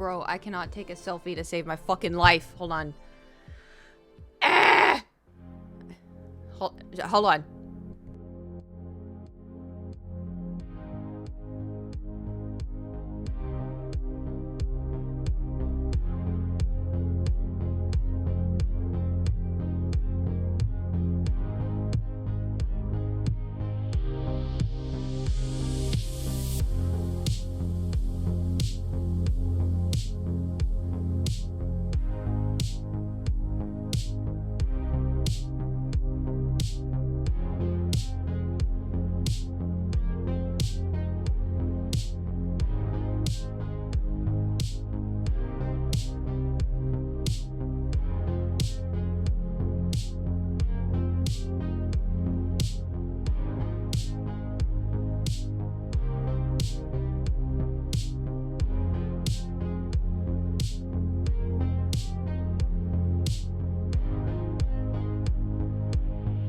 bro, I cannot take a selfie to save my fucking life. Hold on. Ah! Hold on.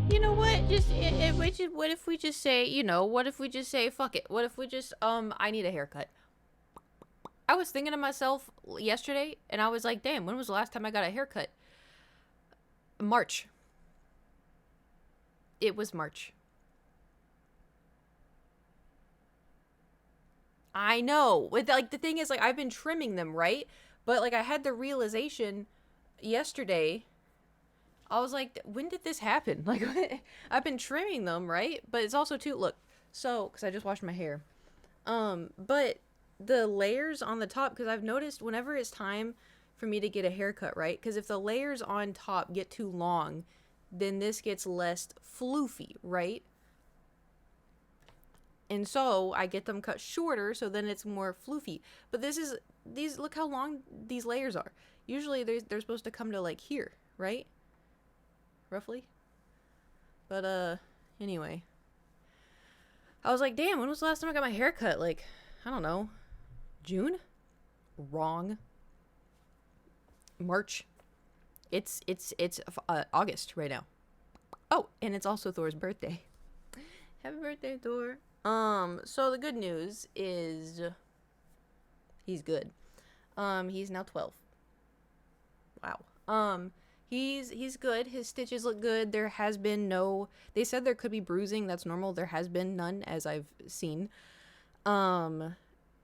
You know what? What if we just say, what if we just say, fuck it? What if we just, I need a haircut? I was thinking to myself yesterday, and I was like, damn, when was the last time I got a haircut? March. It was March. I know. Like, the thing is, like, I've been trimming them, right? But, like, I had the realization yesterday. I was like, when did this happen? Like, I've been trimming them, right? But it's also, too, look. So, because I just washed my hair. But the layers on the top, because I've noticed whenever it's time for me to get a haircut, right? Because if the layers on top get too long, then this gets less floofy, right? And so I get them cut shorter, so then it's more floofy. But look how long these layers are. Usually they're supposed to come to like here, right? Roughly. But anyway. I was like, damn, when was the last time I got my hair cut? Like, I don't know. June? Wrong. March. It's August right now. Oh, and it's also Thor's birthday. Happy birthday, Thor. So the good news is he's good. He's now 12. Wow. He's good. His stitches look good. There has been they said there could be bruising. That's normal. There has been none, as I've seen.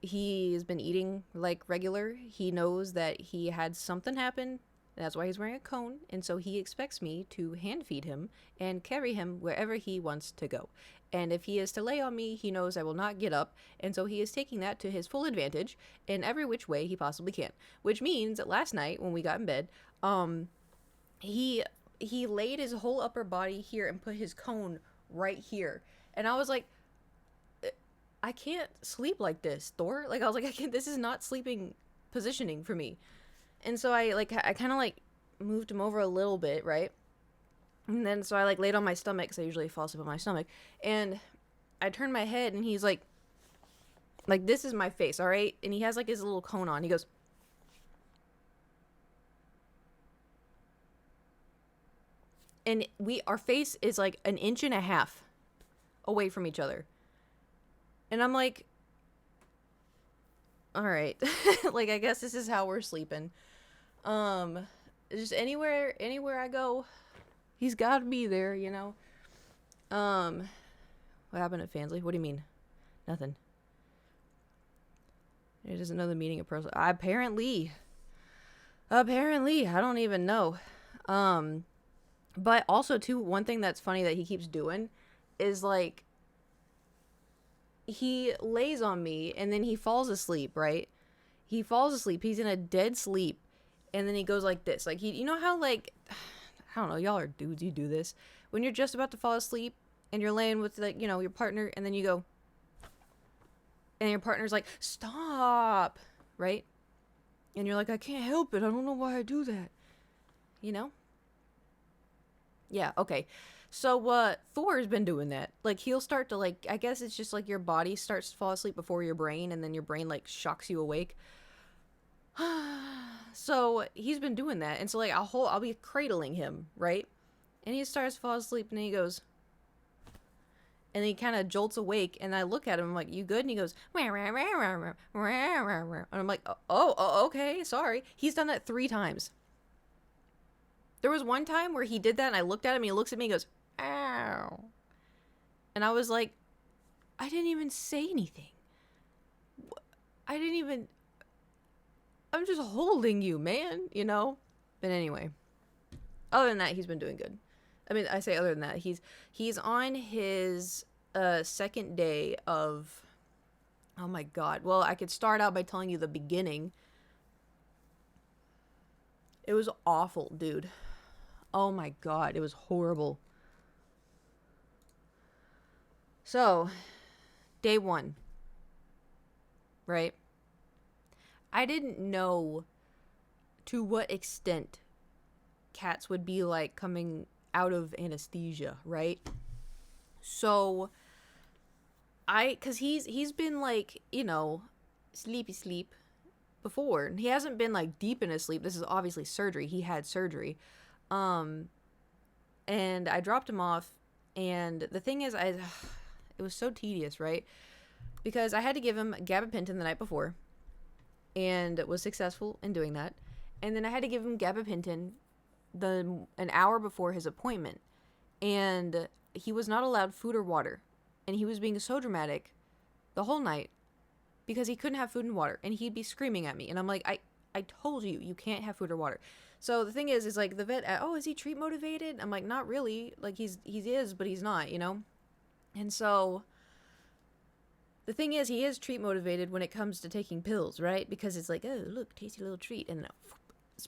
He's been eating like regular. He knows that he had something happen. That's why he's wearing a cone. And so he expects me to hand feed him and carry him wherever he wants to go. And if he is to lay on me, he knows I will not get up. And so he is taking that to his full advantage in every which way he possibly can. Which means that last night when we got in bed, he laid his whole upper body here and put his cone right here. And I was like, I can't sleep like this, Thor. Like, I was like, this is not sleeping positioning for me. And so I kind of like moved him over a little bit, right? And then so I like laid on my stomach, because I usually fall asleep on my stomach. And I turned my head and he's like, this is my face, all right? And he has like his little cone on. He goes, and our face is like an inch and a half away from each other. And I'm like, all right. Like, I guess this is how we're sleeping. Just anywhere I go, he's got to be there, you know? What happened at Fansley? What do you mean? Nothing. He doesn't know the meaning of personal. Apparently, I don't even know. But also, too, one thing that's funny that he keeps doing is, like, he lays on me, and then he falls asleep, right? He falls asleep. He's in a dead sleep, and then he goes like this. Like, you know how, like, I don't know, y'all are dudes, you do this. When you're just about to fall asleep, and you're laying with, like, you know, your partner, and then you go, and your partner's like, stop, right? And you're like, I can't help it. I don't know why I do that. You know? Yeah, okay. So, Thor's been doing that. Like, he'll start to, like, I guess it's just, like, your body starts to fall asleep before your brain, and then your brain, like, shocks you awake. So, he's been doing that. And so, like, I'll be cradling him, right? And he starts to fall asleep, and he goes... And he kind of jolts awake, and I look at him, I'm like, you good? And he goes, wah, wah, wah, wah, wah, wah, wah, wah. And I'm like, oh, okay, sorry. He's done that 3 times. There was one time where he did that, and I looked at him, and he looks at me and goes, ow. And I was like, I didn't even say anything. I didn't even, I'm just holding you, man, you know? But anyway, other than that, he's been doing good. I mean, I say other than that, he's on his second day of, oh my god. Well, I could start out by telling you the beginning. It was awful, dude. Oh my god, it was horrible. So, day 1, right? I didn't know to what extent cats would be like coming out of anesthesia, right? So cuz he's been like, you know, sleepy sleep before. He hasn't been like deep in his sleep. This is obviously surgery. He had surgery. And I dropped him off, and the thing is it was so tedious, right? Because I had to give him gabapentin the night before, and was successful in doing that. And then I had to give him gabapentin an hour before his appointment, and he was not allowed food or water, and he was being so dramatic the whole night because he couldn't have food and water, and he'd be screaming at me, and I'm like, I told you can't have food or water. So the thing is like the vet, oh, is he treat motivated? I'm like, not really. Like he is, but he's not, you know? And so the thing is, he is treat motivated when it comes to taking pills, right? Because it's like, oh, look, tasty little treat. And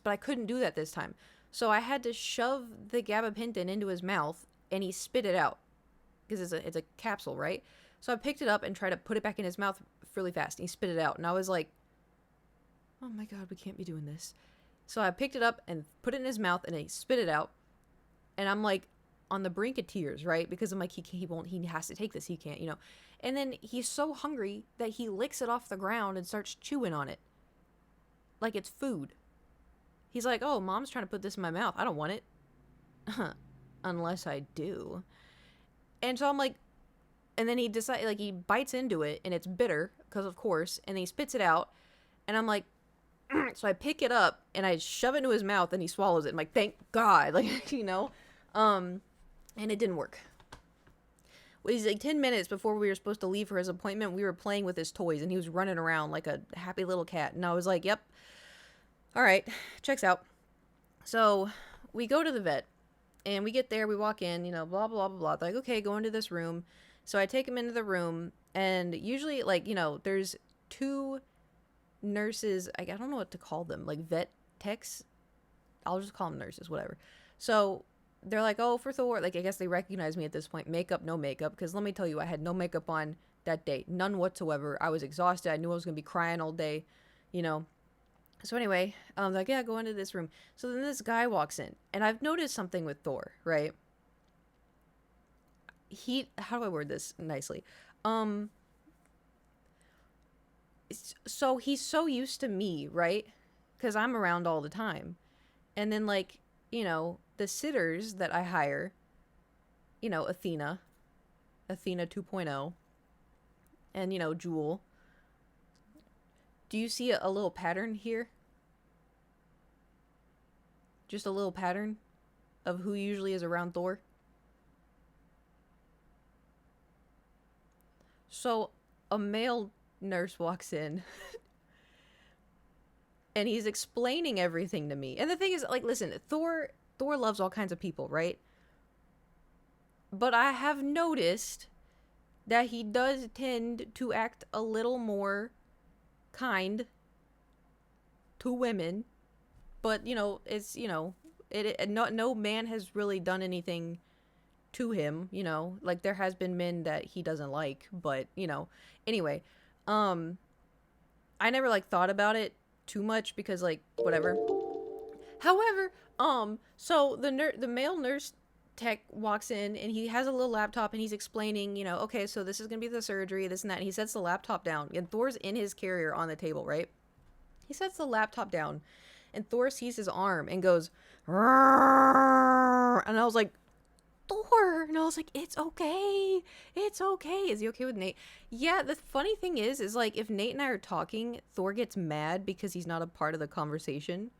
but I couldn't do that this time. So I had to shove the gabapentin into his mouth, and he spit it out because it's a capsule, right? So I picked it up and tried to put it back in his mouth really fast, and he spit it out. And I was like, oh my god, we can't be doing this. So I picked it up and put it in his mouth, and he spit it out. And I'm like on the brink of tears, right? Because I'm like, he won't, he has to take this. He can't, you know. And then he's so hungry that he licks it off the ground and starts chewing on it. Like it's food. He's like, oh, mom's trying to put this in my mouth. I don't want it. Unless I do. And so I'm like, and then he decides, like, he bites into it, and it's bitter, because of course, and he spits it out, and I'm like, so I pick it up, and I shove it into his mouth, and he swallows it. I'm like, thank God, like, you know, and it didn't work. Well, he's like 10 minutes before we were supposed to leave for his appointment, we were playing with his toys, and he was running around like a happy little cat, and I was like, yep, all right, checks out. So we go to the vet, and we get there, we walk in, you know, blah, blah, blah, blah. They're like, okay, go into this room. So I take him into the room, and usually, like, you know, there's 2 nurses, I don't know what to call them, like vet techs. I'll just call them nurses, whatever. So they're like, oh, for Thor, like, I guess they recognize me at this point, makeup, no makeup, because let me tell you, I had no makeup on that day, none whatsoever. I was exhausted. I knew I was going to be crying all day, you know. So anyway, I'm like, yeah, go into this room. So then this guy walks in, and I've noticed something with Thor, right? How do I word this nicely? So he's so used to me, right? Because I'm around all the time. And then, like, you know, the sitters that I hire, you know, Athena 2.0, and, you know, Jewel. Do you see a little pattern here? Just a little pattern of who usually is around Thor? So a male nurse walks in and he's explaining everything to me. And the thing is, like, listen, Thor loves all kinds of people, right? But I have noticed that he does tend to act a little more kind to women. But, you know, it's, you know, no man has really done anything to him, you know, like there has been men that he doesn't like, but, you know, anyway, I never like thought about it too much because, like, whatever. However, so the male nurse tech walks in, and he has a little laptop, and he's explaining, you know, okay, so this is gonna be the surgery, this and that, and he sets the laptop down, and Thor's in his carrier on the table, right? He sets the laptop down, and Thor sees his arm and goes, "Rrrr," and I was like, Thor. And I was like, it's okay. It's okay. Is he okay with Nate? Yeah, the funny thing is like, if Nate and I are talking, Thor gets mad because he's not a part of the conversation.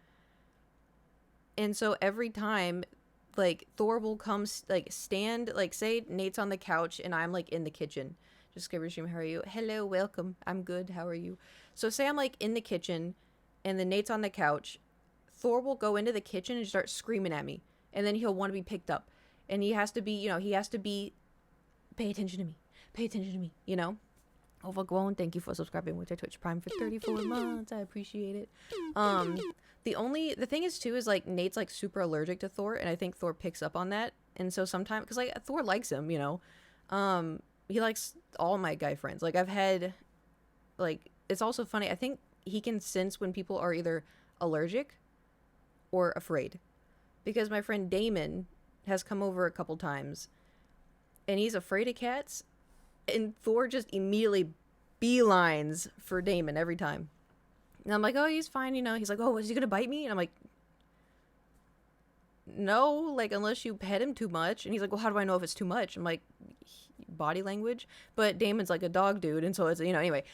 And so every time, like, Thor will come, like, stand, like, say Nate's on the couch and I'm, like, in the kitchen. Just give her a stream, how are you? Hello, welcome. I'm good. How are you? So say I'm, like, in the kitchen and then Nate's on the couch. Thor will go into the kitchen and start screaming at me. And then he'll want to be picked up. And he has to be, he has to be, pay attention to me. Pay attention to me, Overgrown, thank you for subscribing with your Twitch Prime for 34 months. I appreciate it. The thing is too is like Nate's like super allergic to Thor, and I think Thor picks up on that. And so sometimes, because like Thor likes him, he likes all my guy friends. Like I've had, like, it's also funny. I think he can sense when people are either allergic or afraid, because my friend Damon has come over a couple times, and he's afraid of cats. And Thor just immediately beelines for Damon every time. And I'm like, oh, he's fine, He's like, oh, is he going to bite me? And I'm like, no, like, unless you pet him too much. And he's like, well, how do I know if it's too much? I'm like, body language. But Damon's like a dog dude. And so it's, anyway,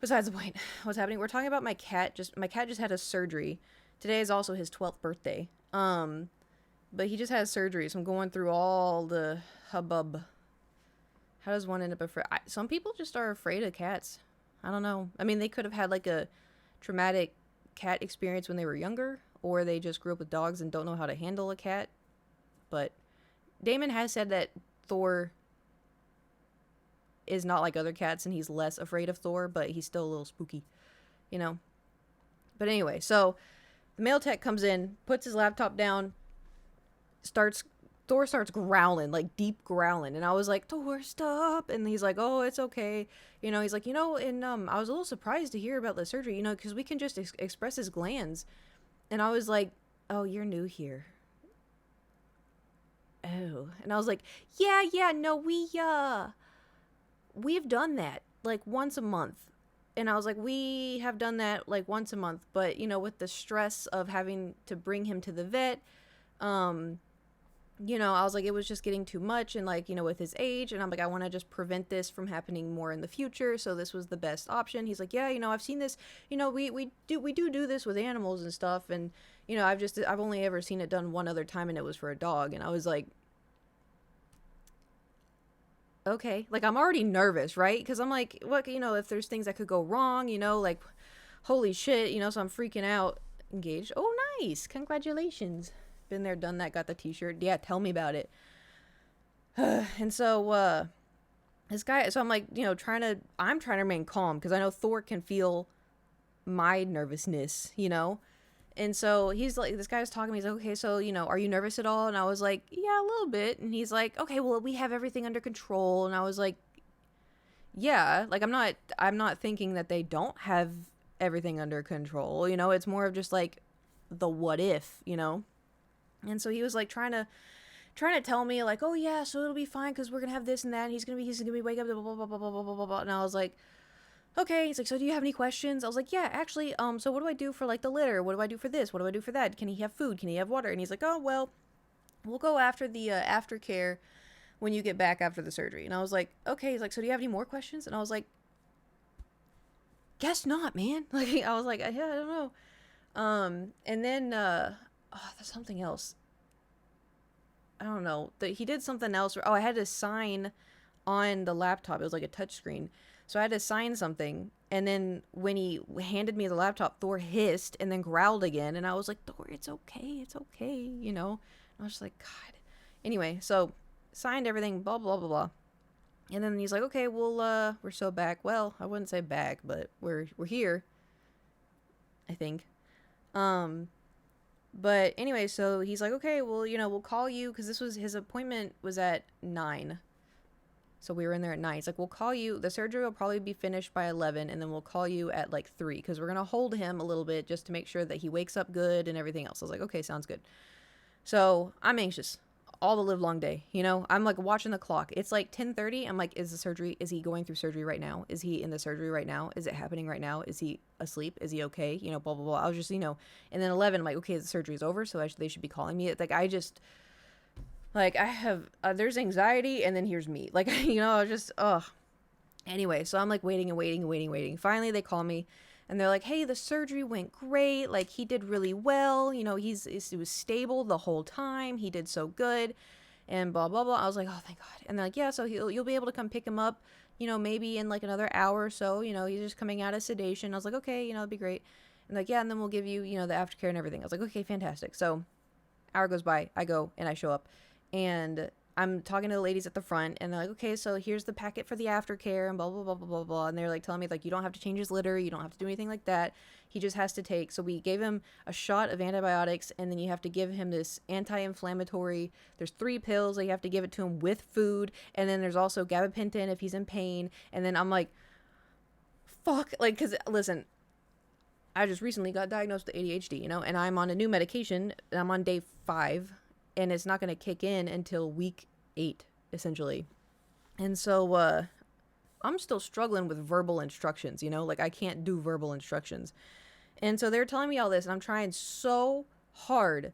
besides the point, what's happening? We're talking about my cat. My cat just had a surgery. Today is also his 12th birthday. But he just had surgery. So I'm going through all the hubbub. How does one end up afraid? Some people just are afraid of cats. I don't know. I mean, they could have had like a traumatic cat experience when they were younger, or they just grew up with dogs and don't know how to handle a cat. But Damon has said that Thor is not like other cats and he's less afraid of Thor, but he's still a little spooky, But anyway, so the mail tech comes in, puts his laptop down, Thor starts growling, like deep growling. And I was like, Thor, stop. And he's like, oh, it's okay. He's like, and I was a little surprised to hear about the surgery, because we can just express his glands. And I was like, oh, you're new here. Oh. And I was like, yeah, no, we've done that like once a month. And I was like, we have done that like once a month. But, with the stress of having to bring him to the vet, I was like, it was just getting too much, and like, with his age, and I'm like, I want to just prevent this from happening more in the future, so this was the best option. He's like, yeah, I've seen this, we do this with animals and stuff, and I've only ever seen it done one other time, and it was for a dog. And I was like, okay, like, I'm already nervous, right? Because I'm like, what, if there's things that could go wrong, like, holy shit, so I'm freaking out. Engaged. Oh, nice, congratulations. Been there, done that, got the t-shirt. Yeah, tell me about it. And so this guy, so I'm like, I'm trying to remain calm, because I know Thor can feel my nervousness, And so he's like, this guy was talking to me, he's like, okay, so are you nervous at all? And I was like, yeah, a little bit. And he's like, okay, well, we have everything under control. And I was like, yeah, like, I'm not thinking that they don't have everything under control, it's more of just like the what if, And so he was like trying to tell me like, oh yeah, so it'll be fine because we're gonna have this and that, and he's gonna be wake up, blah blah blah blah blah blah blah blah. And I was like, okay. He's like, so do you have any questions? I was like, yeah, actually, so what do I do for like the litter? What do I do for this? What do I do for that? Can he have food? Can he have water? And he's like, oh well, we'll go after the aftercare when you get back after the surgery. And I was like, okay. He's like, so do you have any more questions? And I was like, guess not, man. Like, I was like, yeah, I don't know. And then there's something else. I don't know. He did something else. I had to sign on the laptop. It was like a touch screen. So I had to sign something. And then when he handed me the laptop, Thor hissed and then growled again. And I was like, Thor, it's okay. It's okay. And I was just like, God. Anyway, so signed everything, blah, blah, blah, blah. And then he's like, okay, well, we're so back. Well, I wouldn't say back, but we're here, I think. But anyway, so he's like, okay, well, we'll call you, because his appointment was at 9. So we were in there at 9. He's like, we'll call you. The surgery will probably be finished by 11, and then we'll call you at like 3, because we're going to hold him a little bit just to make sure that he wakes up good and everything else. I was like, okay, sounds good. So I'm anxious all the live long day, I'm like watching the clock. It's like 10:30. I'm like, is he going through surgery right now? Is he in the surgery right now? Is it happening right now? Is he asleep? Is he okay? Blah, blah, blah. I was just, and then 11, I'm like, okay, the surgery's over, so they should be calling me. Like, Like, I have, there's anxiety, and then here's me. Like, I was just, ugh. Anyway, so I'm like waiting and waiting and waiting and waiting. Finally, they call me and they're like, hey, the surgery went great. Like, he did really well. He was stable the whole time. He did so good and blah, blah, blah. I was like, oh, thank God. And they're like, yeah, so you'll be able to come pick him up, maybe in like another hour or so. He's just coming out of sedation. I was like, okay, it'd be great. And like, yeah, and then we'll give you, the aftercare and everything. I was like, okay, fantastic. So hour goes by, I go and I show up, and I'm talking to the ladies at the front, and they're like, okay, so here's the packet for the aftercare and blah blah blah blah blah blah. And they're like telling me, like, you don't have to change his litter, you don't have to do anything like that. He just has to take. So we gave him a shot of antibiotics, and then you have to give him this anti-inflammatory. There's 3 pills that you have to give it to him with food, and then there's also gabapentin if he's in pain. And then I'm like, fuck, like, because listen, I just recently got diagnosed with ADHD, and I'm on a new medication, and I'm on day 5, and it's not going to kick in until week 8, essentially. And so, I'm still struggling with verbal instructions, like, I can't do verbal instructions. And so they're telling me all this, and I'm trying so hard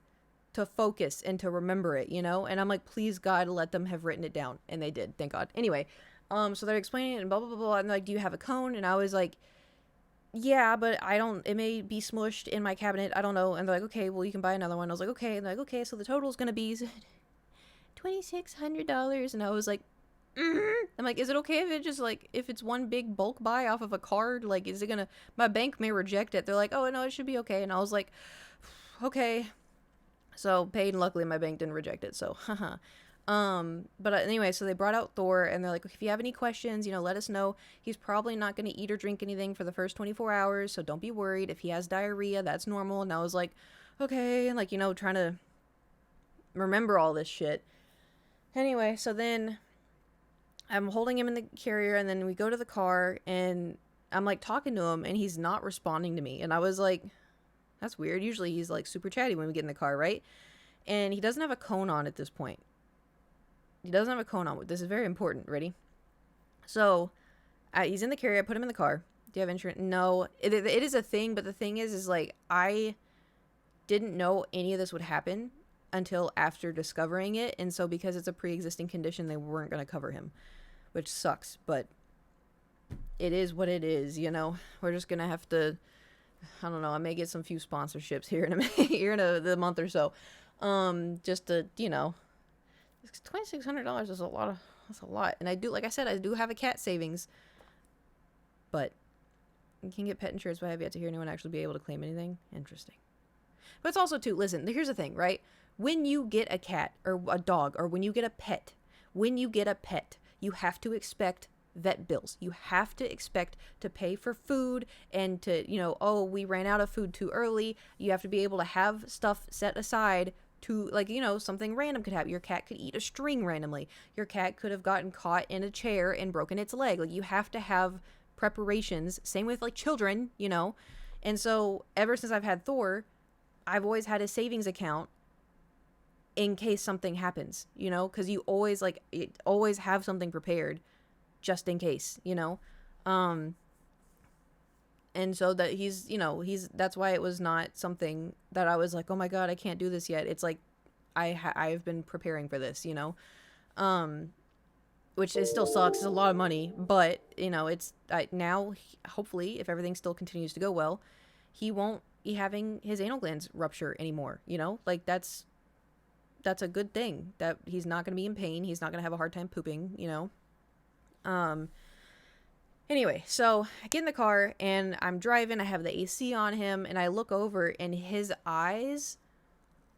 to focus and to remember it, and I'm like, please God, let them have written it down. And they did, thank God. Anyway, so they're explaining it and blah, blah, blah, blah. And they're like, do you have a cone? And I was like, yeah, but it may be smushed in my cabinet. I don't know. And they're like, okay, well, you can buy another one. I was like, okay. And they're like, okay, so the total is going to be $2,600. And I was like, I'm like, is it okay if it just, like, if it's one big bulk buy off of a card? Like, is it going to, my bank may reject it. They're like, oh, no, it should be okay. And I was like, okay. So paid, and luckily my bank didn't reject it. So, haha. But anyway, so they brought out Thor, and they're like, if you have any questions, let us know. He's probably not going to eat or drink anything for the first 24 hours, so don't be worried. If he has diarrhea, that's normal. And I was like, okay, and like, trying to remember all this shit. Anyway, so then I'm holding him in the carrier, and then we go to the car, and I'm like talking to him, and he's not responding to me. And I was like, that's weird. Usually he's like super chatty when we get in the car, right? And he doesn't have a cone on at this point. He doesn't have a cone on. This is very important. Ready? So, he's in the carrier. I put him in the car. Do you have insurance? No. It is a thing, but the thing is like, I didn't know any of this would happen until after discovering it. And so because it's a pre-existing condition, they weren't going to cover him, which sucks. But it is what it is, We're just going to have to, I don't know, I may get some few sponsorships here in the month or so. Just to, $2,600 is a lot. That's a lot. And I do, like I said, I do have a cat savings, but you can get pet insurance, but I have yet to hear anyone actually be able to claim anything. Interesting. But it's also too, listen, here's the thing, right? When you get a cat or a dog, or when you get a pet, you have to expect vet bills. You have to expect to pay for food, and to, oh, we ran out of food too early. You have to be able to have stuff set aside to, like, something random could happen. Your cat could eat a string randomly. Your cat could have gotten caught in a chair and broken its leg. Like, you have to have preparations. Same with, like, children, And so ever since I've had Thor, I've always had a savings account in case something happens, because you always, always have something prepared just in case, And so that that's why it was not something that I was like, oh my God, I can't do this yet. It's like, I've been preparing for this, which it still sucks. It's a lot of money, but it's now, hopefully, if everything still continues to go well, he won't be having his anal glands rupture anymore. Like, that's a good thing, that he's not going to be in pain. He's not going to have a hard time pooping, Anyway, so I get in the car and I'm driving. I have the AC on him, and I look over, and his eyes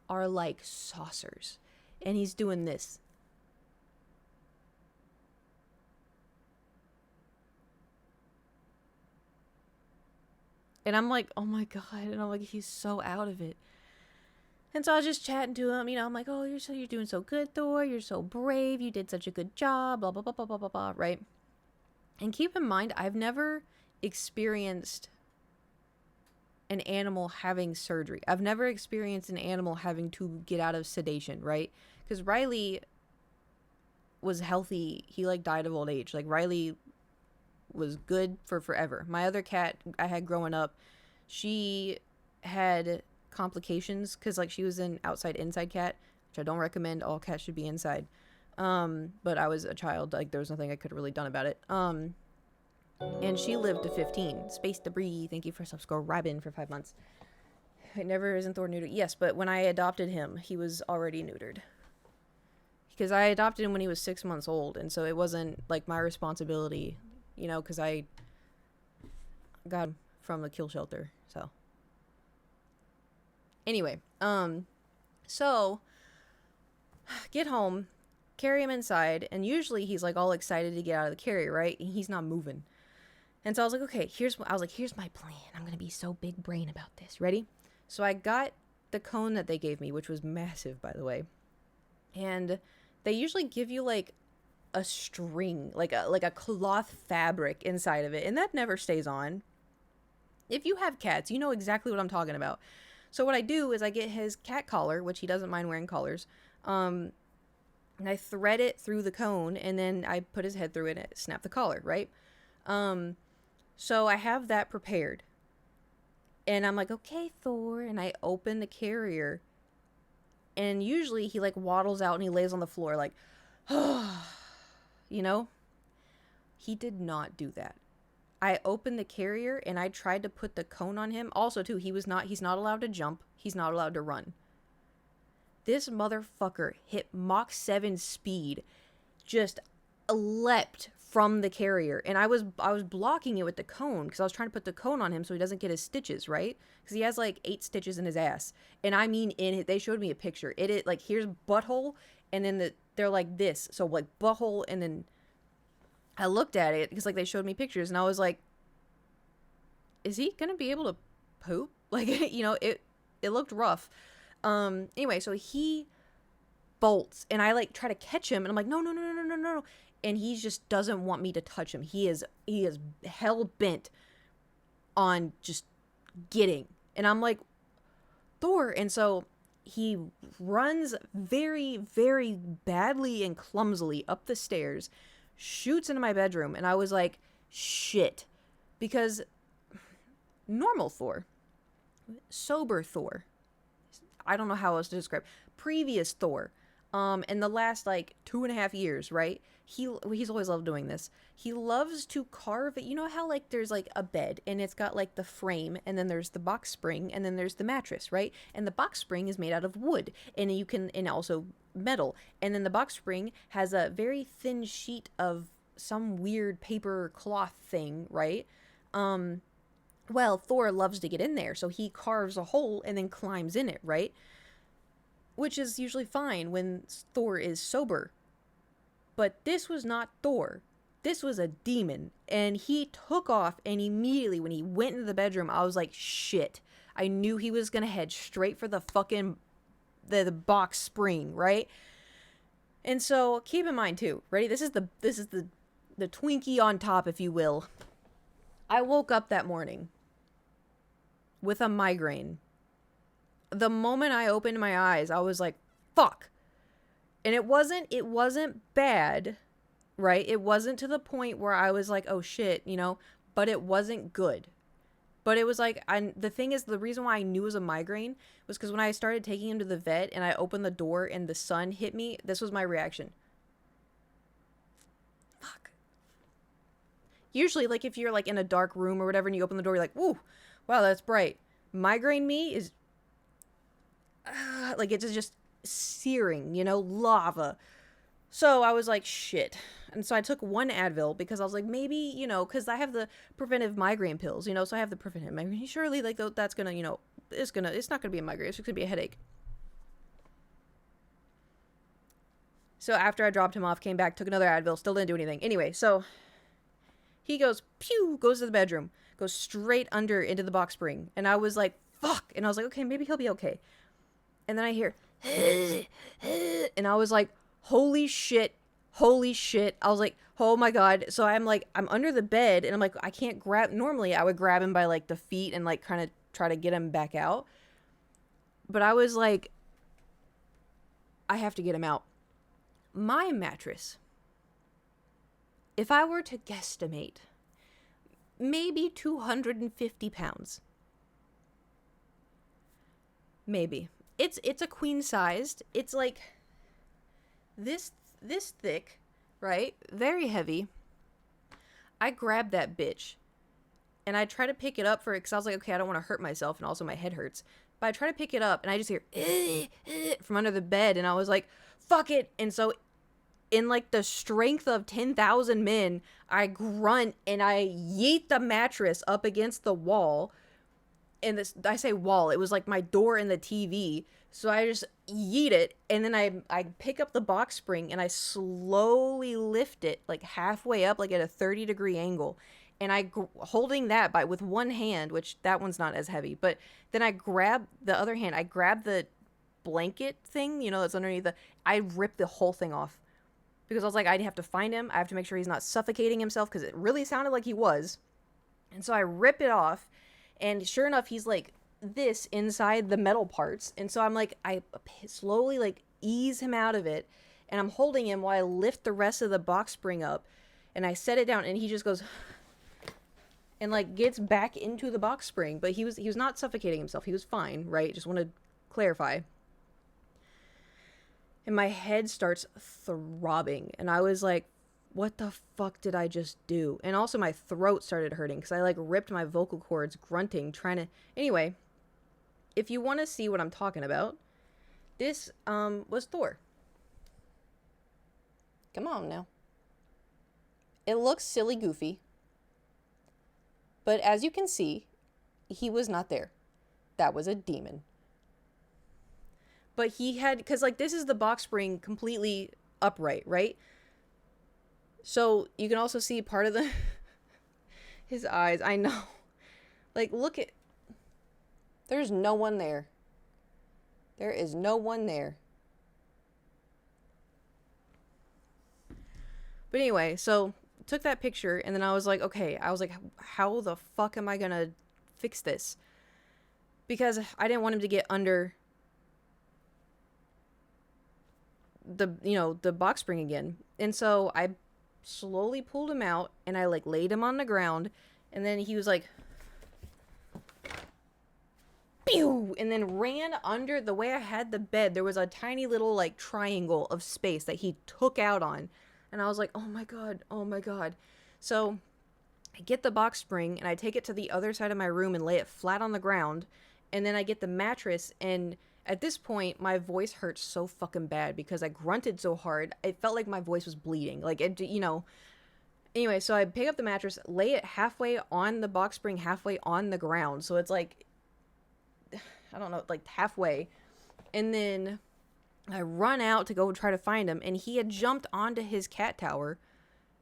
are like saucers, and he's doing this. And I'm like, oh my God. And I'm like, he's so out of it. And so I was just chatting to him, I'm like, oh, you're doing so good, Thor. You're so brave. You did such a good job, blah, blah, blah, blah, blah, blah, blah, right? And keep in mind, I've never experienced an animal having surgery. I've never experienced an animal having to get out of sedation, right? Because Riley was healthy. He, like, died of old age. Like, Riley was good for forever. My other cat I had growing up, she had complications because, like, she was an outside-inside cat. which I don't recommend. All cats should be inside. But I was a child, like there was nothing I could have really done about it. And she lived to 15. Space Debris, thank you for subscribing for 5 months. It never isn't Thor neutered. Yes, but when I adopted him, he was already neutered. Because I adopted him when he was 6 months old, and so it wasn't like my responsibility, you know, because I got him from the kill shelter. So anyway, so get home, carry him inside, and usually he's like all excited to get out of the carrier, right? And he's not moving. And so I was like, okay, here's my plan. I'm gonna be so big brain about this. Ready? So I got the cone that they gave me, which was massive, by the way. And they usually give you like a string, like a cloth fabric inside of it, and that never stays on. If you have cats, you know exactly what I'm talking about. So what I do is I get his cat collar, which he doesn't mind wearing collars, and I thread it through the cone, and then I put his head through it and snap the collar, right? So I have that prepared. And I'm like, okay, Thor. And I open the carrier. And usually he like waddles out and he lays on the floor like, you know? He did not do that. I opened the carrier and I tried to put the cone on him. Also, too, he's not allowed to jump. He's not allowed to run. This motherfucker hit Mach 7 speed. Just leapt from the carrier, and I was blocking it with the cone because I was trying to put the cone on him so he doesn't get his stitches, right? Because he has like 8 stitches in his ass, and I mean in it. They showed me a picture. It like here's butthole, and then they're like this, so like butthole, and then I looked at it because like they showed me pictures, and I was like, is he gonna be able to poop? Like you know, it looked rough. Anyway, so he bolts, and I like try to catch him, and I'm like, no. And he just doesn't want me to touch him. He is hell bent on just getting. And I'm like, Thor. And so he runs very, very badly and clumsily up the stairs, shoots into my bedroom. And I was like, shit. Because normal Thor, sober Thor, I don't know how else to describe, previous Thor, in the last like 2.5 years, right? He's always loved doing this. He loves to carve it. You know how like there's like a bed and it's got like the frame, and then there's the box spring, and then there's the mattress, right? And the box spring is made out of wood, and also metal. And then the box spring has a very thin sheet of some weird paper cloth thing, right? Well, Thor loves to get in there, so he carves a hole and then climbs in it, right? Which is usually fine when Thor is sober. But this was not Thor. This was a demon. And he took off, and immediately when he went into the bedroom, I was like, shit. I knew he was gonna head straight for the fucking the box spring, right? And so keep in mind too, ready? This is the Twinkie on top, if you will. I woke up that morning with a migraine. The moment I opened my eyes, I was like, fuck. And it wasn't bad, right? It wasn't to the point where I was like, oh shit, you know, but it wasn't good. But it was like, the thing is, the reason why I knew it was a migraine was because when I started taking him to the vet and I opened the door and the sun hit me, this was my reaction. Fuck. Usually, like, if you're, like, in a dark room or whatever and you open the door, you're like, woo, wow, that's bright. Migraine me is, like, it's just searing, you know, lava. So I was like, shit. And so I took 1 Advil because I was like, maybe, you know, because I have the preventive migraine pills, you know, so I have the preventive migraine. Surely, like, that's gonna, you know, it's not gonna be a migraine, it's just gonna be a headache. So after I dropped him off, came back, took another Advil, still didn't do anything. Anyway, so he goes, pew, goes to the bedroom, goes straight under into the box spring. And I was like, fuck. And I was like, okay, maybe he'll be okay. And then I hear, and I was like, holy shit. I was like, oh my God. So I'm under the bed, and I'm like, I can't grab. Normally I would grab him by like the feet and like kind of try to get him back out. But I was like, I have to get him out. My mattress, if I were to guesstimate, maybe 250 pounds. Maybe. It's a queen sized. It's like this thick, right? Very heavy. I grabbed that bitch and I try to pick it up for it because I was like, okay, I don't want to hurt myself, and also my head hurts. But I try to pick it up and I just hear from under the bed, and I was like, fuck it. And so in like the strength of 10,000 men, I grunt and I yeet the mattress up against the wall. And this, I say wall, it was like my door and the TV. So I just yeet it, and then I pick up the box spring and I slowly lift it like halfway up, like at a 30-degree angle. And holding that by with one hand, which that one's not as heavy, but then I grab the other hand, I grab the blanket thing, that's underneath I rip the whole thing off. Because I was like, I'd have to find him. I have to make sure he's not suffocating himself, because it really sounded like he was. And so I rip it off, and sure enough, he's like this inside the metal parts. And so I'm like, I slowly like ease him out of it, and I'm holding him while I lift the rest of the box spring up, and I set it down, and he just goes and like gets back into the box spring. But he was not suffocating himself. He was fine, right? Just want to clarify. And my head starts throbbing, and I was like, what the fuck did I just do? And also my throat started hurting because I like ripped my vocal cords grunting, trying to... Anyway, if you want to see what I'm talking about, this was Thor. Come on now. It looks silly goofy, but as you can see, he was not there. That was a demon. But he had... Because like this is the box spring completely upright, right? So you can also see part of the his eyes. I know. Like, look at... There's no one there. There is no one there. But anyway, so took that picture, and then I was like, okay, how the fuck am I gonna fix this? Because I didn't want him to get under the box spring again. And so I slowly pulled him out, and I like laid him on the ground, and then he was like pew, and then ran under. The way I had the bed, there was a tiny little like triangle of space that he took out on, and I was like, oh my god. So I get the box spring and I take it to the other side of my room and lay it flat on the ground, and then I get the mattress, and at this point, my voice hurts so fucking bad because I grunted so hard. It felt like my voice was bleeding. Like, Anyway, so I pick up the mattress, lay it halfway on the box spring, halfway on the ground. So it's like, I don't know, like halfway. And then I run out to go try to find him. And he had jumped onto his cat tower,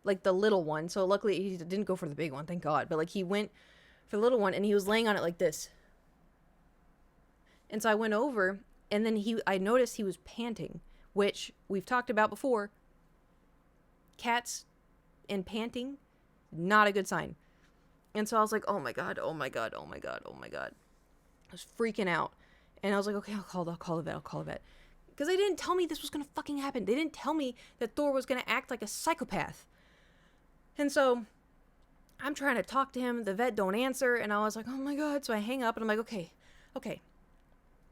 like the little one. So luckily he didn't go for the big one, thank God. But like he went for the little one, and he was laying on it like this. And so I went over, and then I noticed he was panting, which we've talked about before. Cats and panting, not a good sign. And so I was like, oh my god. I was freaking out. And I was like, okay, I'll call the vet. Because they didn't tell me this was going to fucking happen. They didn't tell me that Thor was going to act like a psychopath. And so I'm trying to talk to him. The vet don't answer. And I was like, oh my god. So I hang up, and I'm like, okay.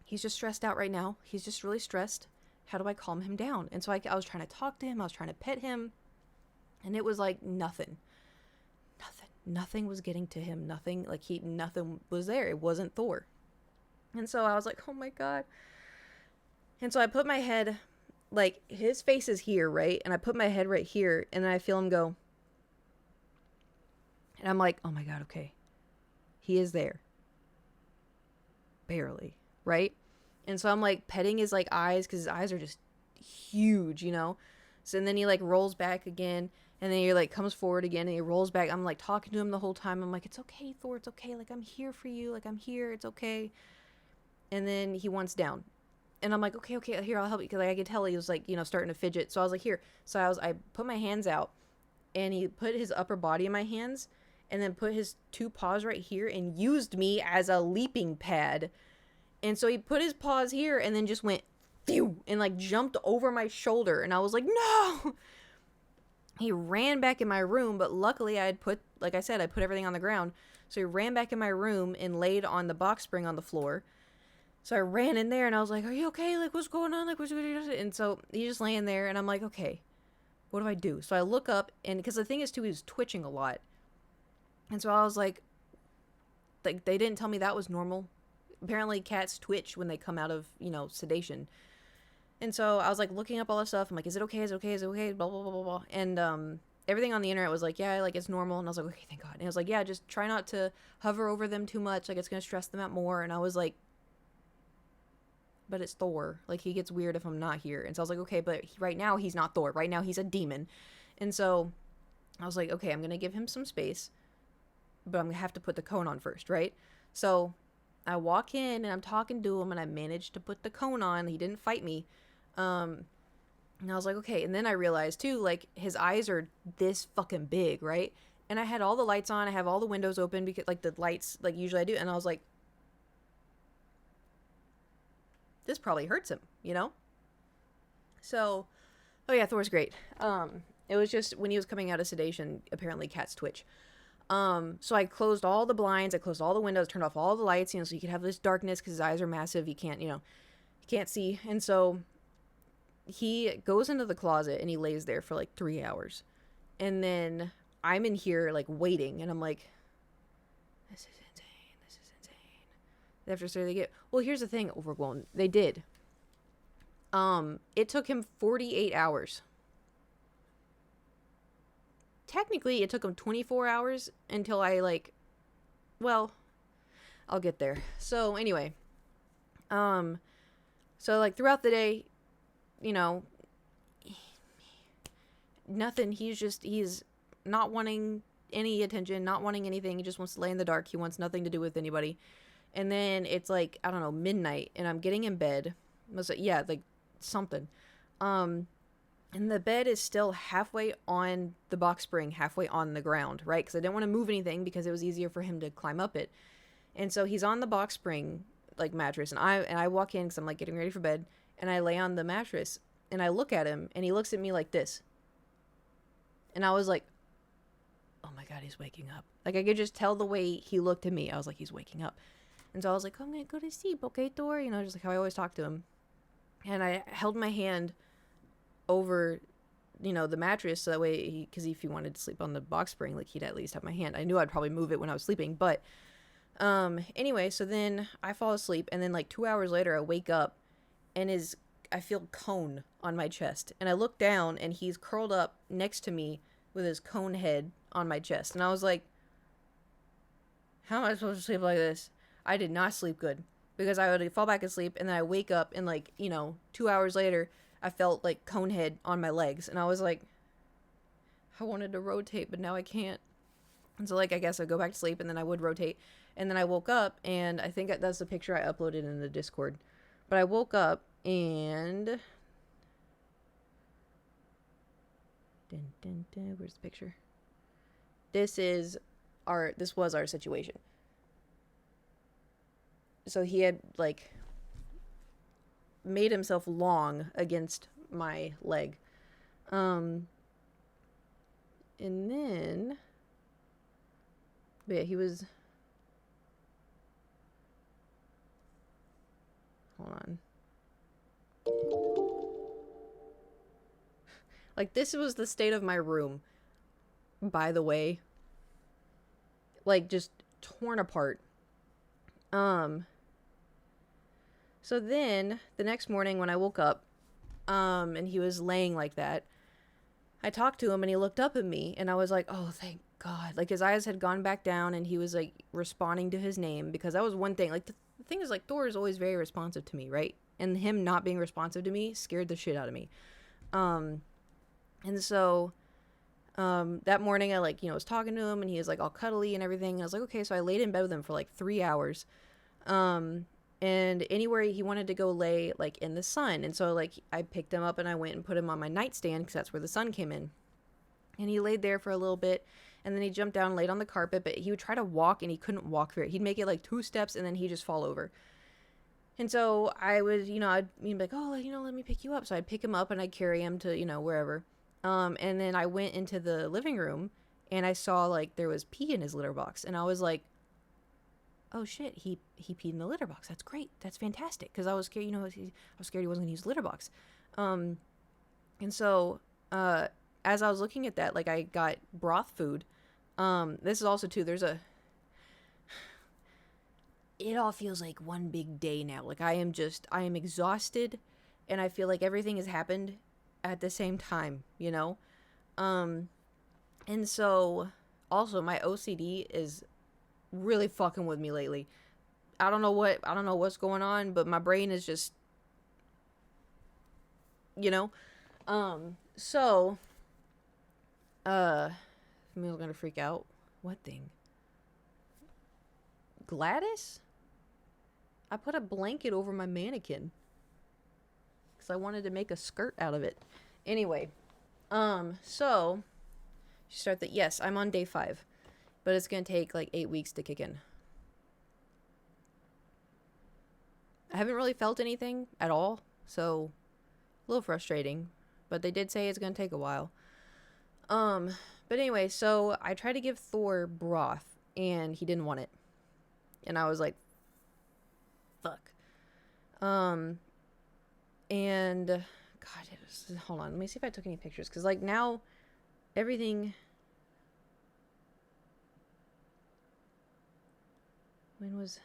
He's just stressed out right now. He's just really stressed. How do I calm him down? And so I was trying to talk to him. I was trying to pet him. And it was like nothing. Nothing was getting to him. Nothing was there. It wasn't Thor. And so I was like, oh my god. And so I put my head, like, his face is here, right? And I put my head right here, and then I feel him go. And I'm like, oh my god, okay. He is there. Barely, right? And so I'm like petting his like eyes, because his eyes are just huge, So and then he like rolls back again, and then he like comes forward again, and he rolls back. I'm like talking to him the whole time. I'm like, it's okay, Thor, it's okay. Like, I'm here for you. Like, I'm here. It's okay. And then he wants down, and I'm like, okay, here, I'll help you, because like, I could tell he was like, starting to fidget. So I was like, here. So I put my hands out, and he put his upper body in my hands, and then put his two paws right here and used me as a leaping pad. And so he put his paws here and then just went phew, and like jumped over my shoulder. And I was like, no! He ran back in my room, but luckily I put everything on the ground. So he ran back in my room and laid on the box spring on the floor. So I ran in there and I was like, "Are you okay? Like, what's going on? Like, what's going on?" And so he's just laying there, and I'm like, "Okay, what do I do?" So I look up, and because the thing is too, he's twitching a lot, and so I was like they didn't tell me that was normal. Apparently, cats twitch when they come out of sedation, and so I was like looking up all this stuff. I'm like, "Is it okay? Is it okay? Is it okay?" Blah blah blah blah blah, and everything on the internet was like, "Yeah, like it's normal," and I was like, "Okay, thank God." And it was like, "Yeah, just try not to hover over them too much. Like it's gonna stress them out more." And I was like, but it's Thor. Like, he gets weird if I'm not here. And so I was like, okay, but right now he's not Thor. Right now he's a demon. And so I was like, okay, I'm going to give him some space, but I'm going to have to put the cone on first, right? So I walk in and I'm talking to him and I managed to put the cone on. He didn't fight me. And I was like, okay. And then I realized too, like, his eyes are this fucking big, right? And I had all the lights on. I have all the windows open because, like, the lights, like, usually I do. And I was like, this probably hurts him, you know? So, oh yeah, Thor's great. It was just when he was coming out of sedation, apparently cats twitch. So I closed all the blinds, I closed all the windows, turned off all the lights, so you could have this darkness because his eyes are massive. You can't, he can't see. And so he goes into the closet and he lays there for like 3 hours. And then I'm in here like waiting, and I'm like, this is insane. This is insane. After so they get, well, here's the thing, overblown. They did. It took him 48 hours. Technically, it took him 24 hours until well, I'll get there. So anyway, so like throughout the day, you know, nothing. He's not wanting any attention, not wanting anything. He just wants to lay in the dark. He wants nothing to do with anybody. And then it's like, I don't know, midnight, and I'm getting in bed. Yeah, like something. And the bed is still halfway on the box spring, halfway on the ground, right? Because I didn't want to move anything because it was easier for him to climb up it. And so he's on the box spring, like, mattress, and I walk in because I'm like getting ready for bed, and I lay on the mattress and I look at him and he looks at me like this, and I was like, oh my God, he's waking up. Like, I could just tell the way he looked at me. I was like, he's waking up. And so I was like, oh, I'm gonna go to sleep, okay, Thor? Just like how I always talk to him. And I held my hand over the mattress, so that way because if he wanted to sleep on the box spring, like, he'd at least have my hand. I knew I'd probably move it when I was sleeping, but anyway, so then I fall asleep, and then like 2 hours later I wake up, and I feel cone on my chest, and I look down and he's curled up next to me with his cone head on my chest. And I was like, how am I supposed to sleep like this? I did not sleep good, because I would fall back asleep and then I wake up, and like 2 hours later I felt like conehead on my legs, and I was like, I wanted to rotate, but now I can't. And so, like, I guess I'd go back to sleep, and then I would rotate, and then I woke up, and I think that's the picture I uploaded in the Discord. But I woke up, and where's the picture? This was our situation. So he had like made himself long against my leg. And then, but yeah, he was, hold on. Like, this was the state of my room, by the way. Like, just torn apart. So then, the next morning when I woke up, and he was laying like that, I talked to him and he looked up at me, and I was like, oh, thank God. Like, his eyes had gone back down and he was like responding to his name, because that was one thing. Like, the thing is, like, Thor is always very responsive to me, right? And him not being responsive to me scared the shit out of me. And so, that morning I was talking to him, and he was like all cuddly and everything. And I was like, okay. So I laid in bed with him for like 3 hours. And anywhere he wanted to go lay, like, in the sun. And so, like, I picked him up and I went and put him on my nightstand, because that's where the sun came in. And he laid there for a little bit, and then he jumped down and laid on the carpet, but he would try to walk and he couldn't walk very. He'd make it like 2 steps and then he'd just fall over. And so I would, I'd be like, oh, let me pick you up. So I'd pick him up and I'd carry him to, wherever. And then I went into the living room and I saw, like, there was pee in his litter box. And I was like, oh shit, he peed in the litter box. That's great. That's fantastic. Because I was scared, I was scared he wasn't gonna use the litter box. Um, and so as I was looking at that, like I got broth food. This is also too. It all feels like one big day now. Like I am exhausted, and I feel like everything has happened at the same time. And so also my OCD is really fucking with me lately. I don't know what's going on, but my brain is just, you know. So I'm gonna freak out. What thing? Gladys? I put a blanket over my mannequin because I wanted to make a skirt out of it. Anyway, so you start that. Yes, I'm on day 5, but it's gonna take like 8 weeks to kick in. I haven't really felt anything at all, so a little frustrating. But they did say it's gonna take a while. But anyway, so I tried to give Thor broth, and he didn't want it, and I was like, "Fuck." And God, hold on, let me see if I took any pictures, because like now, everything. When was?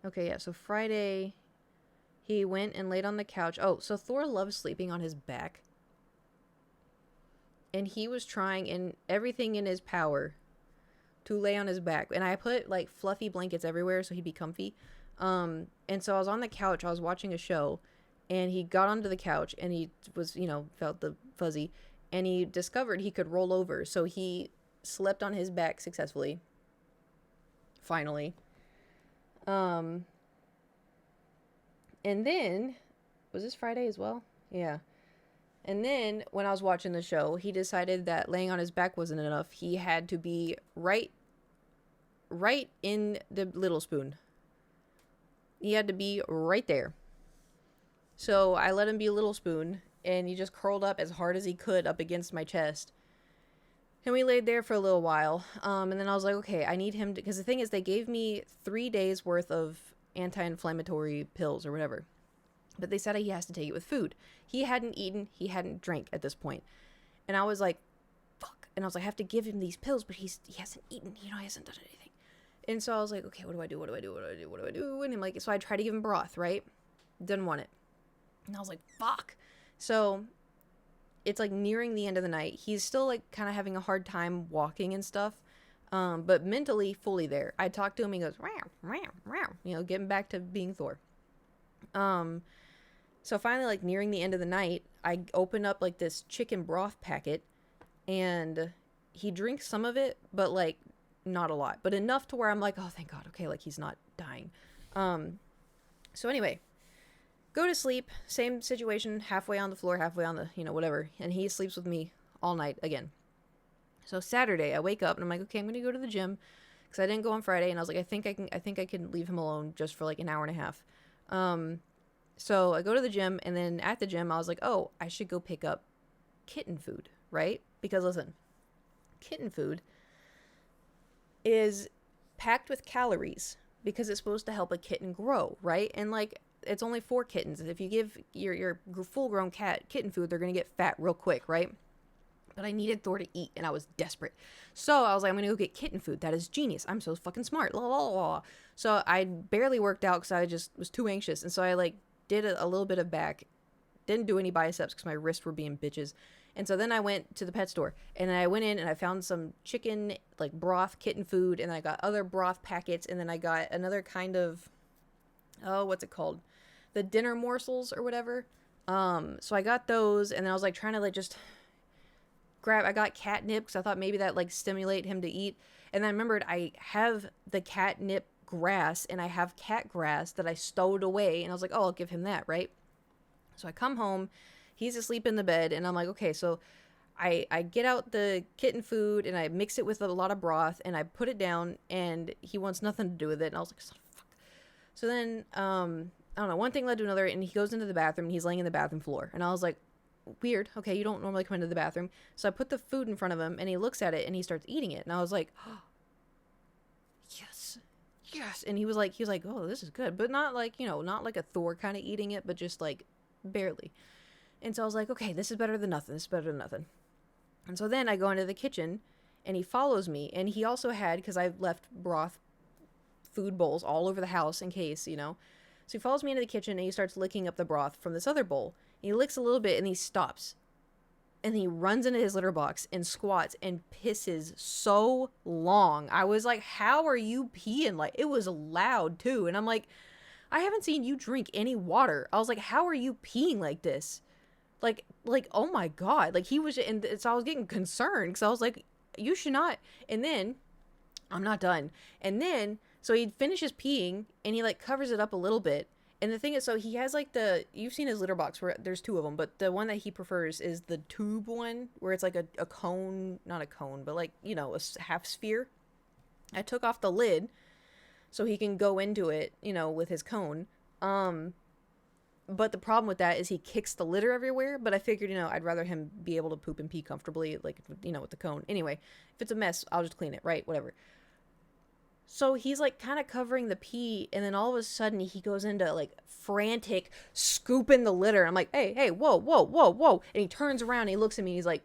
Okay, yeah. So Friday, he went and laid on the couch. Oh, so Thor loves sleeping on his back. And he was trying in everything in his power to lay on his back. And I put like fluffy blankets everywhere so he'd be comfy. And so I was on the couch, I was watching a show, and he got onto the couch and he was, felt the fuzzy, and he discovered he could roll over. So he slept on his back successfully. Finally. And then, was this Friday as well? Yeah. And then, when I was watching the show, he decided that laying on his back wasn't enough. He had to be right in the little spoon. He had to be right there. So I let him be a little spoon, and he just curled up as hard as he could up against my chest. And we laid there for a little while. And then I was like, okay, I need him to, because the thing is, they gave me 3 days worth of anti-inflammatory pills or whatever. But they said he has to take it with food. He hadn't eaten, he hadn't drank at this point. And I was like, fuck. And I was like, I have to give him these pills, but he hasn't eaten, he hasn't done anything. And so I was like, okay, what do I do? And I'm like, so I tried to give him broth, right? Didn't want it. And I was like, fuck. So it's like nearing the end of the night. He's still like kind of having a hard time walking and stuff. But mentally fully there. I talked to him, he goes, meow, getting back to being Thor. So finally, like nearing the end of the night, I open up like this chicken broth packet, and he drinks some of it, but like not a lot, but enough to where I'm like, oh, thank God. Okay. Like he's not dying. So anyway, go to sleep, same situation, halfway on the floor, halfway on the, whatever. And he sleeps with me all night again. So Saturday I wake up and I'm like, okay, I'm going to go to the gym, because I didn't go on Friday. And I was like, I think I can leave him alone just for like an hour and a half. So I go to the gym, and then at the gym, I was like, oh, I should go pick up kitten food, right? Because listen, kitten food is packed with calories because it's supposed to help a kitten grow, right? And like, it's only 4 kittens. If you give your full-grown kitten food, they're going to get fat real quick, right? But I needed Thor to eat, and I was desperate. So I was like, I'm going to go get kitten food. That is genius. I'm so fucking smart. La, la, la. So I barely worked out because I just was too anxious. And so I like did a little bit of back. Didn't do any biceps because my wrists were being bitches. And so then I went to the pet store, and I went in and I found some chicken, like broth, kitten food. And I got other broth packets. And then I got another kind of, what's it called? The dinner morsels or whatever. So I got those, and then I was like trying to like just I got catnip because I thought maybe that like stimulate him to eat. And then I remembered I have the catnip grass, and I have cat grass that I stowed away, and I was like, oh, I'll give him that, right? So I come home, he's asleep in the bed, and I'm like, okay, so I get out the kitten food, and I mix it with a lot of broth, and I put it down, and he wants nothing to do with it. And I was like, son of fuck. So then I don't know, one thing led to another, and he goes into the bathroom, and he's laying in the bathroom floor, and I was like, weird. Okay, you don't normally come into the bathroom. So I put the food in front of him, and he looks at it, and he starts eating it, and I was like, oh, yes. yes. And he was like, oh, this is good. But not like, not like a Thor kind of eating it, but just like barely. And so I was like, okay, this is better than nothing. This is better than nothing. And so then I go into the kitchen and he follows me. And he also had, because I left broth food bowls all over the house in case, So he follows me into the kitchen and he starts licking up the broth from this other bowl. And he licks a little bit and he stops. And he runs into his litter box and squats and pisses so long. I was like, how are you peeing? Like, it was loud too. And I'm like, I haven't seen you drink any water. I was like, how are you peeing like this? Like, oh my God. Like, he was, and so I was getting concerned because I was like, you should not. And then, I'm not done. And then, so he finishes peeing and he like covers it up a little bit. And the thing is, so he has like you've seen his litter box where there's two of them, but the one that he prefers is the tube one where it's like a cone, not a cone, but like, a half sphere. I took off the lid so he can go into it, with his cone. But the problem with that is he kicks the litter everywhere, but I figured, I'd rather him be able to poop and pee comfortably, like, with the cone. Anyway, if it's a mess, I'll just clean it, right? Whatever. So he's like kind of covering the pee, and then all of a sudden he goes into like frantic scooping the litter. I'm like, hey, whoa, whoa, whoa, whoa. And he turns around and he looks at me and he's like,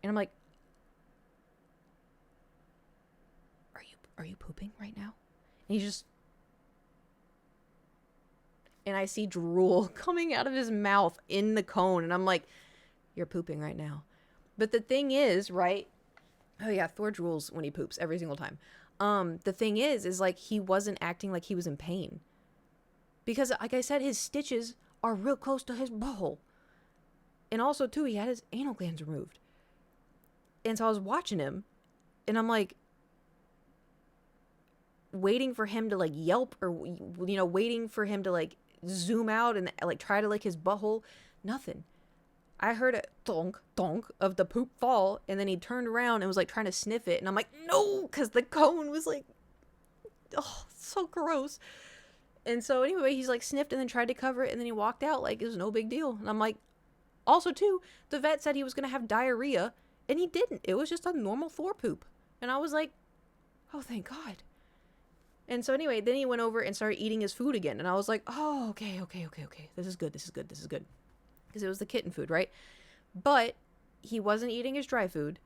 and I'm like, are you pooping right now? And he's just, and I see drool coming out of his mouth in the cone. And I'm like, you're pooping right now. But the thing is, right? Oh yeah, Thor drools when he poops every single time. The thing is like he wasn't acting like he was in pain. Because like I said, his stitches are real close to his butthole. And also too, he had his anal glands removed. And so I was watching him and I'm like waiting for him to like yelp or, waiting for him to like zoom out and like try to lick his butthole. Nothing. I heard a thonk, thonk of the poop fall, and then he turned around and was like trying to sniff it, and I'm like, no, because the cone was like, oh, so gross. And so anyway, he's like sniffed and then tried to cover it, and then he walked out like it was no big deal. And I'm like, also too, the vet said he was gonna have diarrhea, and he didn't. It was just a normal Thor poop, and I was like, oh, thank God. And so anyway, then he went over and started eating his food again, and I was like, oh, okay. This is good. Because it was the kitten food, right? But he wasn't eating his dry food,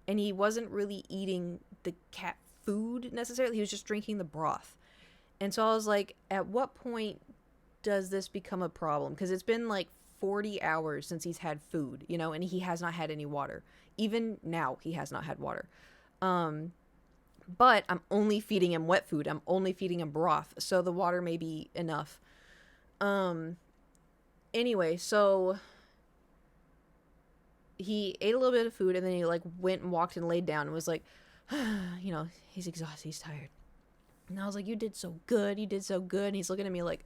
and he wasn't really eating the cat food necessarily. He was just drinking the broth. And so I was like, at what point does this become a problem? Because it's been like 40 hours since he's had food, and he has not had any water. Even now, he has not had water. But I'm only feeding him wet food. I'm only feeding him broth. So the water may be enough. Anyway, so he ate a little bit of food and then he like went and walked and laid down and was like, he's exhausted, he's tired. And I was like, you did so good. And he's looking at me like,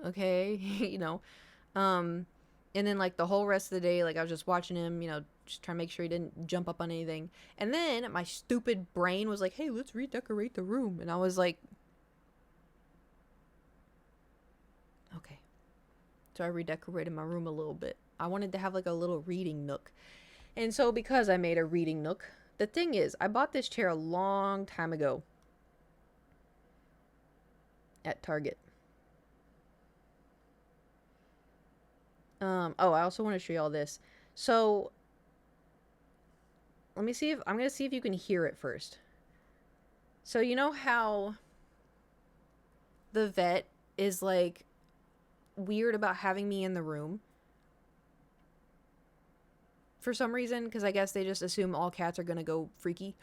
okay, and then like the whole rest of the day, like I was just watching him, just trying to make sure he didn't jump up on anything. And then my stupid brain was like, hey, let's redecorate the room. And I was like, okay. So I redecorated my room a little bit. I wanted to have like a little reading nook. And so because I made a reading nook, the thing is, I bought this chair a long time ago at Target. I also want to show you all this. So I'm going to see if you can hear it first. So you know how the vet is like weird about having me in the room for some reason, because I guess they just assume all cats are gonna go freaky.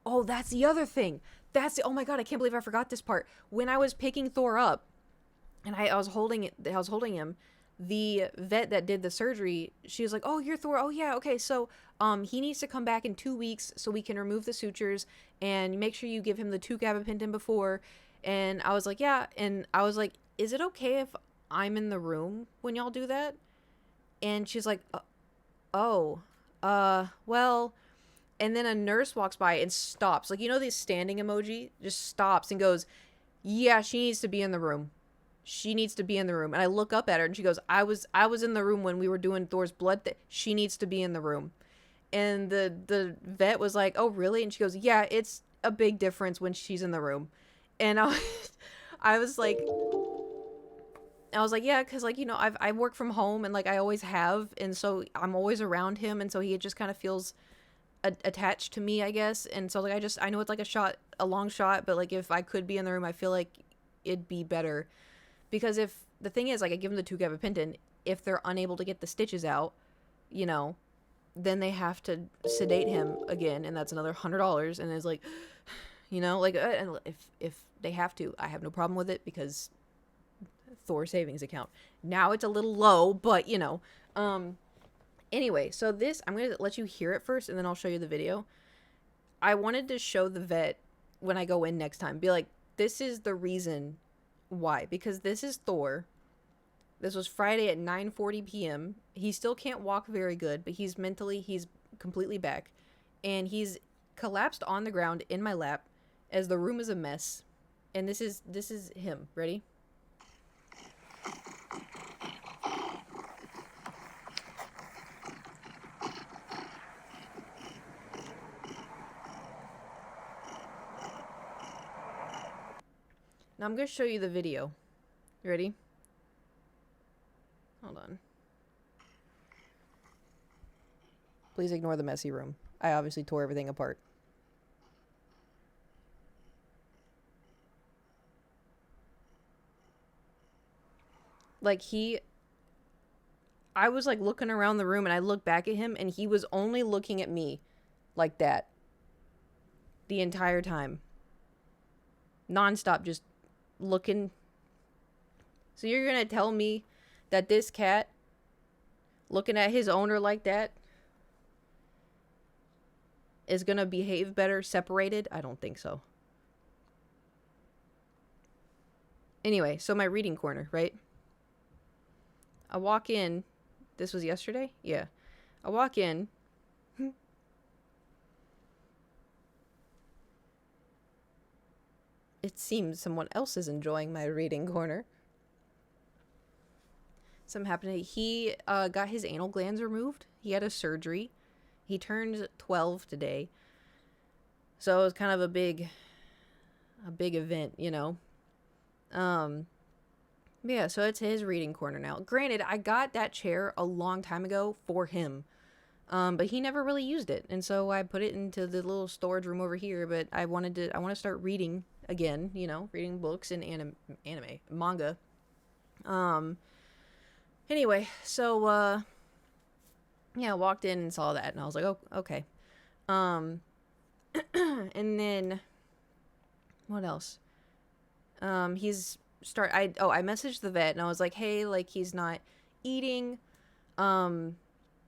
Oh, that's the other thing. Oh my God, I can't believe I forgot this part. When I was picking Thor up and I was holding him, the vet that did the surgery, she was like, oh, you're Thor. Oh yeah, okay, so he needs to come back in 2 weeks so we can remove the sutures and make sure you give him the 2 gabapentin before. And I was like, yeah. And I was like, is it okay if I'm in the room when y'all do that? And she's like, well, and then a nurse walks by and stops, like, this standing emoji, just stops and goes, yeah, she needs to be in the room. And I look up at her and she goes, I was in the room when we were doing Thor's blood. She needs to be in the room. And the vet was like, "Oh, really?" And she goes, "Yeah, it's a big difference when she's in the room." And I was like, "Yeah, because like I work from home and like I always have, and so I'm always around him, and so he just kind of feels attached to me, I guess. And so like I know it's like a long shot, but like if I could be in the room, I feel like it'd be better because if the thing is like I give him the 2 gabapentin, if they're unable to get the stitches out, you know, then they have to sedate him again, and that's another $100. And it's like, like and if they have to, I have no problem with it because Thor savings account. Now it's a little low, but Anyway, so this I'm gonna let you hear it first, and then I'll show you the video. I wanted to show the vet when I go in next time. Be like, this is the reason why, because this is Thor. This was Friday at 9:40 p.m. He still can't walk very good, but he's completely back, and he's collapsed on the ground in my lap as the room is a mess. And this is him. Ready? Now I'm going to show you the video. You ready? Hold on. Please ignore the messy room. I obviously tore everything apart. Like I was like looking around the room and I looked back at him and he was only looking at me like that the entire time. Nonstop, just looking. So you're going to tell me that this cat looking at his owner like that is going to behave better separated? I don't think so. Anyway, so my reading corner, right? I walk in. This was yesterday? Yeah. I walk in. It seems someone else is enjoying my reading corner. Something happened. He got his anal glands removed. He had a surgery. He turned 12 today. So it was kind of a big event, Yeah, so it's his reading corner now. Granted, I got that chair a long time ago for him. But he never really used it. And so I put it into the little storage room over here, but I want to start reading again, reading books and anime, manga. Anyway, so yeah, I walked in and saw that and I was like, "Oh, okay." And then what else? I messaged the vet and I was like, "Hey, like he's not eating.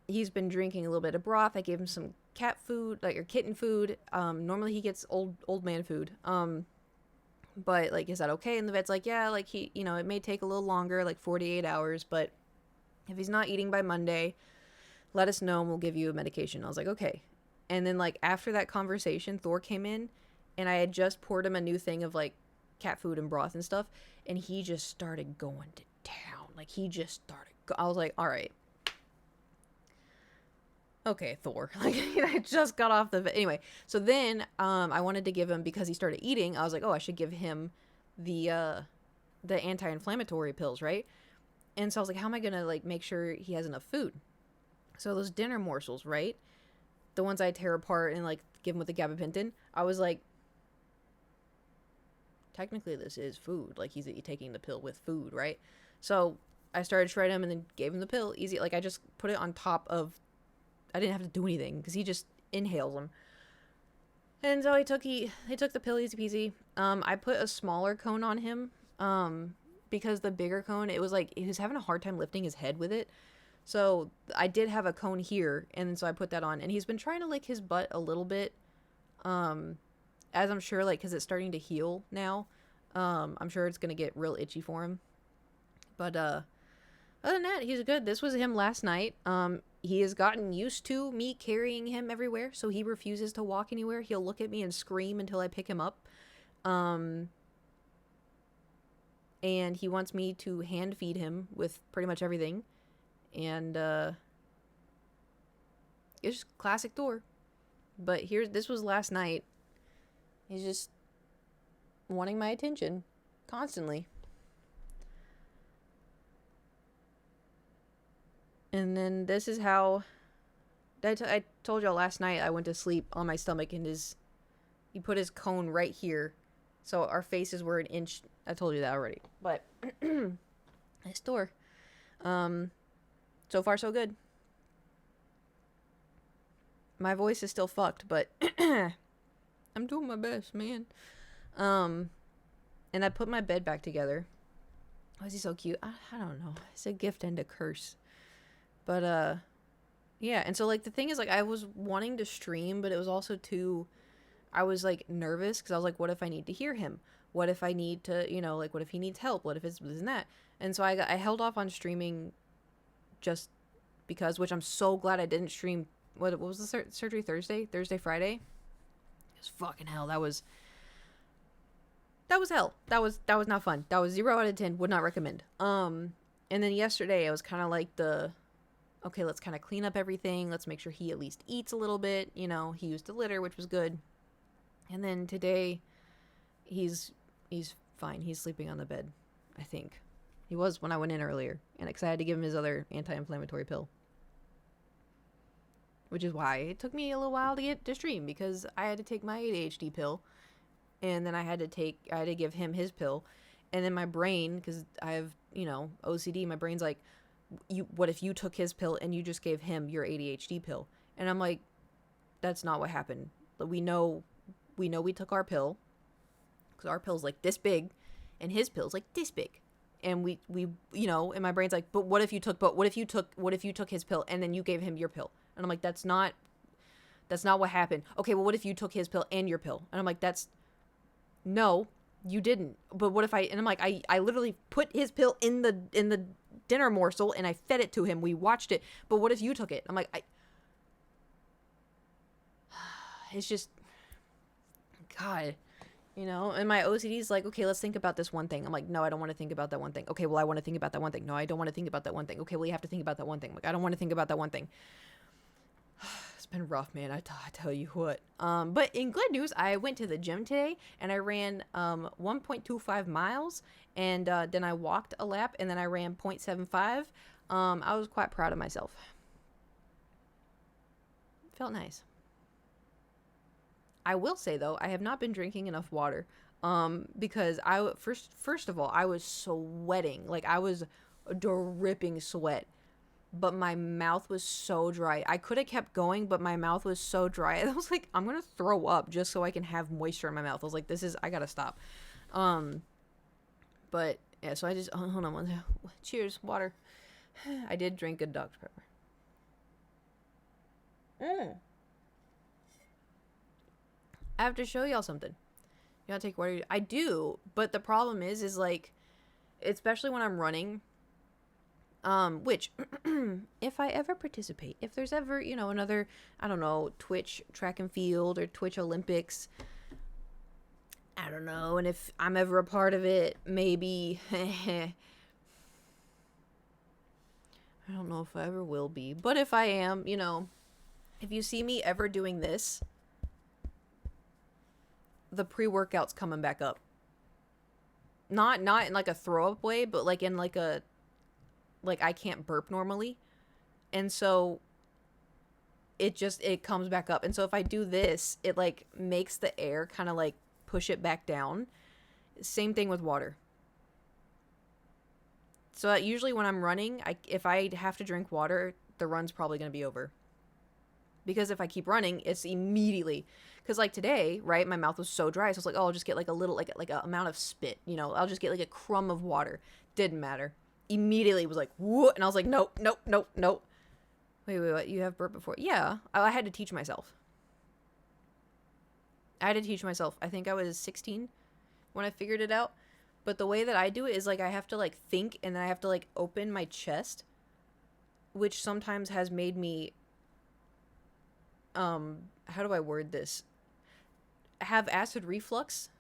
He's been drinking a little bit of broth. I gave him some cat food, like or kitten food. Normally he gets old man food. But like, is that okay?" And the vet's like, "Yeah, like he, it may take a little longer, like 48 hours, but if he's not eating by Monday, let us know and we'll give you a medication." I was like, "Okay." And then like after that conversation, Thor came in, and I had just poured him a new thing of like cat food and broth and stuff, and he just started going to town. Like he just started. I was like, "All right." Okay, Thor. Like I just got off anyway. So then I wanted to give him, because he started eating, I was like, "Oh, I should give him the anti-inflammatory pills, right?" And so I was like, "How am I going to like make sure he has enough food?" So those dinner morsels, right? The ones I tear apart and like give him with the gabapentin, I was like, technically this is food. Like he's taking the pill with food, right? So I started shredding him and then gave him the pill easy. Like I just put it on top of, I didn't have to do anything because he just inhales them. And so he took the pill easy peasy. I put a smaller cone on him because the bigger cone, it was like he was having a hard time lifting his head with it. So I did have a cone here, and so I put that on. And he's been trying to lick his butt a little bit, as I'm sure, like, because it's starting to heal now. I'm sure it's gonna get real itchy for him. But other than that, he's good. This was him last night. He has gotten used to me carrying him everywhere, so he refuses to walk anywhere. He'll look at me and scream until I pick him up. And he wants me to hand feed him with pretty much everything. And It's just classic Thor. But this was last night. He's just wanting my attention constantly. And then this is how I told y'all last night I went to sleep on my stomach and he put his cone right here. So our faces were an inch. I told you that already. But nice Thor. So far so good. My voice is still fucked, but I'm doing my best, man. And I put my bed back together. Why is he so cute? I don't know. It's a gift and a curse. But yeah, and so like the thing is like I was wanting to stream, but it was also I was like nervous because I was like, what if I need to hear him? What if I need to, like what if he needs help? What if it's this and that? And so I held off on streaming just because, which I'm so glad I didn't stream. What was the surgery? Thursday, Friday? It was fucking hell. That was hell. That was not fun. That was 0 out of 10. Would not recommend. And then yesterday I was kind of like okay, let's kind of clean up everything. Let's make sure he at least eats a little bit. He used the litter, which was good. And then today he's fine. He's sleeping on the bed, I think. He was when I went in earlier, and I had to give him his other anti-inflammatory pill. Which is why it took me a little while to get to stream, because I had to take my ADHD pill, and then I had to give him his pill, and then my brain, because I have, OCD, my brain's like, what if you took his pill and you just gave him your ADHD pill? And I'm like, that's not what happened. We know we took our pill, because our pill's like this big, and his pill's like this big. And we and my brain's like, but what if you took his pill and then you gave him your pill? And I'm like, that's not what happened. Okay, well, what if you took his pill and your pill? And I'm like, no, you didn't. But what if and I'm like, I literally put his pill in the dinner morsel and I fed it to him. We watched it. But what if you took it? I'm like, it's just, God. And my OCD's like, okay, let's think about this one thing. I'm like, no, I don't want to think about that one thing. Okay, well, I want to think about that one thing. No, I don't want to think about that one thing. Okay, well, you have to think about that one thing. I'm like, I don't want to think about that one thing. It's been rough, man. I tell you what. But in good news, I went to the gym today and I ran 1.25 miles, and then I walked a lap, and then I ran 0.75. I was quite proud of myself. Felt nice. I will say though, I have not been drinking enough water, because first of all, I was sweating, like I was dripping sweat, but my mouth was so dry. I could have kept going, but my mouth was so dry. I was like, I'm gonna throw up just so I can have moisture in my mouth. I was like, I gotta stop. But yeah, so I just hold on one second. Cheers, water. I did drink a Dr. Pepper. I have to show y'all something. You gotta take water. I do, but the problem is like, especially when I'm running, which, if I ever participate, if there's ever, another, I don't know, Twitch track and field or Twitch Olympics, I don't know, and if I'm ever a part of it, maybe, I don't know if I ever will be, but if I am, if you see me ever doing this, the pre-workout's coming back up. Not in like a throw up way, but like in like I can't burp normally. And so it comes back up. And so if I do this, it like makes the air kind of like push it back down. Same thing with water. So usually when I'm running, if I have to drink water, the run's probably going to be over. Because if I keep running, it's immediately, because like today, right, my mouth was so dry, so I was like, oh, I'll just get like a little, like a amount of spit, I'll just get like a crumb of water. Didn't matter. Immediately it was like, whoa, and I was like, nope. Wait, what? You have burp before? Yeah, I had to teach myself. I think I was 16 when I figured it out. But the way that I do it is like I have to like think, and then I have to like open my chest, which sometimes has made me how do I word this? Have acid reflux,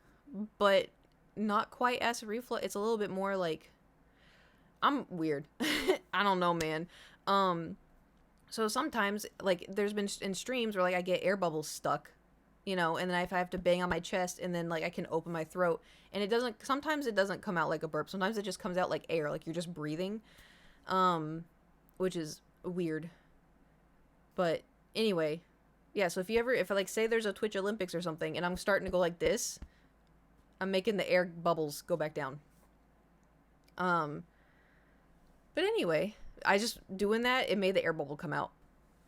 but not quite acid reflux. It's a little bit more like, I'm weird. I don't know, man. So sometimes, like, there's been in streams where, like, I get air bubbles stuck, you know, and then if I have to bang on my chest, and then, like, I can open my throat, and it doesn't, sometimes it doesn't come out like a burp. Sometimes it just comes out like air, like you're just breathing, um, which is weird. But anyway, yeah, so if you ever, if, like, say there's a Twitch Olympics or something, and I'm starting to go like this, I'm making the air bubbles go back down. Um, but anyway, I just doing that, it made the air bubble come out.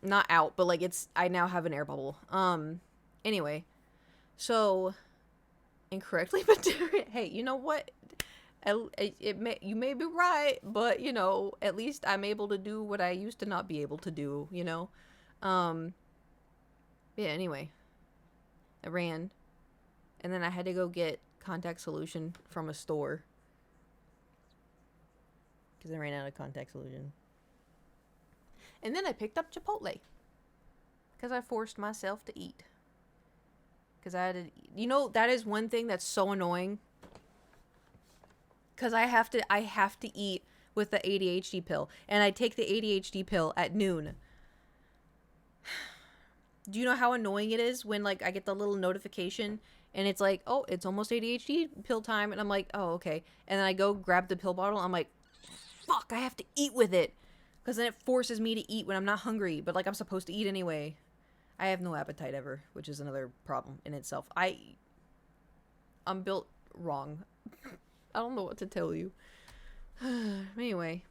Not out, but like it's I now have an air bubble. Anyway, so incorrectly but hey, you know what? You may be right, but you know, at least I'm able to do what I used to not be able to do, you know. Um yeah, anyway, I ran, and then I had to go get contact solution from a store because I ran out of contact solution. And then I picked up Chipotle because I forced myself to eat. Because I had to, you know, that is one thing that's so annoying. Because I have to eat with the ADHD pill, and I take the ADHD pill at noon. Do you know how annoying it is when, like, I get the little notification and it's like, oh, it's almost ADHD pill time, and I'm like, oh, okay, and then I go grab the pill bottle. I'm like, fuck, I have to eat with it, because then it forces me to eat when I'm not hungry, but like I'm supposed to eat anyway. I have no appetite ever, which is another problem in itself. I'm built wrong. I don't know what to tell you. Anyway,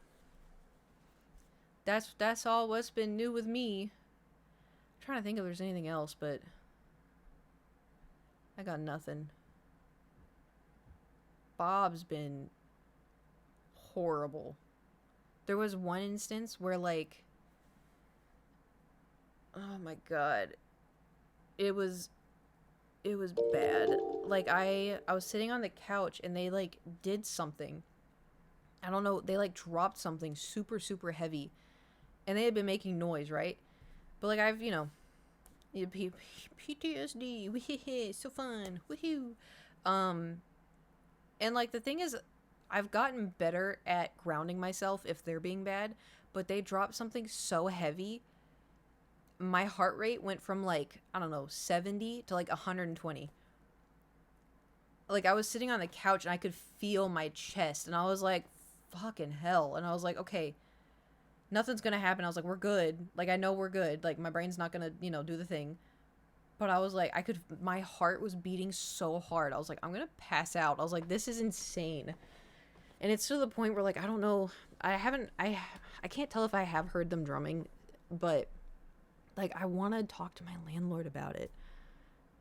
that's all what's been new with me. I'm trying to think if there's anything else, but I got nothing. Bob's been horrible. There was one instance where, like, oh my god, it was bad. Like, I was sitting on the couch, and they, like, did something. I don't know, they, like, dropped something super super heavy, and they had been making noise, right? But, like, I've, you know, PTSD, so fun, woohoo. Um, and, like, the thing is, I've gotten better at grounding myself if they're being bad, but they dropped something so heavy, my heart rate went from, like, I don't know, 70 to like 120. Like, I was sitting on the couch and I could feel my chest, and I was like, fucking hell. And I was like, okay, nothing's gonna happen. I was like, we're good. Like, I know we're good. Like, my brain's not gonna, you know, do the thing. But I was like, my heart was beating so hard. I was like, I'm gonna pass out. I was like, this is insane. And it's to the point where, like, I don't know. I can't tell if I have heard them drumming, but, like, I want to talk to my landlord about it.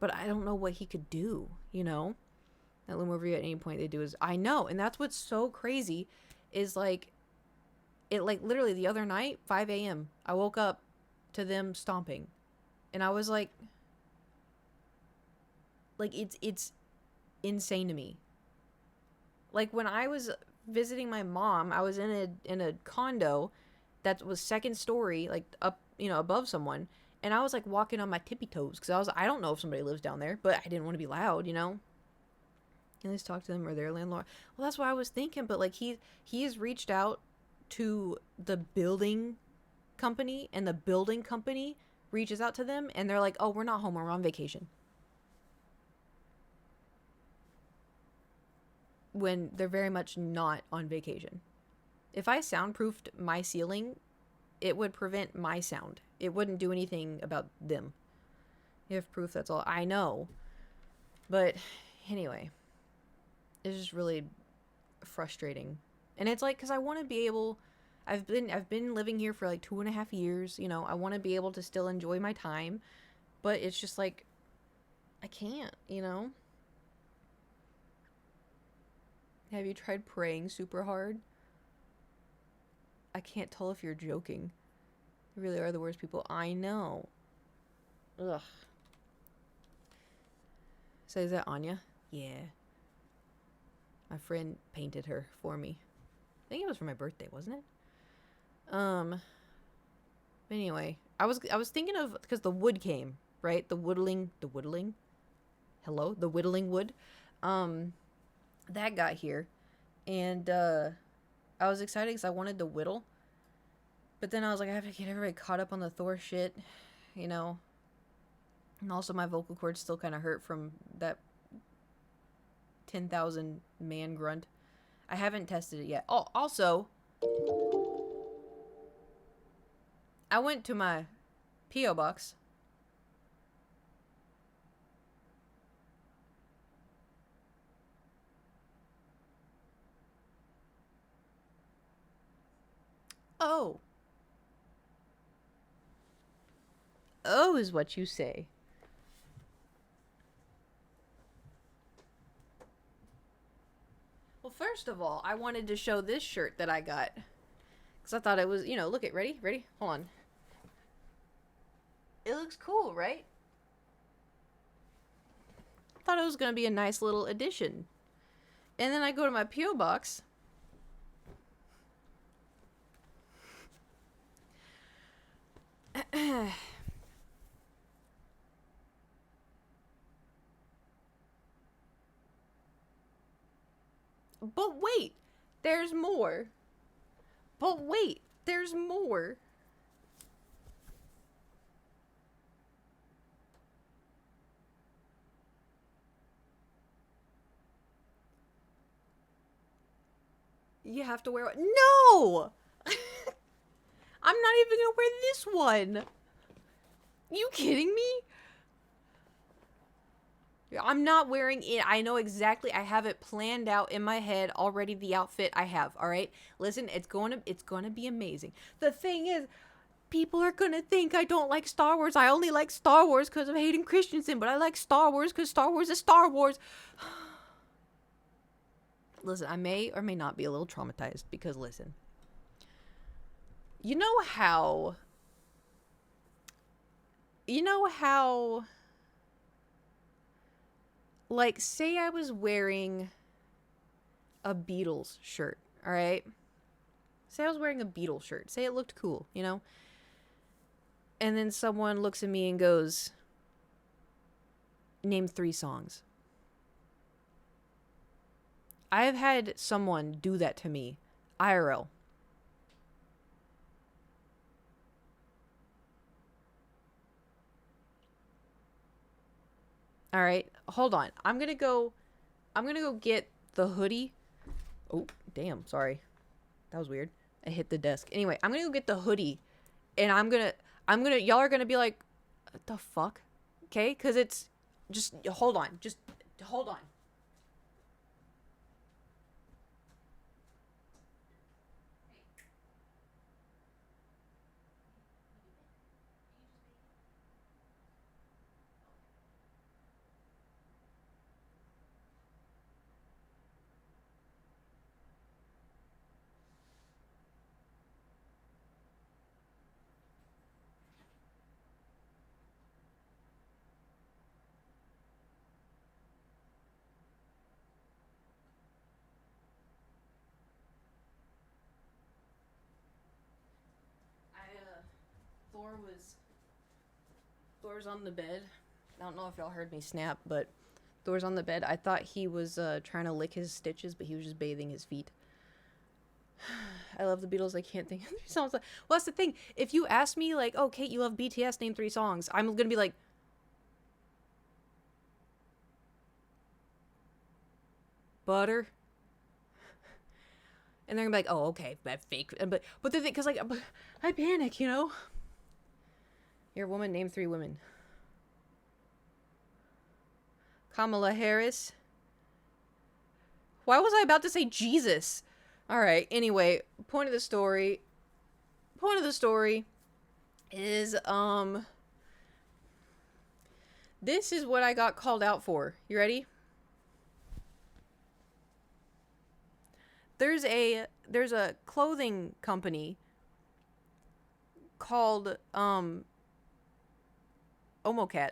But I don't know what he could do, you know? That loom over you at any point they do is, I know. And that's what's so crazy is, like, it, like, literally the other night, 5 a.m., I woke up to them stomping. And I was like, it's insane to me. Like, when I was visiting my mom, I was in a condo that was second story, like, up, you know, above someone, and I was, like, walking on my tippy toes because I don't know if somebody lives down there, but I didn't want to be loud, you know. At least talk to them or their landlord. Well, that's what I was thinking, but, like, he has reached out to the building company, and the building company reaches out to them, and they're like, oh, we're not home, we're on vacation. When they're very much not on vacation. If I soundproofed my ceiling, it would prevent my sound. It wouldn't do anything about them. You have proof, that's all. I know. But anyway, it's just really frustrating. And it's like, because I want to be able, I've been living here for like 2.5 years, you know, I want to be able to still enjoy my time, but it's just like, I can't, you know. Have you tried praying super hard? I can't tell if you're joking. You really are the worst people I know. Ugh. So is that Anya? Yeah. My friend painted her for me. I think it was for my birthday, wasn't it? Anyway, I was thinking of, because the wood came, right? The whittling. Hello, the whittling wood. That got here, and I was excited because I wanted to whittle. But then I was like, I have to get everybody caught up on the Thor shit, you know. And also my vocal cords still kind of hurt from that 10,000 man grunt. I haven't tested it yet. Oh, also, I went to my P.O. box. Oh. Oh is what you say. Well, first of all, I wanted to show this shirt that I got. Because I thought it was, look at, ready? Ready? Hold on. It looks cool, right? Thought it was going to be a nice little addition. And then I go to my P.O. box. But wait, there's more. But wait, there's more. You have to wear it. No! I'm not even gonna wear this one. You kidding me? I'm not wearing it. I know exactly. I have it planned out in my head already. The outfit I have. All right. Listen, it's going to be amazing. The thing is, people are gonna think I don't like Star Wars. I only like Star Wars because of Hayden Christensen, but I like Star Wars because Star Wars is Star Wars. Listen, I may or may not be a little traumatized because listen. You know how like, say I was wearing a Beatles shirt, all right? Say I was wearing a Beatles shirt. Say it looked cool, And then someone looks at me and goes, name 3 songs. I have had someone do that to me, IRL. All right, hold on. I'm gonna go get the hoodie. Oh, damn, sorry. That was weird. I hit the desk. Anyway, I'm gonna go get the hoodie, and y'all are gonna be like, what the fuck? Okay, because it's, just hold on. Just hold on. Thor's on the bed. I don't know if y'all heard me snap, but Thor's on the bed. I thought he was trying to lick his stitches, but he was just bathing his feet. I love the Beatles. I can't think of 3 songs. Well, that's the thing. If you ask me, like, oh, Kate, you love BTS, name 3 songs, I'm going to be like, Butter. And they're going to be like, oh, okay, that fake. But the thing, because, like, I panic, You're a woman, name 3 women. Kamala Harris. Why was I about to say Jesus? All right. Anyway, point of the story is this is what I got called out for. You ready? There's a clothing company called Omocat.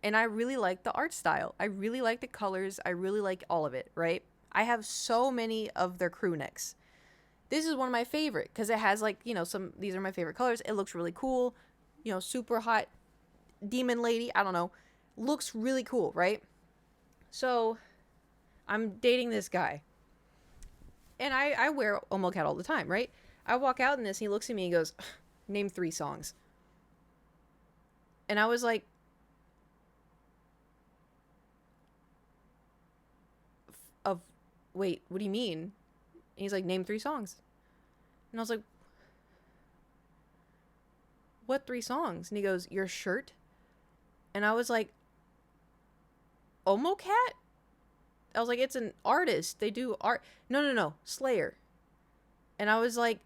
And I really like the art style. I really like the colors. I really like all of it, right? I have so many of their crew necks. This is one of my favorite because it has, like, these are my favorite colors. It looks really cool. Super hot demon lady. I don't know. Looks really cool, right? So I'm dating this guy. And I wear Omocat all the time, right? I walk out in this, and he looks at me and goes, name 3 songs. And I was like, of, wait, what do you mean? And he's like, name 3 songs. And I was like, what 3 songs? And he goes, your shirt. And I was like, Omo Cat? I was like, it's an artist. They do art. No. Slayer. And I was like,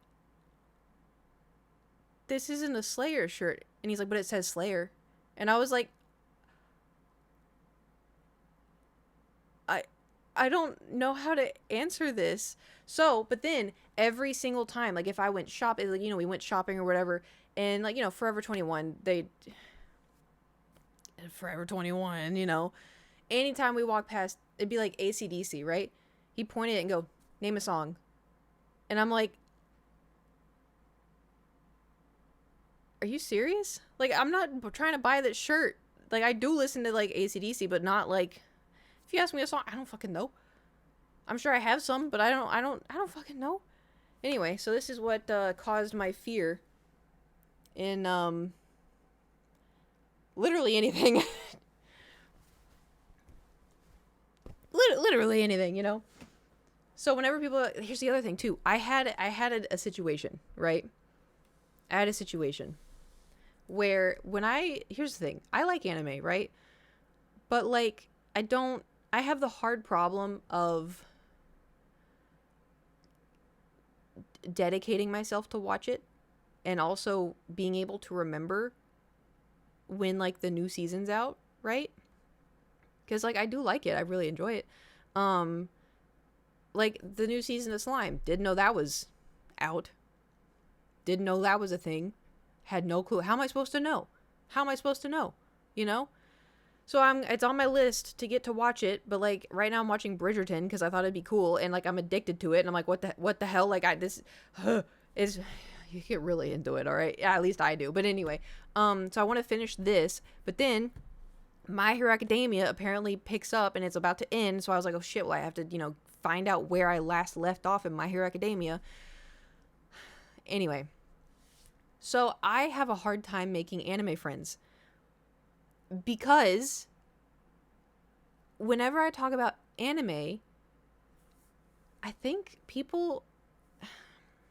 this isn't a Slayer shirt. And he's like, but it says Slayer. And I was like, I don't know how to answer this. So, but then every single time, like if I went shopping, like, we went shopping or whatever, and like, Forever 21, Forever 21, anytime we walk past, it'd be like AC/DC, right? He'd point it and go, name a song. And I'm like, are you serious? Like, I'm not trying to buy that shirt. Like, I do listen to like AC/DC, but not like, if you ask me a song, I don't fucking know. I'm sure I have some, but I don't fucking know. Anyway, so this is what caused my fear in literally anything. Literally anything. So whenever people, here's the other thing too. I had a situation, right? I had a situation where here's the thing. I like anime, right? But like, I have the hard problem of dedicating myself to watch it, and also being able to remember when like the new season's out, right? Because like, I do like it. I really enjoy it. Like the new season of Slime, didn't know that was out. Didn't know that was a thing. Had no clue. How am I supposed to know? So it's on my list to get to watch it, but like right now I'm watching Bridgerton because I thought it'd be cool, and like I'm addicted to it, and I'm like, what the hell? Like is you get really into it, all right? Yeah, at least I do. But anyway, so I want to finish this, but then My Hero Academia apparently picks up and it's about to end, so I was like, oh shit, well I have to find out where I last left off in My Hero Academia. Anyway, so I have a hard time making anime friends because whenever I talk about anime, I think people,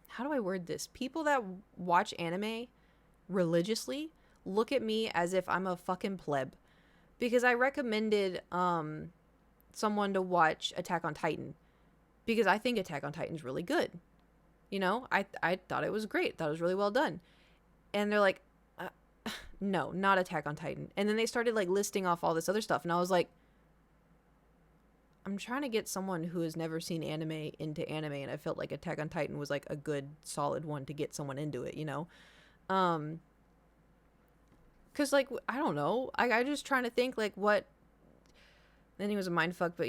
how do I word this? People that watch anime religiously look at me as if I'm a fucking pleb, because I recommended someone to watch Attack on Titan because I think Attack on Titan's really good. I thought it was great. Thought it was really well done. And they're like, no, not Attack on Titan. And then they started like listing off all this other stuff, and I was like, I'm trying to get someone who has never seen anime into anime, and I felt like Attack on Titan was like a good solid one to get someone into it, because like, I don't know, I just trying to think like what. Then he was a mindfuck, but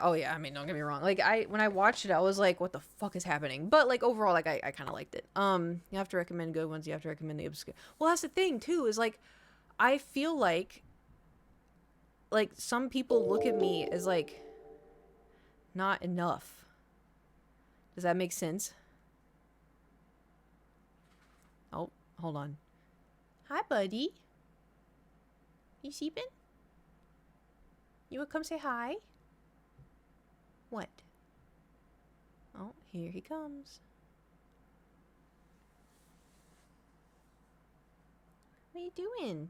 oh yeah, I mean, don't get me wrong, like when I watched it I was like, what the fuck is happening? But like overall, like I kind of liked it. You have to recommend good ones, you have to recommend the obscure. Well, that's the thing too, is like, I feel like some people look at me as like not enough. Does that make sense? Oh, hold on. Hi, buddy. You sleeping? You would come say hi? What? Oh, here he comes. What are you doing?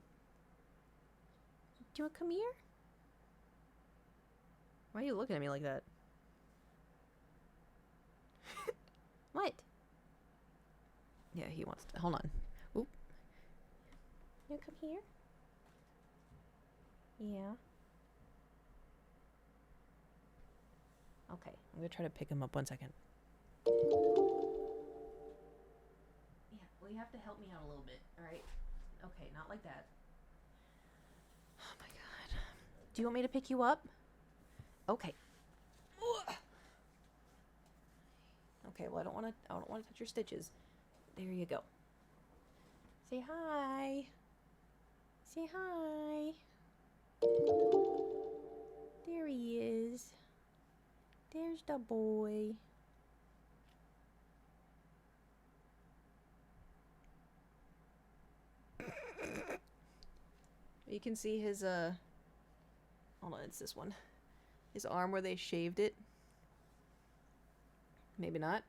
Do you want to come here? Why are you looking at me like that? What? Yeah, he wants to. Hold on. Oop. You come here? Yeah. Okay, I'm gonna try to pick him up 1 second. Yeah, well, you have to help me out a little bit, alright? Okay, not like that. Oh my god. Do you want me to pick you up? Okay. Okay, well, I don't want to touch your stitches. There you go. Say hi. Say hi. There he is. There's the boy. can see his, hold on, it's this one. His arm where they shaved it. Maybe not.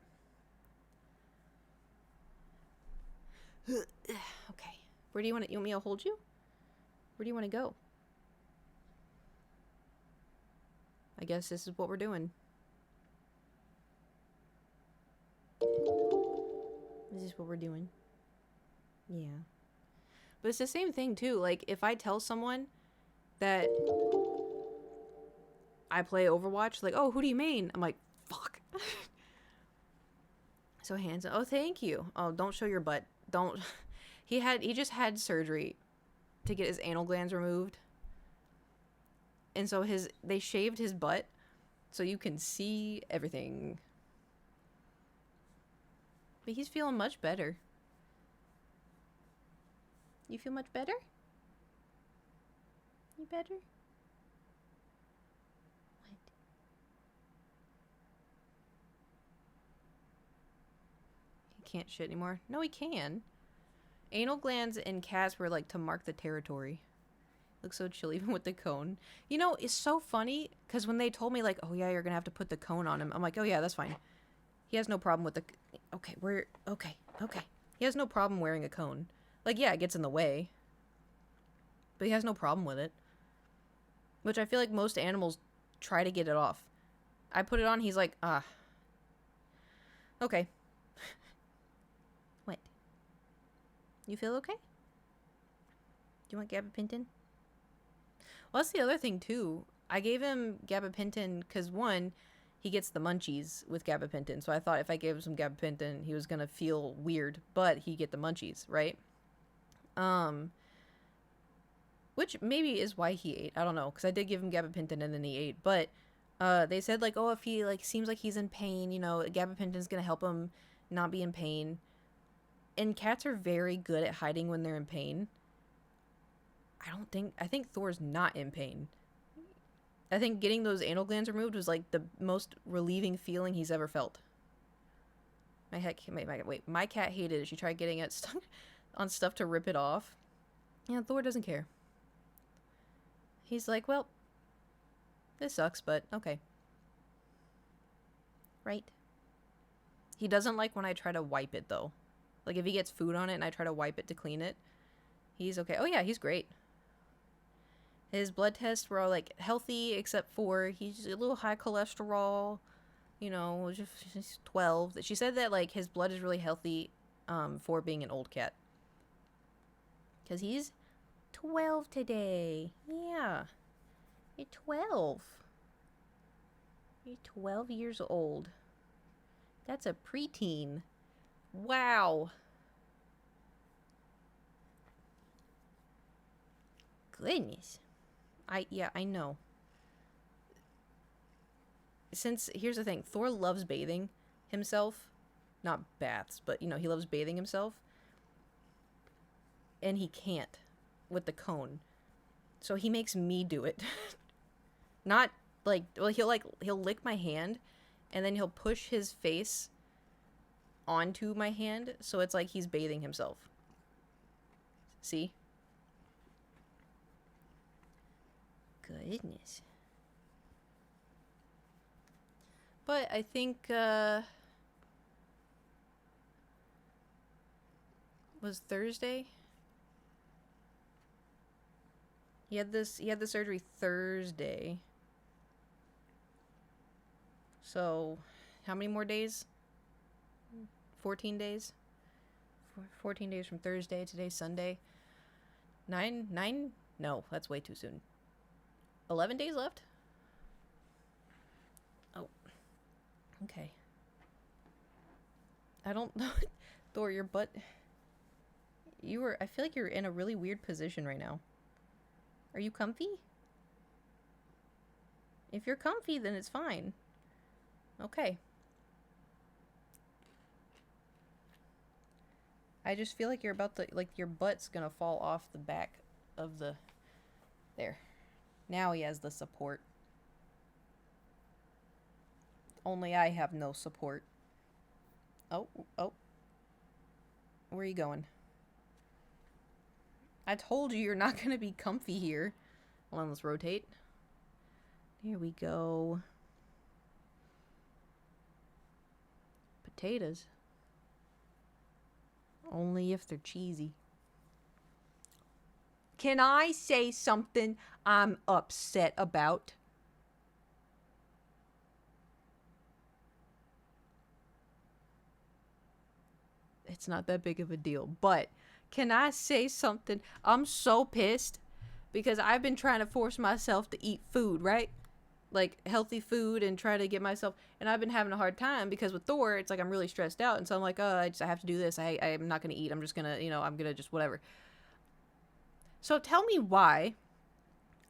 Okay. Where do you want me to hold you? Where do you want to go? I guess this is what we're doing. This is what we're doing. Yeah. But it's the same thing too. Like, if I tell someone that I play Overwatch, like, oh, who do you main? I'm like, fuck. So hands, oh, thank you. Oh, don't show your butt. Don't. He just had surgery to get his anal glands removed. And so they shaved his butt so you can see everything. But he's feeling much better. You feel much better? You better? What? He can't shit anymore. No, he can. Anal glands in cats were like to mark the territory. Looks so chill even with the cone. You know, it's so funny because when they told me like, oh yeah, you're gonna have to put the cone on him, I'm like, oh yeah, that's fine. He has no problem with the. Okay, okay. He has no problem wearing a cone. Like, yeah, it gets in the way, but he has no problem with it. Which I feel like most animals try to get it off. I put it on, he's like, ah. Okay. What? You feel okay? Do you want gabapentin? Well, that's the other thing, too. I gave him gabapentin because, one, he gets the munchies with gabapentin. So I thought if I gave him some gabapentin, he was going to feel weird, but he'd get the munchies, right? Which maybe is why he ate. I don't know, because I did give him gabapentin and then he ate. But they said, like, oh, if he, like, seems like he's in pain, you know, gabapentin's going to help him not be in pain. And cats are very good at hiding when they're in pain. I think Thor's not in pain. I think getting those anal glands removed was like the most relieving feeling he's ever felt. My cat hated it. She tried getting it stuck on stuff to rip it off. Yeah, Thor doesn't care. He's like, well, this sucks, but okay. Right? He doesn't like when I try to wipe it, though. Like, if he gets food on it and I try to wipe it to clean it, he's okay. Oh, yeah, he's great. His blood tests were all, like, healthy, except for he's a little high cholesterol. You know, just 12. She said that, like, his blood is really healthy for being an old cat. Because he's 12 today. Yeah. You're 12. You're 12 years old. That's a preteen. Wow. Goodness. I know. Here's the thing, Thor loves bathing himself. Not baths, but, you know, he loves bathing himself. And he can't with the cone. So he makes me do it. Not, like, well, he'll lick my hand, and then he'll push his face onto my hand, so it's like he's bathing himself. See? Goodness. But I think, was Thursday? He had the surgery Thursday. So, how many more days? 14 days? 14 days from Thursday. Today's Sunday. 9? No, that's way too soon. 11 days left? Oh. Okay. I don't know. Thor, your butt... I feel like you're in a really weird position right now. Are you comfy? If you're comfy, then it's fine. Okay. I just feel like you're about to, like, your butt's gonna fall off the back of the... There. Now he has the support. Only I have no support. Oh. Where are you going? I told you you're not gonna be comfy here. Hold on, let's rotate. Here we go. Potatoes. Only if they're cheesy. Can I say something I'm upset about? It's not that big of a deal, but can I say something? I'm so pissed because I've been trying to force myself to eat food, right? Like healthy food and try to get myself, and I've been having a hard time because with Thor it's like I'm really stressed out, and so I'm like, oh, I have to do this. I'm not gonna eat. I'm just gonna, I'm gonna just whatever. So tell me why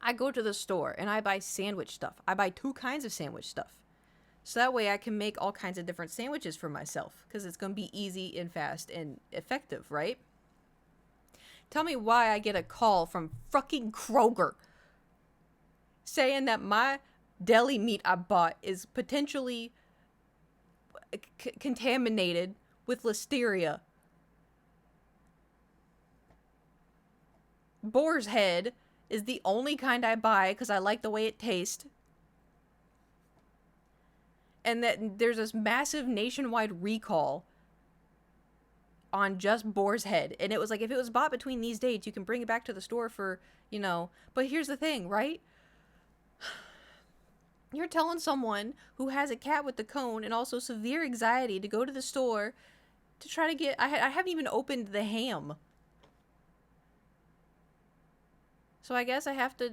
I go to the store and I buy sandwich stuff. I buy two kinds of sandwich stuff, so that way I can make all kinds of different sandwiches for myself because it's gonna be easy and fast and effective, right? Tell me why I get a call from fucking Kroger saying that my deli meat I bought is potentially contaminated with listeria. Boar's head is the only kind I buy because I like the way it tastes. And that there's this massive nationwide recall on just boar's head. And it was like, if it was bought between these dates, you can bring it back to the store for, But here's the thing, right? You're telling someone who has a cat with the cone and also severe anxiety to go to the store to try to get... I haven't even opened the ham. So I guess I have to,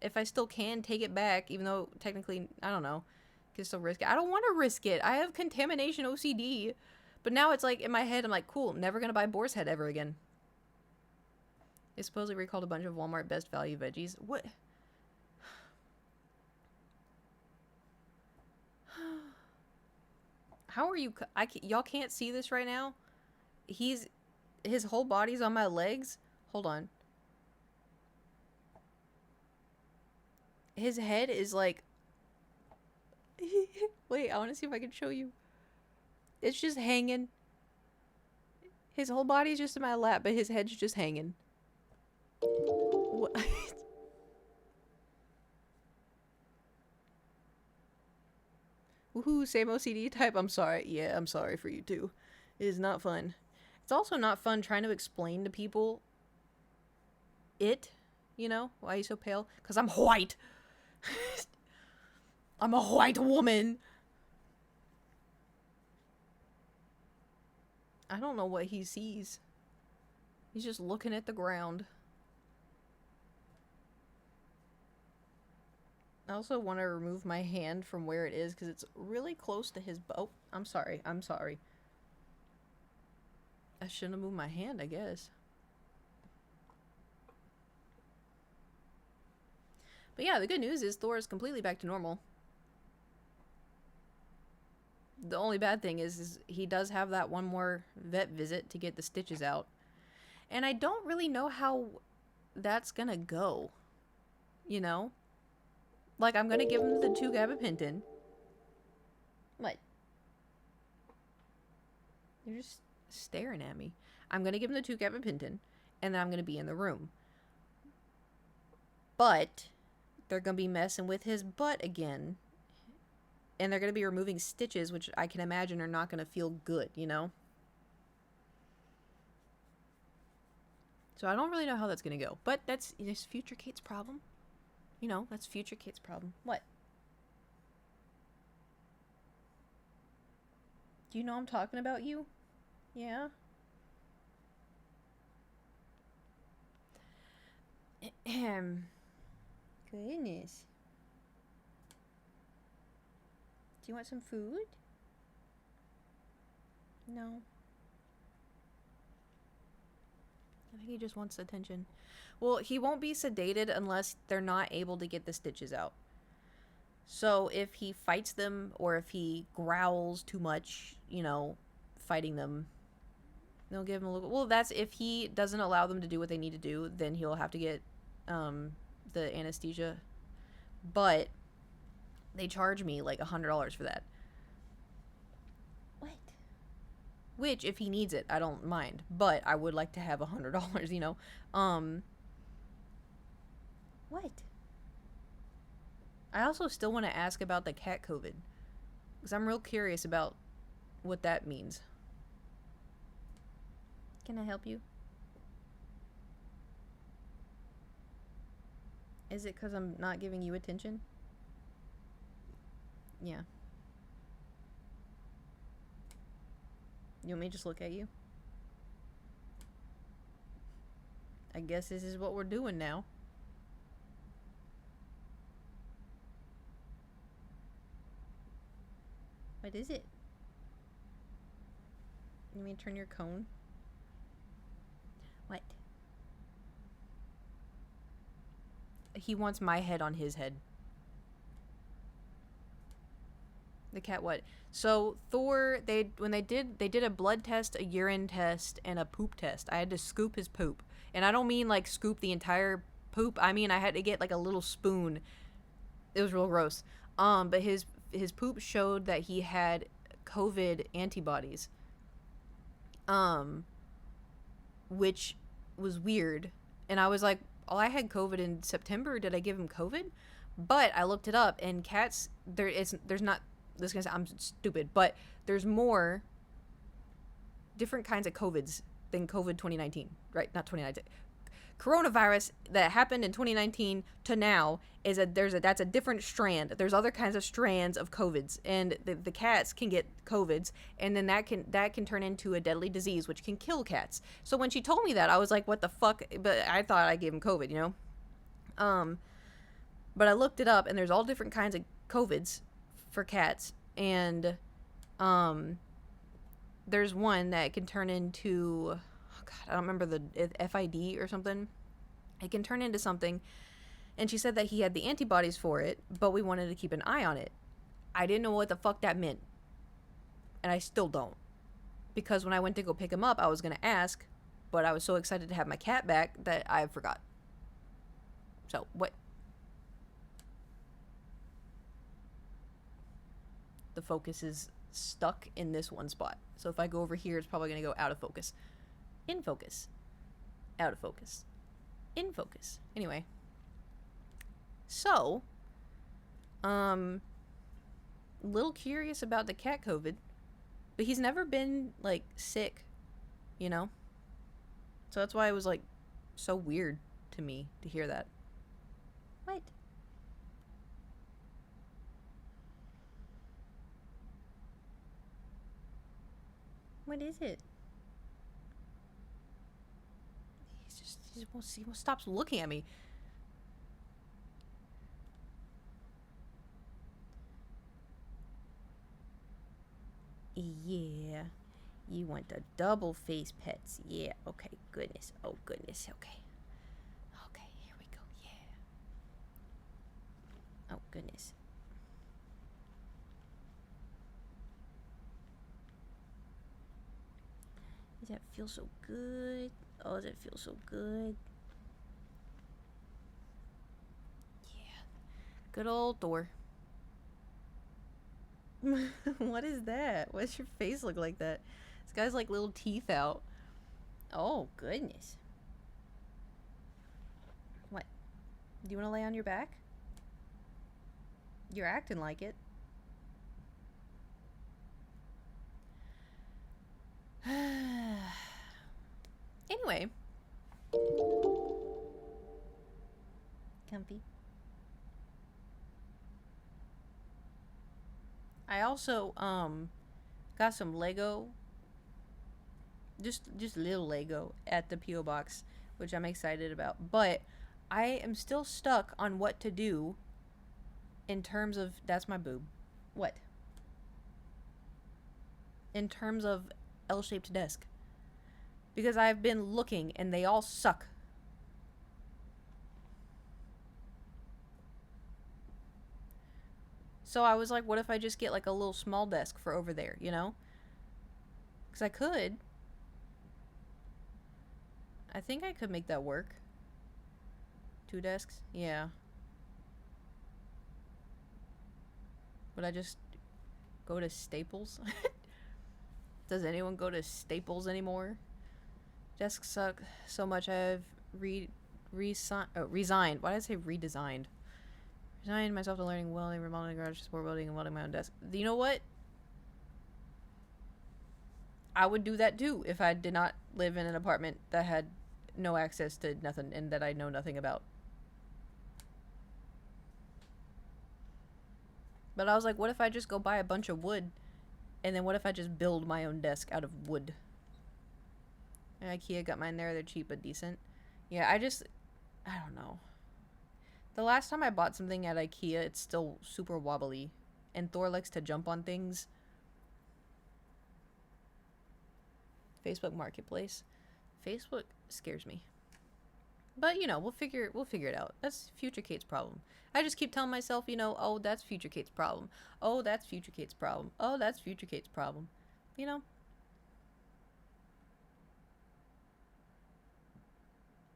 if I still can, take it back, even though technically, I don't know, can still risk it. I don't want to risk it. I have contamination OCD. But now it's like, in my head, I'm like, cool, never going to buy boar's head ever again. They supposedly recalled a bunch of Walmart best value veggies. What? How are you? Y'all can't see this right now. His whole body's on my legs. Hold on. His head is like... Wait, I want to see if I can show you. It's just hanging. His whole body's just in my lap, but his head's just hanging. What? Woohoo, same OCD type. I'm sorry. Yeah, I'm sorry for you too. It is not fun. It's also not fun trying to explain to people why he's so pale. Because I'm white. I'm a white woman. I don't know what he sees. He's just looking at the ground. I also want to remove my hand from where it is because it's really close to his... Oh, I'm sorry. I'm sorry. I shouldn't have moved my hand, I guess. But yeah, the good news is Thor is completely back to normal. The only bad thing is he does have that one more vet visit to get the stitches out. And I don't really know how that's gonna go. Like, I'm gonna give him the 2 gabapentin. What? You're just staring at me. I'm gonna give him the 2 gabapentin, and then I'm gonna be in the room. But they're gonna be messing with his butt again. And they're gonna be removing stitches, which I can imagine are not gonna feel good, So I don't really know how that's gonna go. But that's future Kate's problem. That's future Kate's problem. What? Do you know I'm talking about you? Yeah? Goodness. Do you want some food? No. I think he just wants attention. Well, he won't be sedated unless they're not able to get the stitches out. So if he fights them or if he growls too much, fighting them, they'll give him a little... Well, that's if he doesn't allow them to do what they need to do, then he'll have to get the anesthesia. But they charge me like $100 for that. What? Which, if he needs it, I don't mind. But I would like to have $100, you know? What? I also still want to ask about the cat COVID. Because I'm real curious about what that means. Can I help you? Is it because I'm not giving you attention? Yeah. You want me to just look at you? I guess this is what we're doing now. What is it? You mean turn your cone? What? He wants my head on his head. The cat what? So Thor, they did a blood test, a urine test, and a poop test. I had to scoop his poop. And I don't mean like scoop the entire poop. I mean I had to get like a little spoon. It was real gross. But his poop showed that he had COVID antibodies. Which was weird. And I was like, oh, I had COVID in September. Did I give him COVID? But I looked it up, and cats, there's not, this is gonna say I'm stupid, but there's more different kinds of COVIDs than COVID 2019, right? Not 2019. Coronavirus that happened in 2019 to now is that's a different strand. There's other kinds of strands of COVIDs, and the cats can get COVIDs, and then that can turn into a deadly disease which can kill cats. So when she told me that, I was like, what the fuck? But I thought I gave him COVID, you know. But I looked it up, and there's all different kinds of COVIDs for cats, and there's one that can turn into, oh God, I don't remember the FID or something. It can turn into something, and she said that he had the antibodies for it, but we wanted to keep an eye on it. I didn't know what the fuck that meant, and I still don't, because when I went to go pick him up, I was gonna ask, but I was so excited to have my cat back that I forgot. So what? The focus is stuck in this one spot. So if I go over here, it's probably going to go out of focus. In focus. Out of focus. In focus. Anyway. So, little curious about the cat COVID, but he's never been, like, sick, you know? So that's why it was, like, so weird to me to hear that. What? What is it? He won't stop looking at me. Yeah. You want the double face pets. Yeah. Okay. Goodness. Oh, goodness. Okay. Okay. Here we go. Yeah. Oh, goodness. Does that feel so good? Oh, does it feel so good? Yeah. Good old Thor. What is that? Why's your face look like that? This guy's like little teeth out. Oh, goodness. What? Do you want to lay on your back? You're acting like it. Anyway. Comfy. I also got some Lego. Just little Lego at the P.O. box, which I'm excited about. But I am still stuck on what to do in terms of, that's my boob. What? In terms of L-shaped desk. Because I've been looking and they all suck. So I was like, what if I just get like a little small desk for over there, you know? Because I could. I think I could make that work. 2 desks? Yeah. Would I just go to Staples? Does anyone go to Staples anymore? Desks suck so much I've resigned. Why did I say redesigned? Resigned myself to learning welding, remodeling garage, support welding, and welding my own desk. You know what? I would do that too if I did not live in an apartment that had no access to nothing and that I know nothing about. But I was like, what if I just go buy a bunch of wood? And then what if I just build my own desk out of wood? And IKEA got mine there. They're cheap but decent. Yeah, I don't know. The last time I bought something at IKEA, it's still super wobbly. And Thor likes to jump on things. Facebook Marketplace. Facebook scares me. But, you know, we'll figure it out. That's Future Kate's problem. I just keep telling myself, you know, oh, that's Future Kate's problem. Oh, that's Future Kate's problem. Oh, that's Future Kate's problem. You know?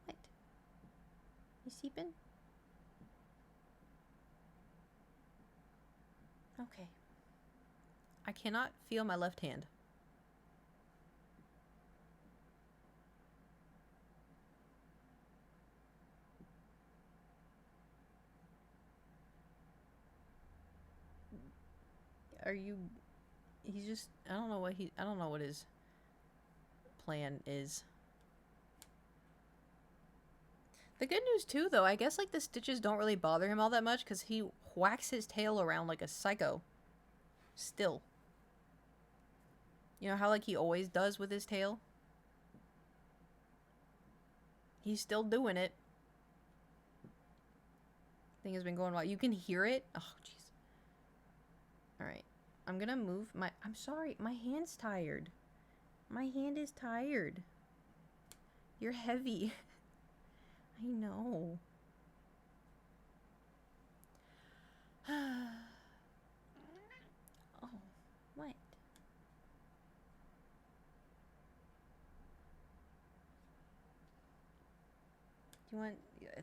What? You sleeping? Okay. I cannot feel my left hand. Are you... He's just... I don't know what his plan is. The good news, too, though, I guess, like, the stitches don't really bother him all that much because he whacks his tail around like a psycho. Still. You know how, like, he always does with his tail? He's still doing it. Thing has been going well. You can hear it? Oh, jeez. Alright. I'm gonna move my... I'm sorry. My hand's tired. My hand is tired. You're heavy. I know. Oh, what? Do you want...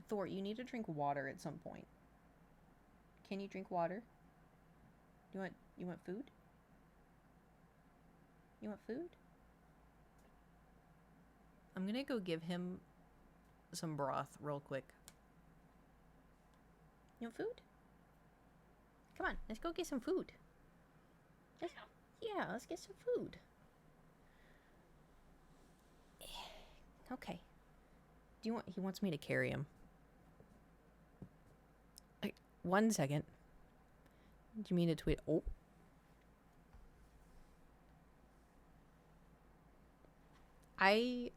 Thor, you need to drink water at some point. Can you drink water? You want food? You want food? I'm gonna go give him some broth real quick. You want food? Come on, let's go get some food. Let's get some food. Okay. Do you want... He wants me to carry him. 1 second. Do you mean to tweet? Oh. I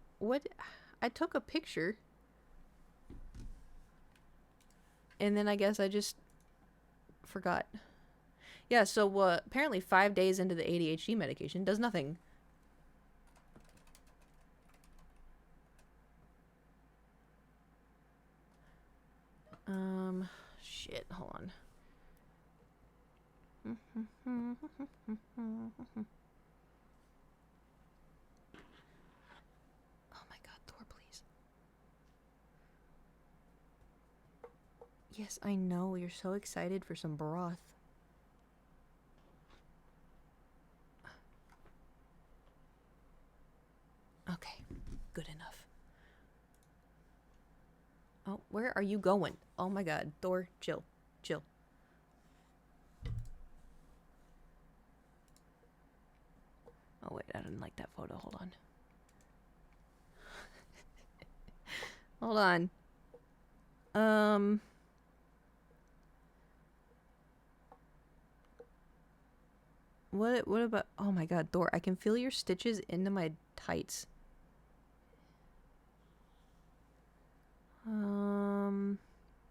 took a picture. And then I guess I just forgot. Yeah, so apparently 5 days into the ADHD medication does nothing. Shit, hold on. Oh my god, Thor, please. Yes, I know, you're so excited for some broth. Okay, good enough. Oh, where are you going? Oh my god, Thor, chill, chill. Oh wait, I didn't like that photo, hold on. Hold on. What about... Oh my god, Thor, I can feel your stitches into my tights.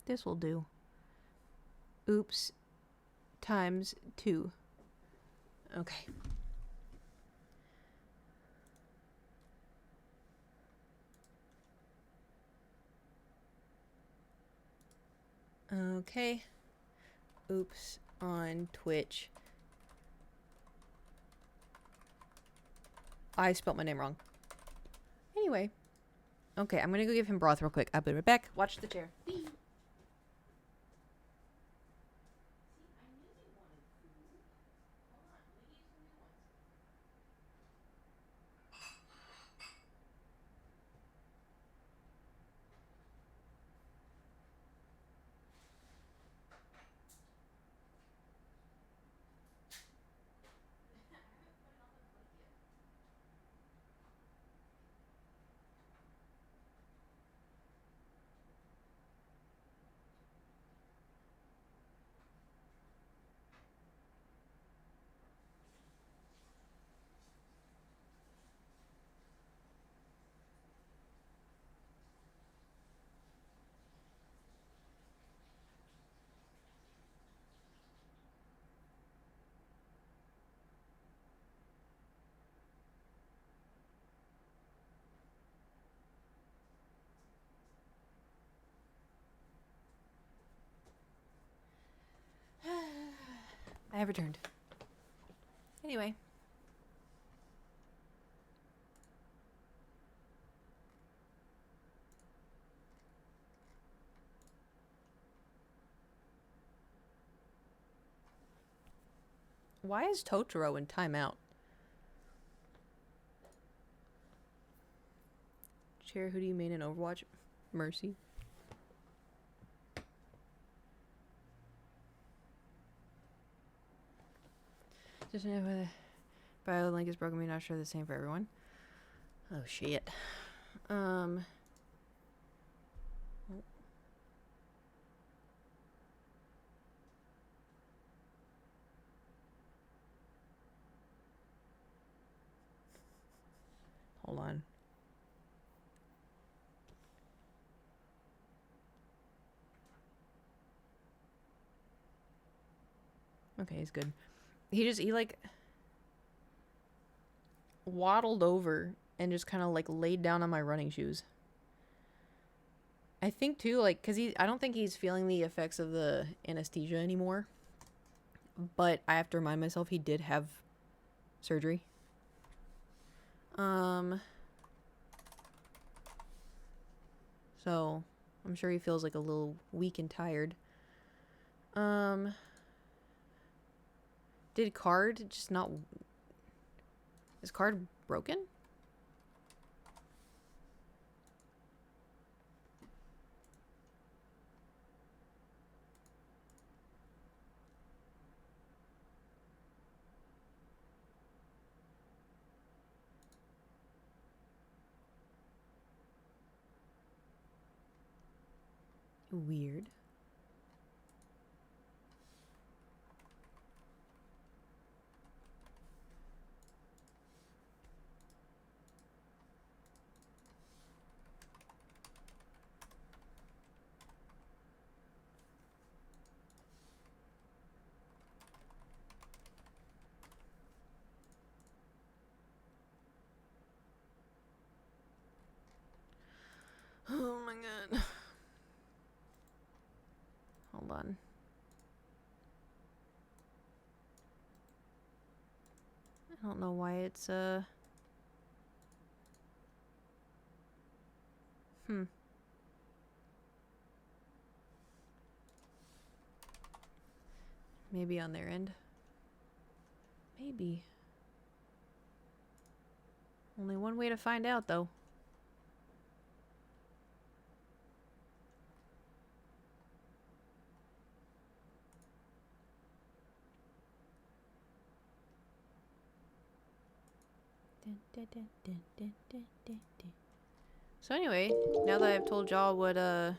This will do. Oops. Times 2. Okay. Okay. Oops on Twitch. I spelt my name wrong. Anyway. Okay, I'm gonna go give him broth real quick. I'll be right back. Watch the chair. Whee! I've returned. Anyway. Why is Totoro in timeout? Chair, who do you main in Overwatch? Mercy. Just know whether bio link is broken. Me not sure the same for everyone. Oh shit. Hold on. Okay, he's good. He like waddled over and just kind of like laid down on my running shoes. I think too, like, cause I don't think he's feeling the effects of the anesthesia anymore. But I have to remind myself he did have surgery. So I'm sure he feels like a little weak and tired. Did card just not... Is card broken? Weird. Oh my god. Hold on. I don't know why it's, Maybe on their end. Maybe. Only one way to find out, though. So anyway, now that I've told y'all what I've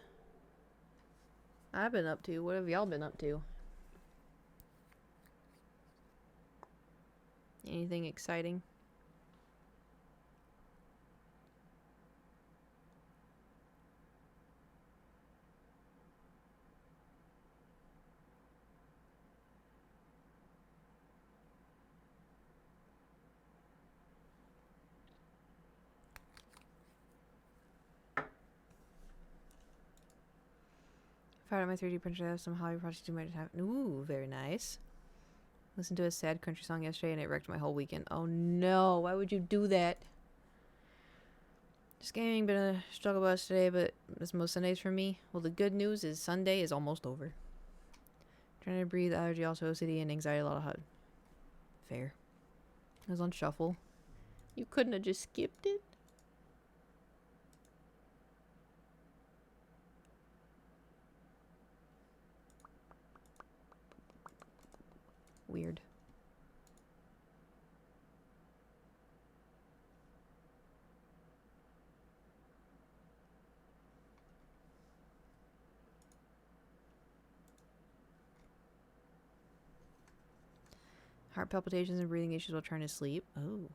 been up to, what have y'all been up to? Anything exciting? Fired up my 3D printer. I have some hobby projects you might have. Ooh, very nice. Listened to a sad country song yesterday and it wrecked my whole weekend. Oh no, why would you do that? This gaming been a struggle bus today, but it's most Sundays for me. Well, the good news is Sunday is almost over. Trying to breathe, allergy, also OCD, and anxiety, a lot of HUD. Fair. I was on shuffle. You couldn't have just skipped it? Weird. Heart palpitations and breathing issues while trying to sleep. Oh.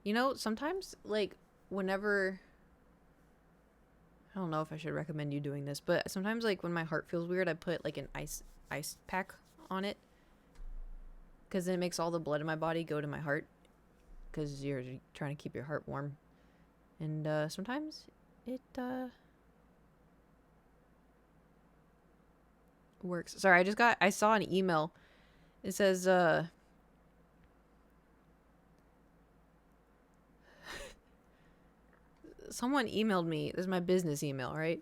You know, sometimes, like, whenever... I don't know if I should recommend you doing this, but sometimes, like, when my heart feels weird, I put, like, an ice pack on it. Because then it makes all the blood in my body go to my heart. Because you're trying to keep your heart warm. And, sometimes it, works. Sorry, I saw an email. It says, someone emailed me. This is my business email, right?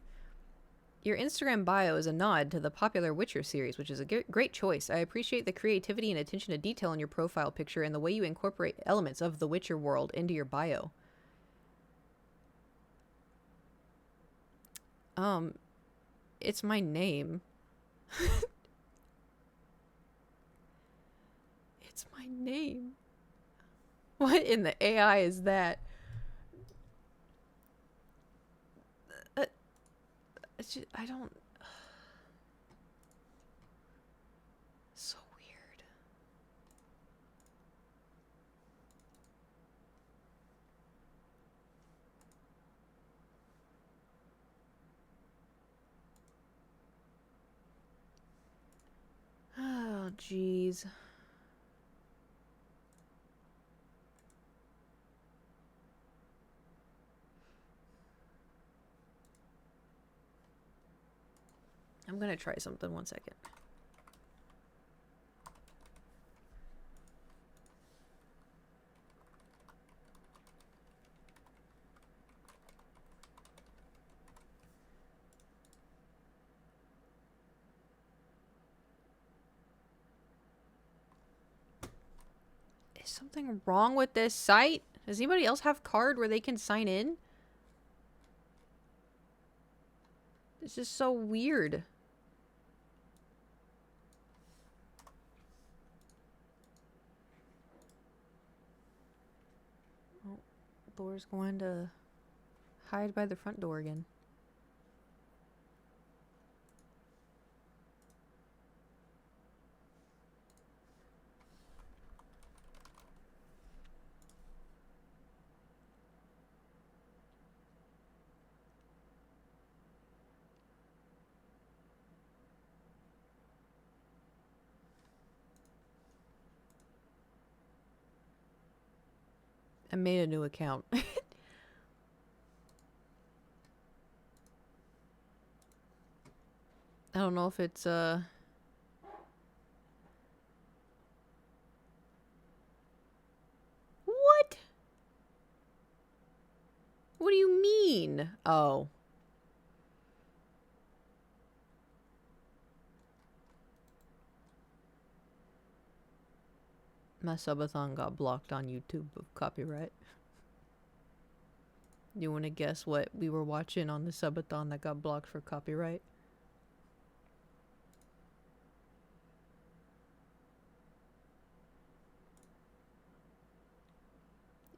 Your Instagram bio is a nod to the popular Witcher series, which is a great choice. I appreciate the creativity and attention to detail in your profile picture and the way you incorporate elements of the Witcher world into your bio. It's my name. It's my name. What in the AI is that? I don't... So weird. Oh, jeez. I'm gonna try something. 1 second. Is something wrong with this site? Does anybody else have card where they can sign in? This is so weird. Oh, Thor's going to hide by the front door again. I made a new account. I don't know if it's, What? What do you mean? Oh. My subathon got blocked on YouTube of copyright. You want to guess what we were watching on the subathon that got blocked for copyright?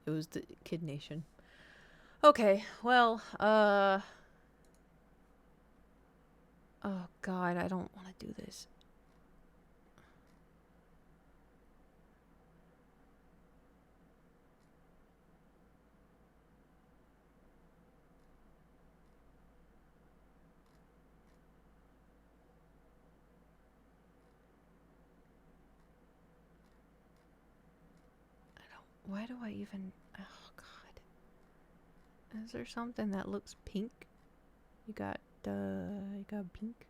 It was the Kid Nation. Okay, well, oh god, I don't want to do this. Why do I even... Oh, God. Is there something that looks pink? You got pink?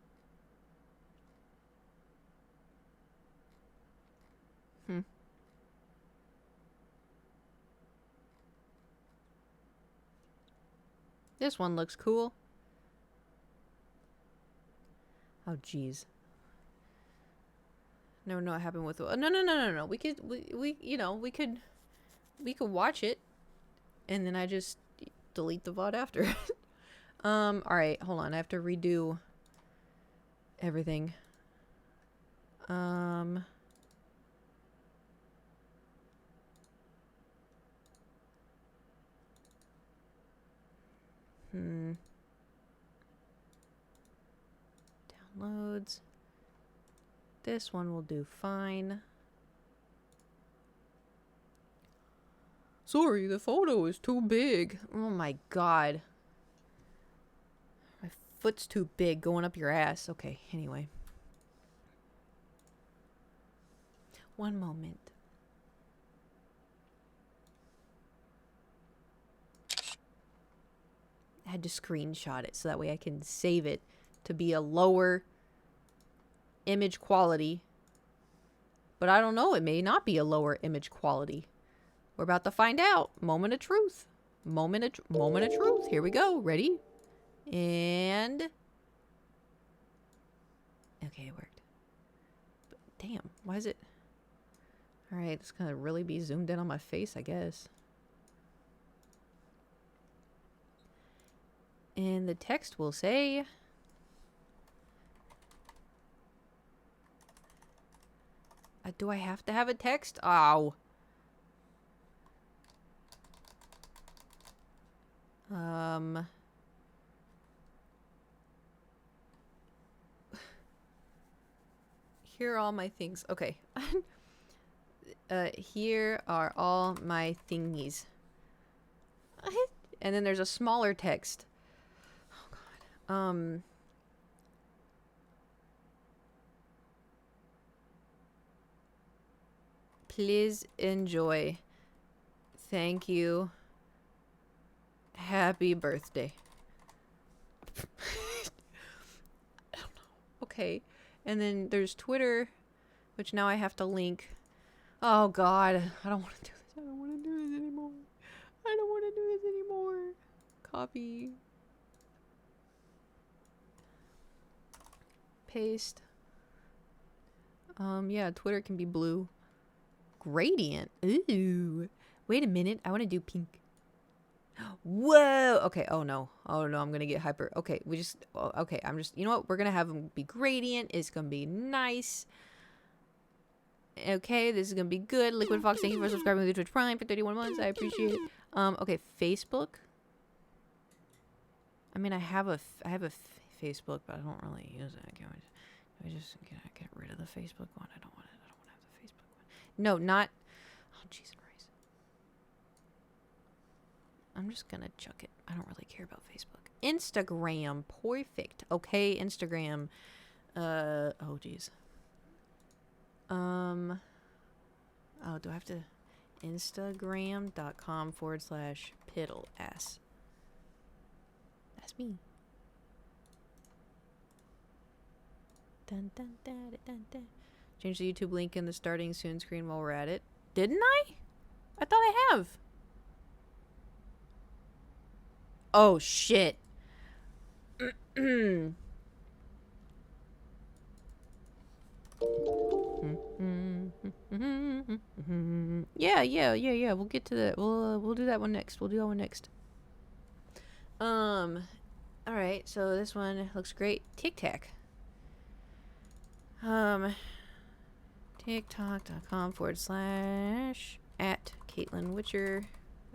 This one looks cool. Oh, jeez. Never know what happened with... No. We could watch it. And then I just delete the VOD after. Alright, hold on. I have to redo everything. Downloads. This one will do fine. Sorry, the photo is too big. Oh my god. My foot's too big going up your ass. Okay, anyway. One moment. I had to screenshot it so that way I can save it to be a lower image quality, But I don't know. It may not be a lower image quality. We're about to find out. Moment of truth. Moment of truth. Here we go. Ready? And... Okay, it worked. But damn, why is it... Alright, it's gonna really be zoomed in on my face, I guess. And the text will say... do I have to have a text? Ow. Here are all my things. Okay. Here are all my thingies. And then there's a smaller text. Oh god. Please enjoy. Thank you. Happy birthday. I don't know. Okay. And then there's Twitter, which now I have to link. Oh god. I don't want to do this. I don't want to do this anymore. I don't want to do this anymore. Copy. Paste. Yeah, Twitter can be blue. Gradient. Ooh. Wait a minute. I want to do pink. Whoa. Okay. Oh no. Oh no. I'm going to get hyper. Okay. We just. Okay. I'm just. You know what? We're going to have them be gradient. It's going to be nice. Okay. This is going to be good. Liquid Fox, thank you for subscribing to Twitch Prime for 31 months. I appreciate it. Okay. Facebook. I mean, I have a Facebook, but I don't really use it. Can I just get rid of the Facebook one? I don't want it. I don't want to have the Facebook one. No, not. Oh, jeez Christ. I'm just gonna chuck it. I don't really care about Facebook. Instagram, perfect. Okay, Instagram. Oh jeez. Oh, do I have to? Instagram.com/piddle-ass. That's me. Dun, dun, dun, dun, dun. Change the YouTube link in the starting soon screen while we're at it. Didn't I? I thought I have. Oh, shit. Yeah. We'll get to that. We'll do that one next. We'll do that one next. Alright, so this one looks great. Tic Tac. TikTok.com/@CaitlinWitcher.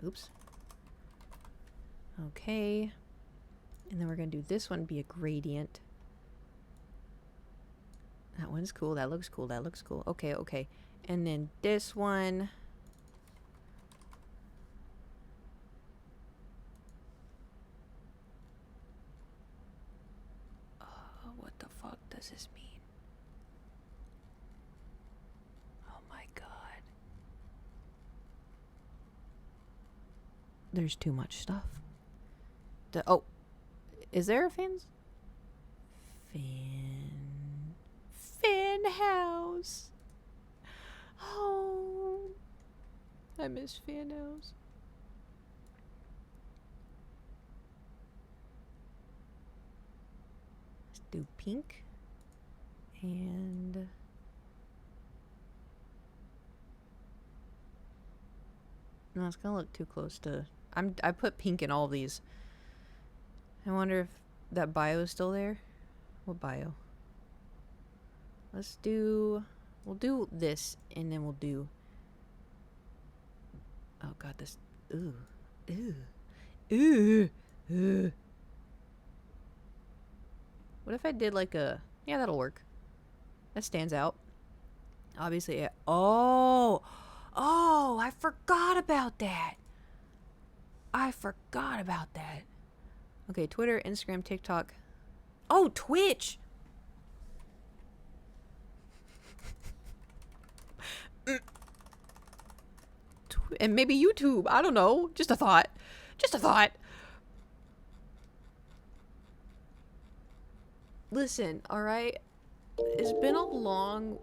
Oops. Okay. And then we're going to do this one be a gradient. That one's cool. That looks cool. That looks cool. Okay. And then this one. What the fuck does this mean? Oh my god. There's too much stuff. Oh, is there a fan house? Oh, I miss fan house. Let's do pink and no, it's gonna look too close to. I put pink in all of these. I wonder if that bio is still there. What bio? We'll do this, and then we'll do. Oh god, this. Ooh. What if I did like a? Yeah, that'll work. That stands out. Obviously, yeah. Oh, I forgot about that. Okay, Twitter, Instagram, TikTok. Oh, Twitch. And maybe YouTube. I don't know. Just a thought. Listen, alright? It's been a long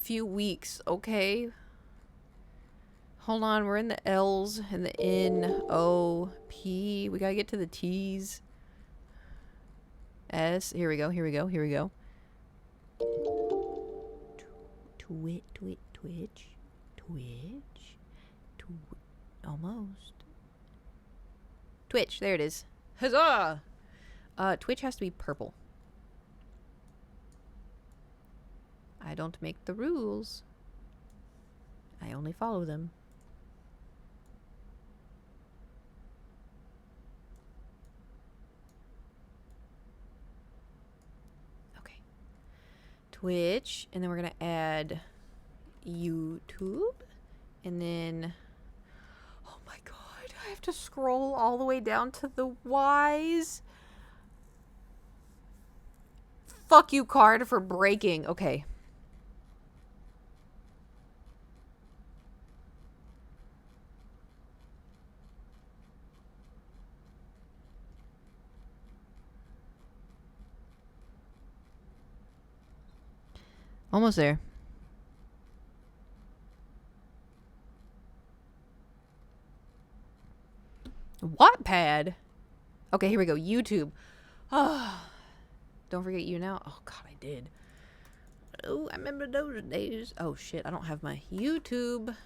few weeks, okay? Hold on, we're in the L's and the N, O, P. We gotta get to the T's. S. Here we go, here we go, here we go. Twitch. Almost. Twitch, there it is. Huzzah! Twitch has to be purple. I don't make the rules. I only follow them. Okay. Twitch, and then we're gonna add YouTube, and then... Oh my god, I have to scroll all the way down to the Y's. Fuck you, card, for breaking. Okay. Almost there. Wattpad? Okay, here we go. YouTube. Oh, don't forget you now. Oh, God, I did. Oh, I remember those days. Oh, shit. I don't have my YouTube.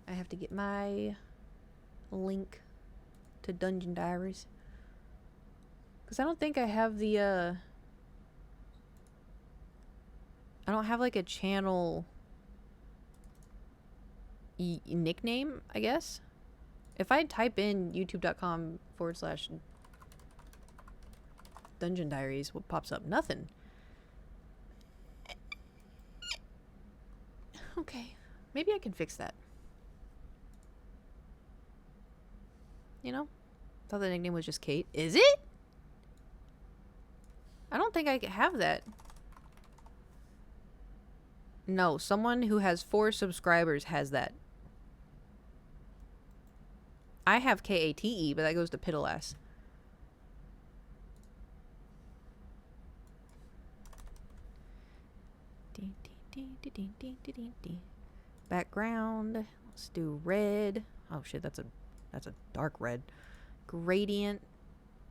I have to get my link to Dungeon Diaries. Because I don't think I have the, I don't have, like, a channel nickname, I guess. If I type in youtube.com/Dungeon Diaries, what pops up? Nothing. Okay. Maybe I can fix that. You know? Thought the nickname was just Kate. Is it? I don't think I have that. No, someone who has 4 subscribers has that. I have Kate, but that goes to Piddle-ass. Background. Let's do red. Oh shit, that's a dark red. Gradient.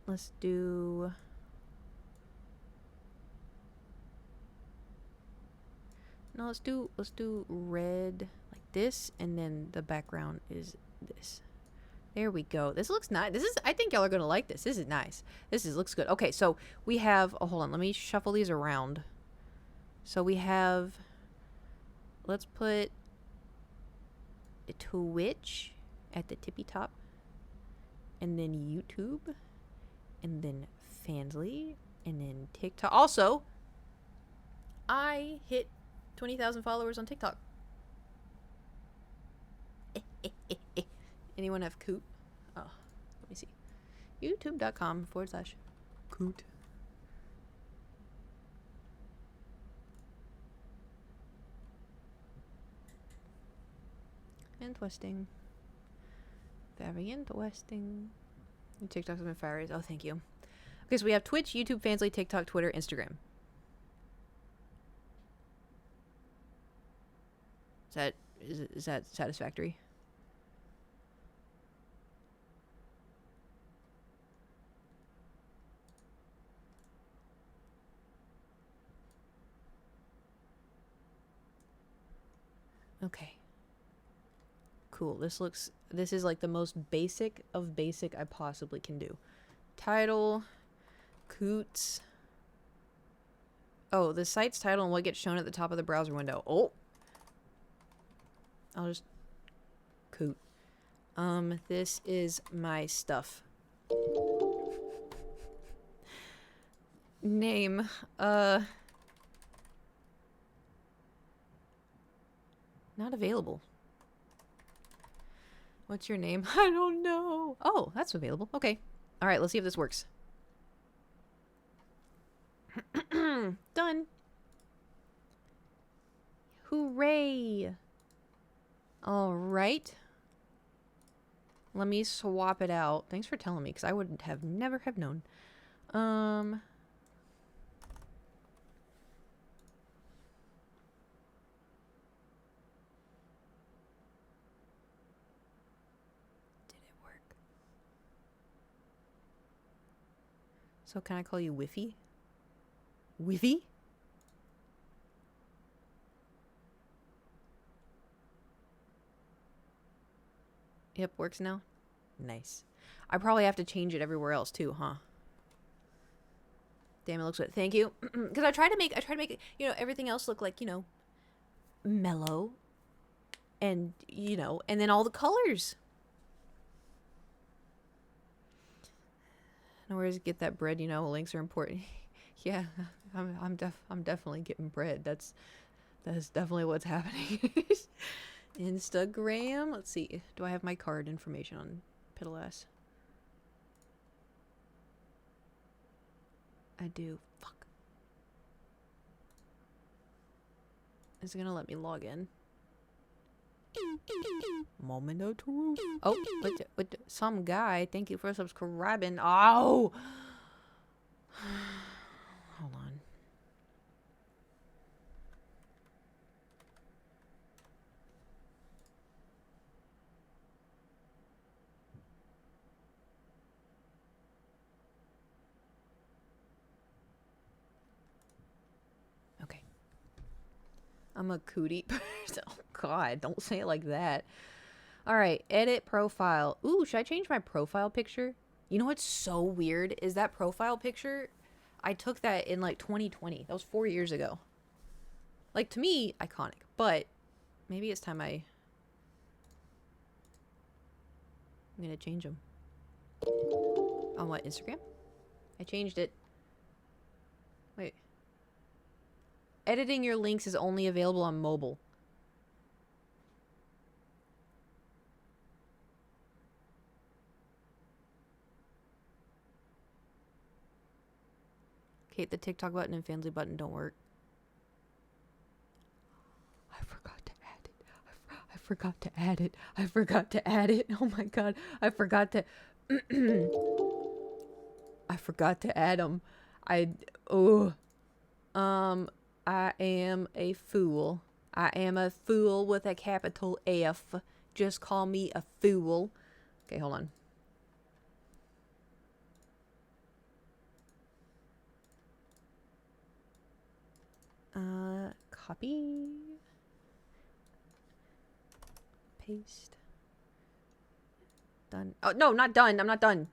Let's do... No, let's do red like this, and then the background is this. There we go. This looks nice. This is, I think y'all are gonna like this. This is nice. Looks good. Okay, so we have, oh, hold on, let me shuffle these around. So we have, let's put a Twitch at the tippy top, and then YouTube, and then Fansly, and then TikTok. Also, I hit 20,000 followers on TikTok. Anyone have Coot? Oh, let me see. youtube.com/Coot. Interesting. Very interesting. Your TikToks have been fires. Oh, thank you. Okay, so we have Twitch, YouTube, Fansly, TikTok, Twitter, Instagram. Is that satisfactory? Okay. Cool. This is like the most basic of basic I possibly can do. Title, Coots. Oh, the site's title and what gets shown at the top of the browser window. Oh. I'll just Coot. This is my stuff. Name. Not available. What's your name? I don't know. Oh, that's available. Okay. All right, let's see if this works. Done. Hooray. All right. Let me swap it out. Thanks for telling me, because I would have never have known. So can I call you Whiffy? Whiffy? Yep, works now. Nice. I probably have to change it everywhere else too, huh? Damn, it looks good. Thank you. Because I try to make it, you know, everything else look like, you know, mellow. And, you know, and then all the colors. And where to get that bread, you know, links are important. Yeah, I'm definitely getting bread. That's definitely what's happening. Instagram. Let's see. Do I have my card information on Piddle-ass? I do. Fuck. Is it gonna let me log in? Moment of truth. Oh, what some guy. Thank you for subscribing. Oh! Hold on. Okay. I'm a cootie person. Oh, God. Don't say it like that. Alright. Edit profile. Ooh, should I change my profile picture? You know what's so weird? Is that profile picture... I took that in like 2020. That was 4 years ago. Like, to me, iconic. But maybe it's time I'm gonna change them. On what, Instagram? I changed it. Wait. Editing your links is only available on mobile. Okay, the TikTok button and Fanly button don't work. I forgot to add it. I forgot to add it. I forgot to add it. Oh my God. I forgot to... I forgot to add them. I am a fool. I am a fool with a capital F. Just call me a fool. Okay, hold on. Copy. Paste. Done. Oh, no, not done. I'm not done.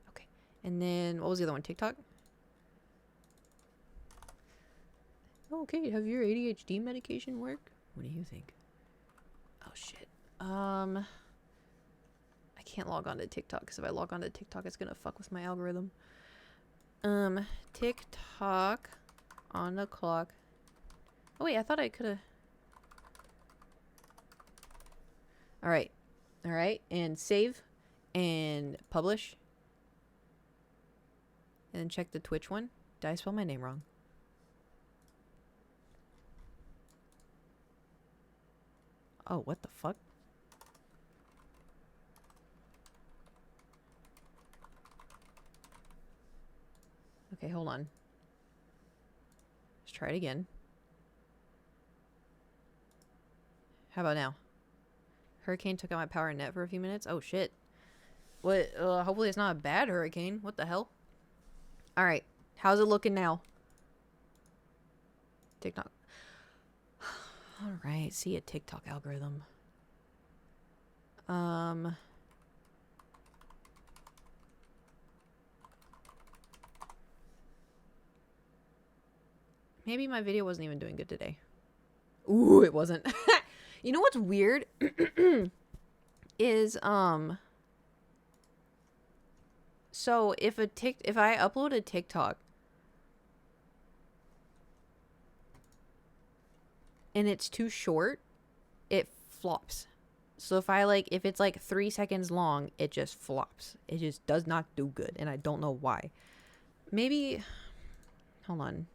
Okay. And then, what was the other one? TikTok? Okay, have your ADHD medication work? What do you think? Oh, shit. I can't log on to TikTok, because if I log on to TikTok, it's gonna fuck with my algorithm. TikTok on the clock. Oh, wait, I thought I could've... Alright. Alright, and save. And publish. And then check the Twitch one. Did I spell my name wrong? Oh, what the fuck? Okay, hold on. Let's try it again. How about now? Hurricane took out my power and net for a few minutes. Oh, shit. What? Hopefully it's not a bad hurricane. What the hell? Alright. How's it looking now? TikTok. Alright. See a TikTok algorithm. Maybe my video wasn't even doing good today. Ooh, it wasn't. You know what's weird? Is, so if I upload a TikTok and it's too short, it flops. So if it's like 3 seconds long, it just flops. It just does not do good, and I don't know why. Maybe, hold on.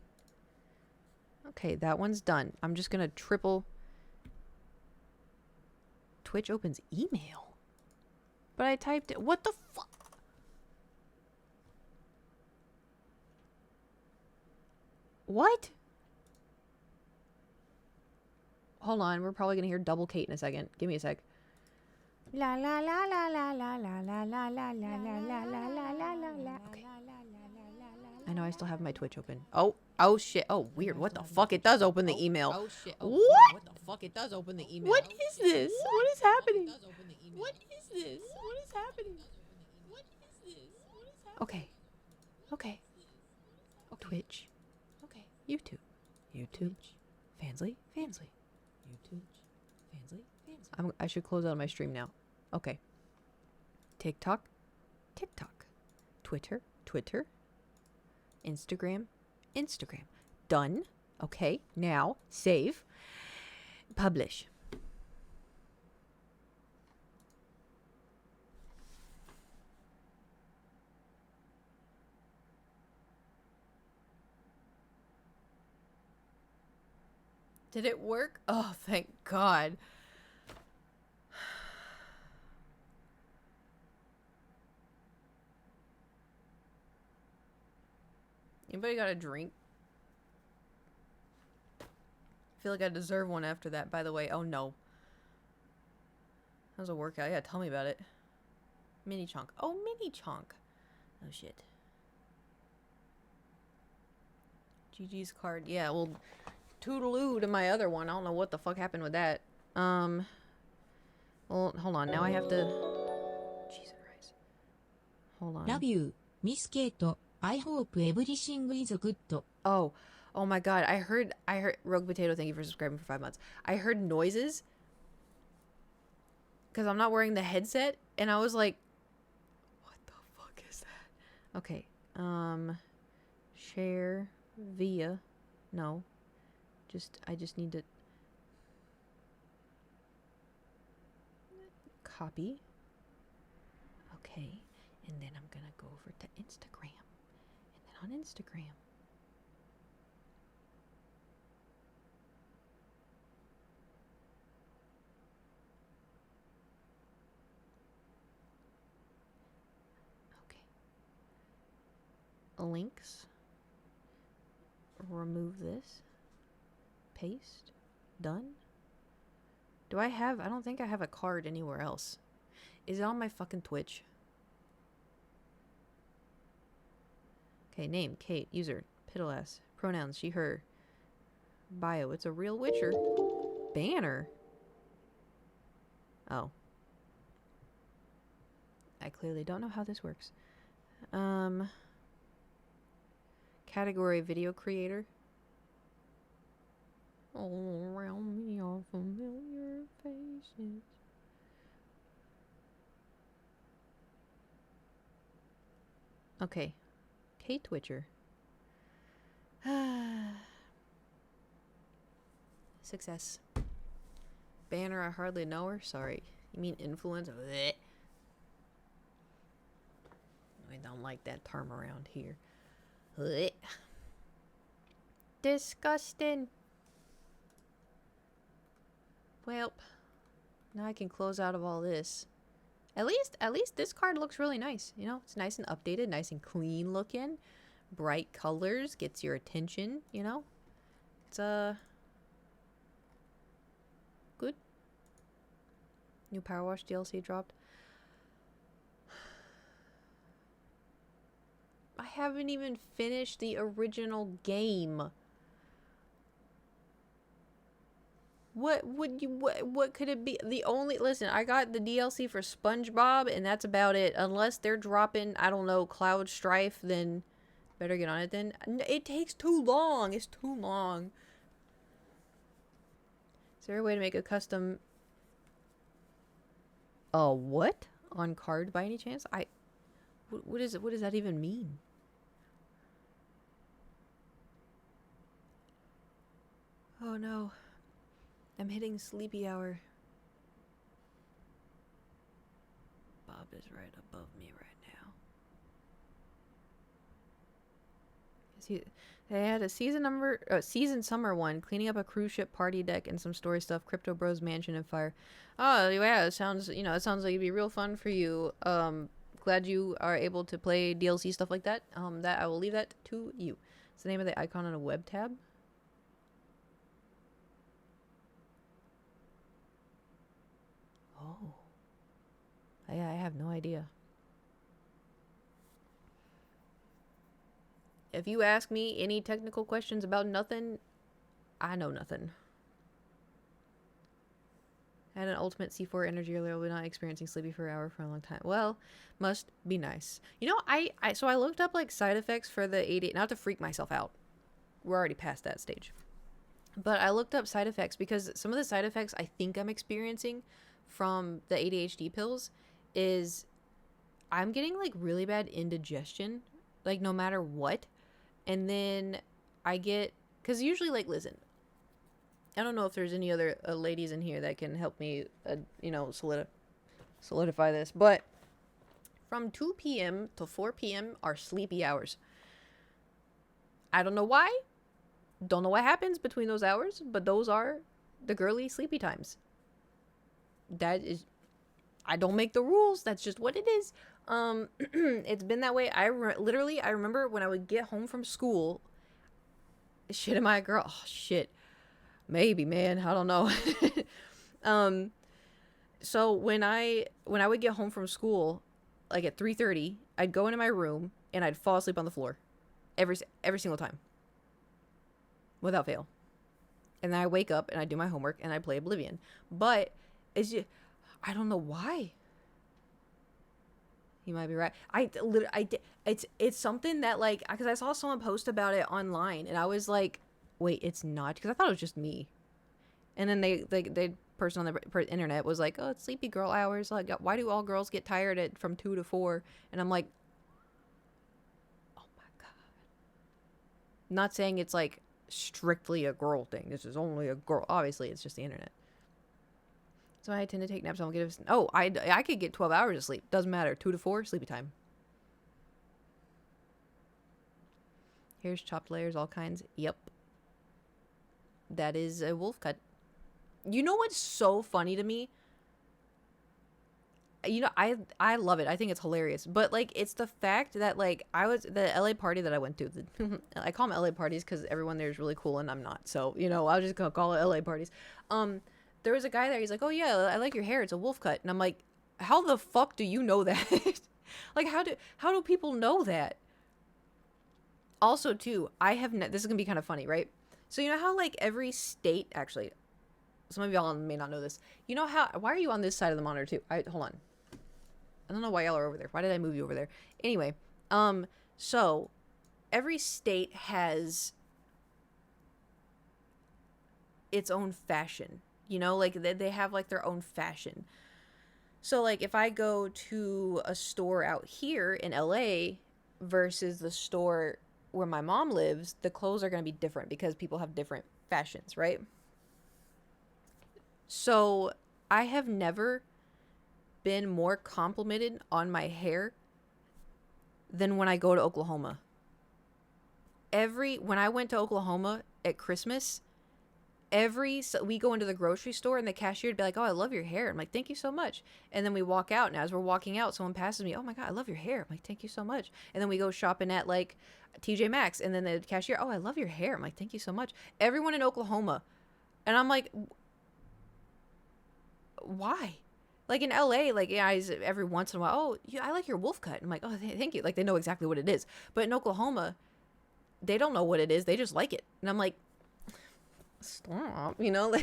Okay, that one's done. I'm just gonna triple. Twitch opens email. But I typed it. What the fuck? What? Hold on, we're probably gonna hear double Kate in a second. Give me a sec. La la la la la la la la la la la la la la la la la. Okay. I know I still have my Twitch open. Oh shit. Oh, weird. What the fuck? It does open the email. Oh shit. What? What the fuck? It does open the email. What is this? What is happening? What is this? What is happening? What is this? What is happening? Okay. Okay. Twitch. Okay. YouTube. YouTube. Fansly. YouTube. Fansly. I should close out my stream now. Okay. TikTok. Twitter. Instagram. Done. Okay. Now, save. Publish. Did it work? Oh, thank God. Anybody got a drink? I feel like I deserve one after that, by the way. Oh, no. That was a workout. Yeah, tell me about it. Mini chunk. Oh, mini chunk. Oh, shit. GG's card. Yeah, well, toodaloo to my other one. I don't know what the fuck happened with that. Well, hold on. Now I have to... Jesus Christ. Hold on. Love you, Miss Kate. I hope everything is good. Oh my God. I heard Rogue Potato, thank you for subscribing for 5 months. I heard noises because I'm not wearing the headset, and I was like, what the fuck is that? Okay. Share via. No. I just need to copy. Okay. And then I'm gonna go over to Instagram. And then on Instagram. Okay. Links. Remove this. Paste. Done. I don't think I have a card anywhere else. Is it on my fucking Twitch? Okay, name, Kate. User, Piddle-ass. Pronouns, she, her. Bio, it's a real Witcher. Banner. Oh. I clearly don't know how this works. Category, video creator. All around me are familiar faces. Okay. Kate Twitcher. Success. Banner, I hardly know her. Sorry. You mean influencer? Blech. I don't like that term around here. Blech. Disgusting. Well, now I can close out of all this. At least this card looks really nice. You know, it's nice and updated, nice and clean looking. Bright colors, gets your attention, you know. It's good. New Power Wash DLC dropped. I haven't even finished the original game. What could it be? Listen, I got the DLC for SpongeBob, and that's about it. Unless they're dropping, I don't know, Cloud Strife, then better get on it then. It takes too long. It's too long. Is there a way to make a custom... what? On card by any chance? What is it? What does that even mean? Oh no. I'm hitting sleepy hour. Bob is right above me right now. They had a season summer one, cleaning up a cruise ship party deck and some story stuff, Crypto Bros Mansion and Fire. Oh yeah, it sounds like it'd be real fun for you. Glad you are able to play DLC stuff like that. That I will leave that to you. It's the name of the icon on a web tab. Oh. I have no idea. If you ask me any technical questions about nothing, I know nothing. I had an ultimate C4 energy earlier, but not experiencing sleepy for an hour for a long time. Well, must be nice. You know, so I looked up like side effects for the ADHD, not to freak myself out. We're already past that stage. But I looked up side effects because some of the side effects I think I'm experiencing from the ADHD pills is I'm getting like really bad indigestion, like no matter what. And then I get, because usually, like, listen, I don't know if there's any other ladies in here that can help me, solidify this, but from 2 p.m. to 4 p.m. are sleepy hours. I don't know why. Don't know what happens between those hours, but those are the girly sleepy times. That is, I don't make the rules. That's just what it is. It's been that way. I remember when I would get home from school. Shit, am I a girl? Oh, shit. Maybe, man. I don't know. So when I would get home from school, like at 3:30, I'd go into my room and I'd fall asleep on the floor, every single time, without fail. And then I wake up and I do my homework and I play Oblivion. But it's just, I don't know why. You might be right. It's something that, like, because I saw someone post about it online and I was like, wait, it's not, because I thought it was just me. And then they person on the internet was like, oh, it's sleepy girl hours. Like, why do all girls get tired from 2 to 4? And I'm like, oh my god. Not saying it's like strictly a girl thing. This is only a girl. Obviously, it's just the internet. So I tend to take naps. I could get 12 hours of sleep. Doesn't matter. 2 to 4, sleepy time. Here's chopped layers, all kinds. Yep. That is a wolf cut. You know what's so funny to me? You know, I love it. I think it's hilarious. But, like, it's the fact that, like, the LA party that I went to. I call them LA parties because everyone there is really cool and I'm not. So, you know, I'll just call it LA parties. There was a guy there. He's like, oh, yeah, I like your hair. It's a wolf cut. And I'm like, how the fuck do you know that? Like, how do people know that? Also, too, this is going to be kind of funny, right? So, you know how, like, every state, actually, some of y'all may not know this. You know why are you on this side of the monitor, too? Hold on. I don't know why y'all are over there. Why did I move you over there? Anyway, so, every state has its own fashion. You know, like, they have, like, their own fashion. So, like, if I go to a store out here in LA versus the store where my mom lives, the clothes are going to be different because people have different fashions, right? So, I have never been more complimented on my hair than when I go to Oklahoma. When I went to Oklahoma at Christmas, we go into the grocery store and the cashier would be like, oh, I love your hair. I'm like, thank you so much. And then we walk out, and as we're walking out, someone passes me, oh my god, I love your hair. I'm like, thank you so much. And then we go shopping at, like, TJ Maxx, and then the cashier, oh, I love your hair. I'm like, thank you so much. Everyone in Oklahoma. And I'm like, why? Like, in LA, like, yeah, every once in a while, oh, yeah, I like your wolf cut. I'm like, oh, thank you. Like, they know exactly what it is. But in Oklahoma, they don't know what it is. They just like it. And I'm like, stop, you know.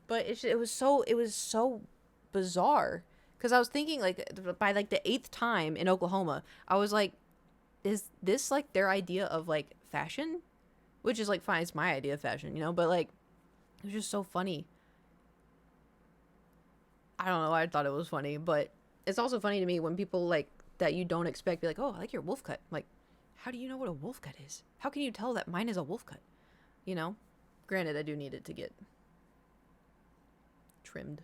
But it was so bizarre, because I was thinking, like, by like the 8th time in Oklahoma, I was like, is this like their idea of like fashion? Which is like, fine, it's my idea of fashion, you know. But like, it was just so funny. I don't know, I thought it was funny. But it's also funny to me when people, like, that you don't expect be like, oh, I like your wolf cut. I'm like, how do you know what a wolf cut is? How can you tell that mine is a wolf cut? You know. Granted, I do need it to get trimmed.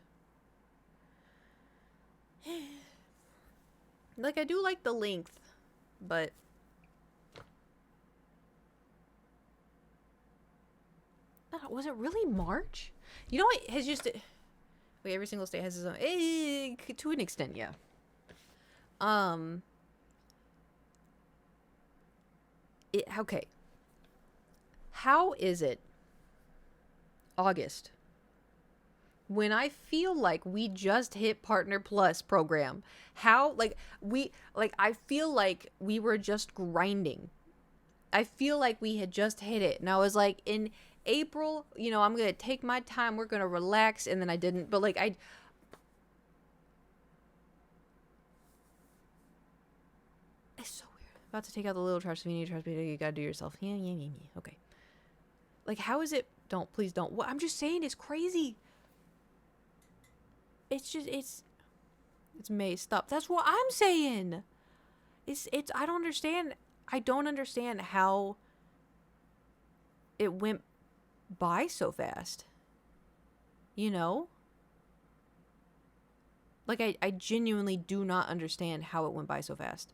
Like, I do like the length, but was it really March? You know what has just... Wait, every single state has its own... to an extent, yeah. Okay. How is it August when I feel like we just hit Partner Plus program? How, like, I feel like we were just grinding I feel like we had just hit it, and I was like, in April, I'm gonna take my time, we're gonna relax, and then I didn't. But like it's so weird. About to take out the little trash. If you need trash, you gotta do yourself. Yeah, yeah, yeah, yeah. Okay. Like, how is it? Don't, please don't. What I'm just saying, it's crazy. It's just it's May. Stop. That's what I'm saying. It's I don't understand. I don't understand how it went by so fast. You know? Like, I genuinely do not understand how it went by so fast.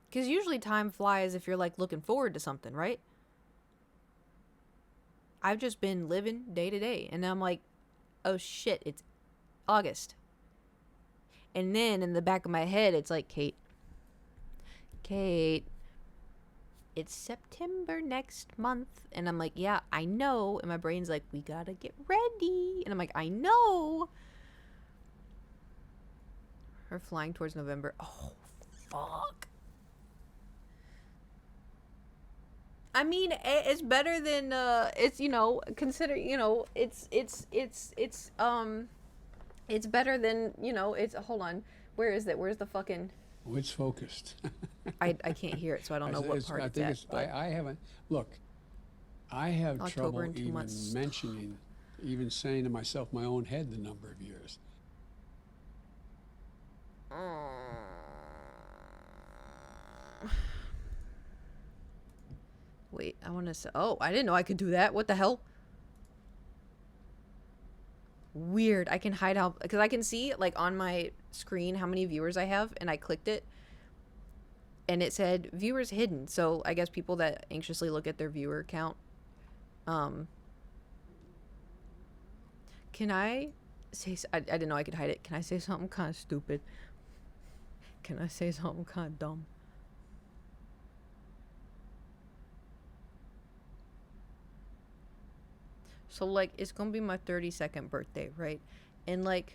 Because usually time flies if you're, like, looking forward to something, right? I've just been living day to day. And now I'm like, oh shit, it's August. And then in the back of my head, it's like, Kate, it's September next month. And I'm like, yeah, I know. And my brain's like, we gotta get ready. And I'm like, I know. We're flying towards November. Oh, fuck. I mean, it's better than it's consider it's better than it's hold on, where is it? Where's the fucking? Which focused? I can't hear it, so I don't know what part I it's think at. it's. I haven't. Look, I have October trouble in 2 even months. mentioning, even saying to myself, my own head, the number of years. Wait, I want to say. Oh, I didn't know I could do that. What the hell? Weird. I can hide how, because I can see like on my screen how many viewers I have, and I clicked it, and it said viewers hidden. So I guess people that anxiously look at their viewer count. Can I say? I didn't know I could hide it. Can I say something kind of stupid? Can I say something kind of dumb? So, like, it's gonna be my 32nd birthday, right? And, like,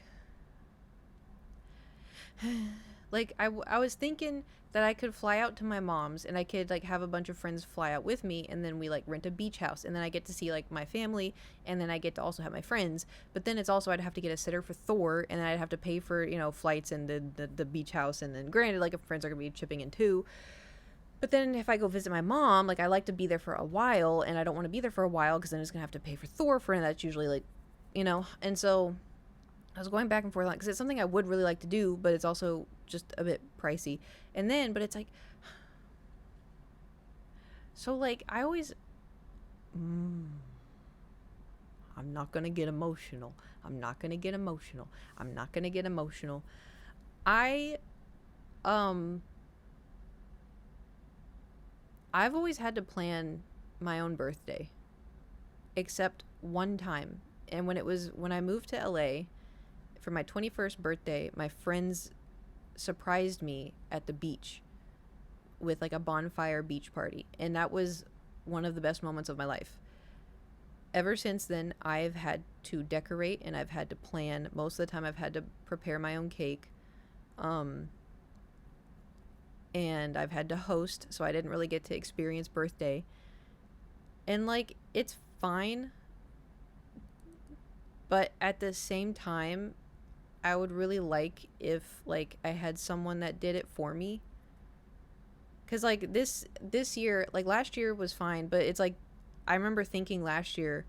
I was thinking that I could fly out to my mom's, and I could, like, have a bunch of friends fly out with me, and then we, like, rent a beach house, and then I get to see, like, my family, and then I get to also have my friends. But then it's also, I'd have to get a sitter for Thor, and then I'd have to pay for, flights and the beach house, and then granted, like, if friends are gonna be chipping in too. But then if I go visit my mom, like, I like to be there for a while, and I don't want to be there for a while because then it's going to have to pay for Thor for, and that's usually, like, and so I was going back and forth because it's something I would really like to do, but it's also just a bit pricey. And then, but it's like, so, like, I always, I'm not going to get emotional. I'm not going to get emotional. I'm not going to get emotional. I've always had to plan my own birthday, except one time. And when I moved to LA for my 21st birthday, my friends surprised me at the beach with like a bonfire beach party. And that was one of the best moments of my life. Ever since then, I've had to decorate and I've had to plan. Most of the time, I've had to prepare my own cake. And I've had to host, so I didn't really get to experience birthday. And, like, it's fine. But at the same time, I would really like if, like, I had someone that did it for me. Because, like, this year, like, last year was fine, but it's like, I remember thinking last year,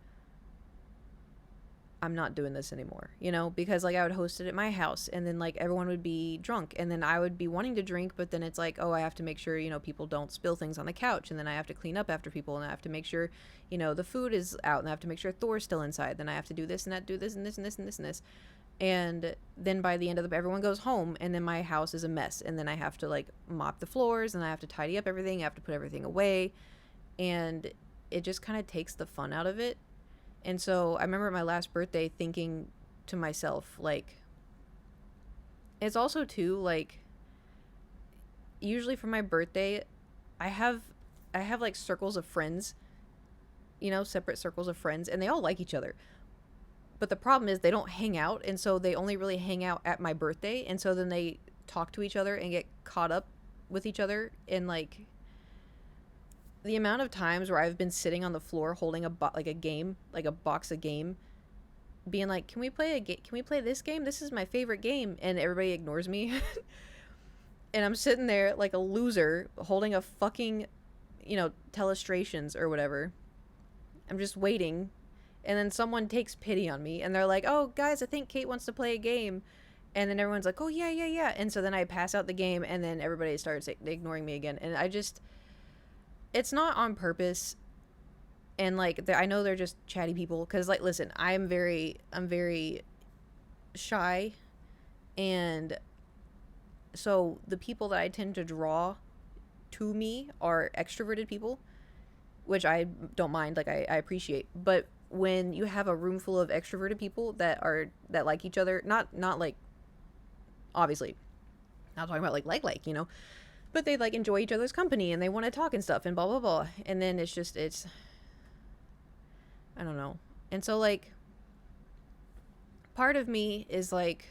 I'm not doing this anymore, because like I would host it at my house and then like everyone would be drunk and then I would be wanting to drink, but then it's like, oh, I have to make sure, people don't spill things on the couch, and then I have to clean up after people, and I have to make sure, the food is out, and I have to make sure Thor's still inside, then I have to do this and that, do this and this and this and this and this. And then by the end of everyone goes home, and then my house is a mess, and then I have to like mop the floors, and I have to tidy up everything, I have to put everything away, and it just kind of takes the fun out of it. And so I remember my last birthday thinking to myself, like, it's also too, like, usually for my birthday, I have like circles of friends, separate circles of friends, and they all like each other. But the problem is they don't hang out, and so they only really hang out at my birthday, and so then they talk to each other and get caught up with each other, and like, the amount of times where I've been sitting on the floor holding like a game, like a box of game, being like, "Can we play a game? Can we play this game? This is my favorite game," and everybody ignores me, and I'm sitting there like a loser holding a fucking, telestrations or whatever. I'm just waiting, and then someone takes pity on me, and they're like, "Oh, guys, I think Kate wants to play a game," and then everyone's like, "Oh yeah, yeah, yeah," and so then I pass out the game, and then everybody starts ignoring me again, and it's not on purpose. And like I know they're just chatty people because like listen, I'm very shy, and so the people that I tend to draw to me are extroverted people, which I don't mind, like I appreciate. But when you have a room full of extroverted people that like each other, not like, obviously not talking about like but they like enjoy each other's company and they want to talk and stuff and blah blah blah, and then it's I don't know. And so like part of me is like,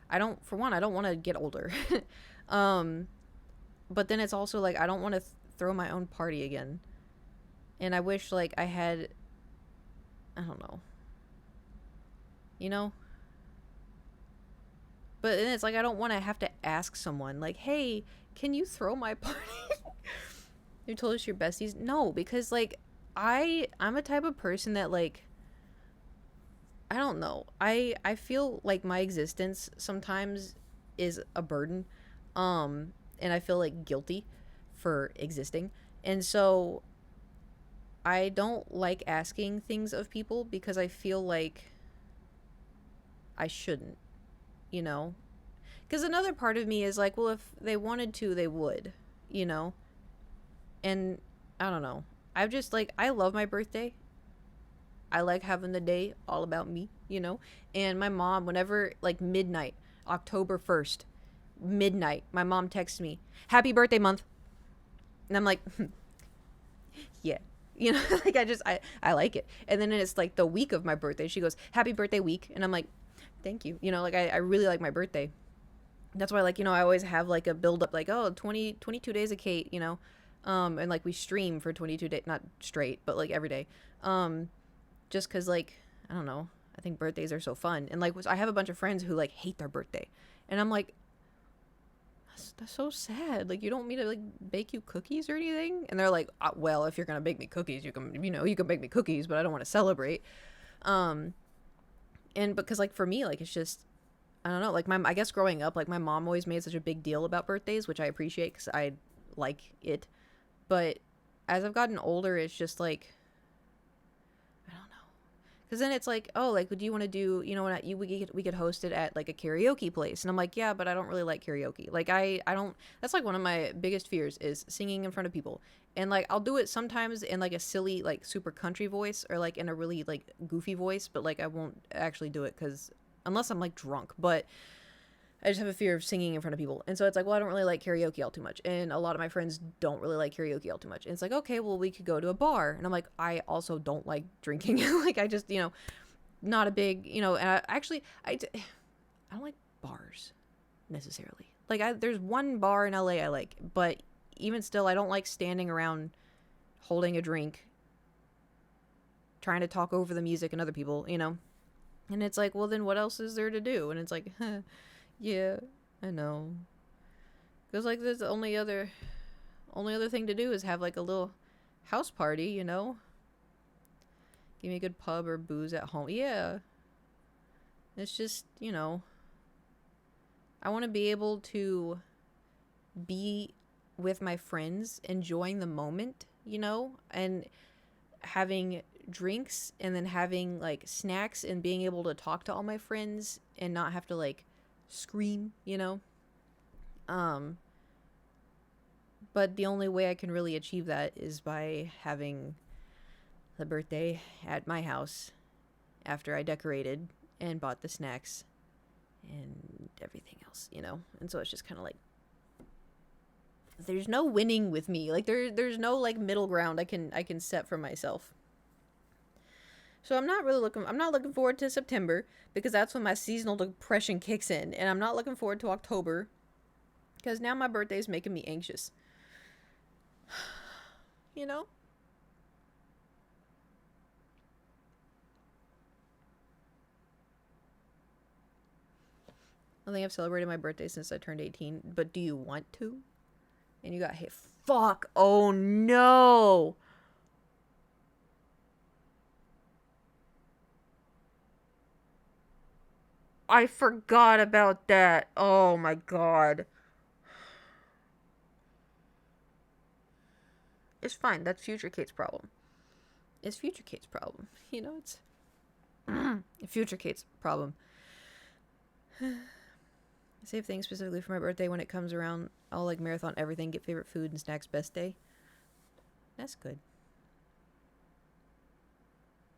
I don't want to get older. um but then it's also like I don't want to throw my own party again. And I wish like I had, I don't know. You know? But then it's like I don't want to have to ask someone like, "Hey, can you throw my party?" You told us your besties? No, because like I'm a type of person that like, I don't know. I feel like my existence sometimes is a burden. And I feel like guilty for existing. And so I don't like asking things of people because I feel like I shouldn't, you know? Because another part of me is like, well, if they wanted to, they would, you know? And I don't know. I've just like, I love my birthday. I like having the day all about me, you know? And my mom, whenever, like midnight, October 1st, midnight, my mom texts me, "Happy birthday month." And I'm like, yeah. You know, like I like it. And then it's like the week of my birthday, she goes, "Happy birthday week." And I'm like, thank you. You know, like I really like my birthday. That's why, like, I always have like a build up, like, oh, 22 days of Kate, you know? And like we stream for 22 days, not straight, but like every day. Just cause like, I don't know, I think birthdays are so fun. And like, I have a bunch of friends who like hate their birthday. And I'm like, that's so sad. Like, you don't want me to like bake you cookies or anything? And they're like, well, if you're gonna bake me cookies, you can, you can bake me cookies, but I don't want to celebrate. And because like for me, like it's just, I don't know, like I guess growing up, like my mom always made such a big deal about birthdays, which I appreciate because I like it. But as I've gotten older, it's just like, I don't know. Because then it's like, oh, like, do you want to do, what we could host it at like a karaoke place. And I'm like, yeah, but I don't really like karaoke. Like, I don't, that's like one of my biggest fears is singing in front of people. And like, I'll do it sometimes in like a silly, like super country voice or like in a really like goofy voice, but like I won't actually do it because unless I'm like drunk. But I just have a fear of singing in front of people. And so it's like, well, I don't really like karaoke all too much. And a lot of my friends don't really like karaoke all too much. And it's like, okay, well, we could go to a bar. And I'm like, I also don't like drinking. Like, I just, not a big, and I don't like bars necessarily. Like, there's one bar in LA I like. But even still, I don't like standing around holding a drink, trying to talk over the music and other people, And it's like, well, then what else is there to do? And it's like, yeah, I know. Because, like, there's the only other thing to do is have, like, a little house party, Give me a good pub or booze at home. Yeah. It's just, I want to be able to be with my friends, enjoying the moment, and having drinks and then having, like, snacks and being able to talk to all my friends and not have to, like, scream, but the only way I can really achieve that is by having the birthday at my house after I decorated and bought the snacks and everything else, and so it's just kind of like there's no winning with me. Like there's no like middle ground I can set for myself. So I'm not looking forward to September because that's when my seasonal depression kicks in, and I'm not looking forward to October because now my birthday is making me anxious. you know? I think I've celebrated my birthday since I turned 18, but do you want to? And you got hit. Fuck. Oh no. I forgot about that. Oh my god. It's fine. That's future Kate's problem. It's future Kate's problem. You know, it's future Kate's problem. Save things specifically for my birthday when it comes around. I'll like marathon everything, get favorite food and snacks best day. That's good.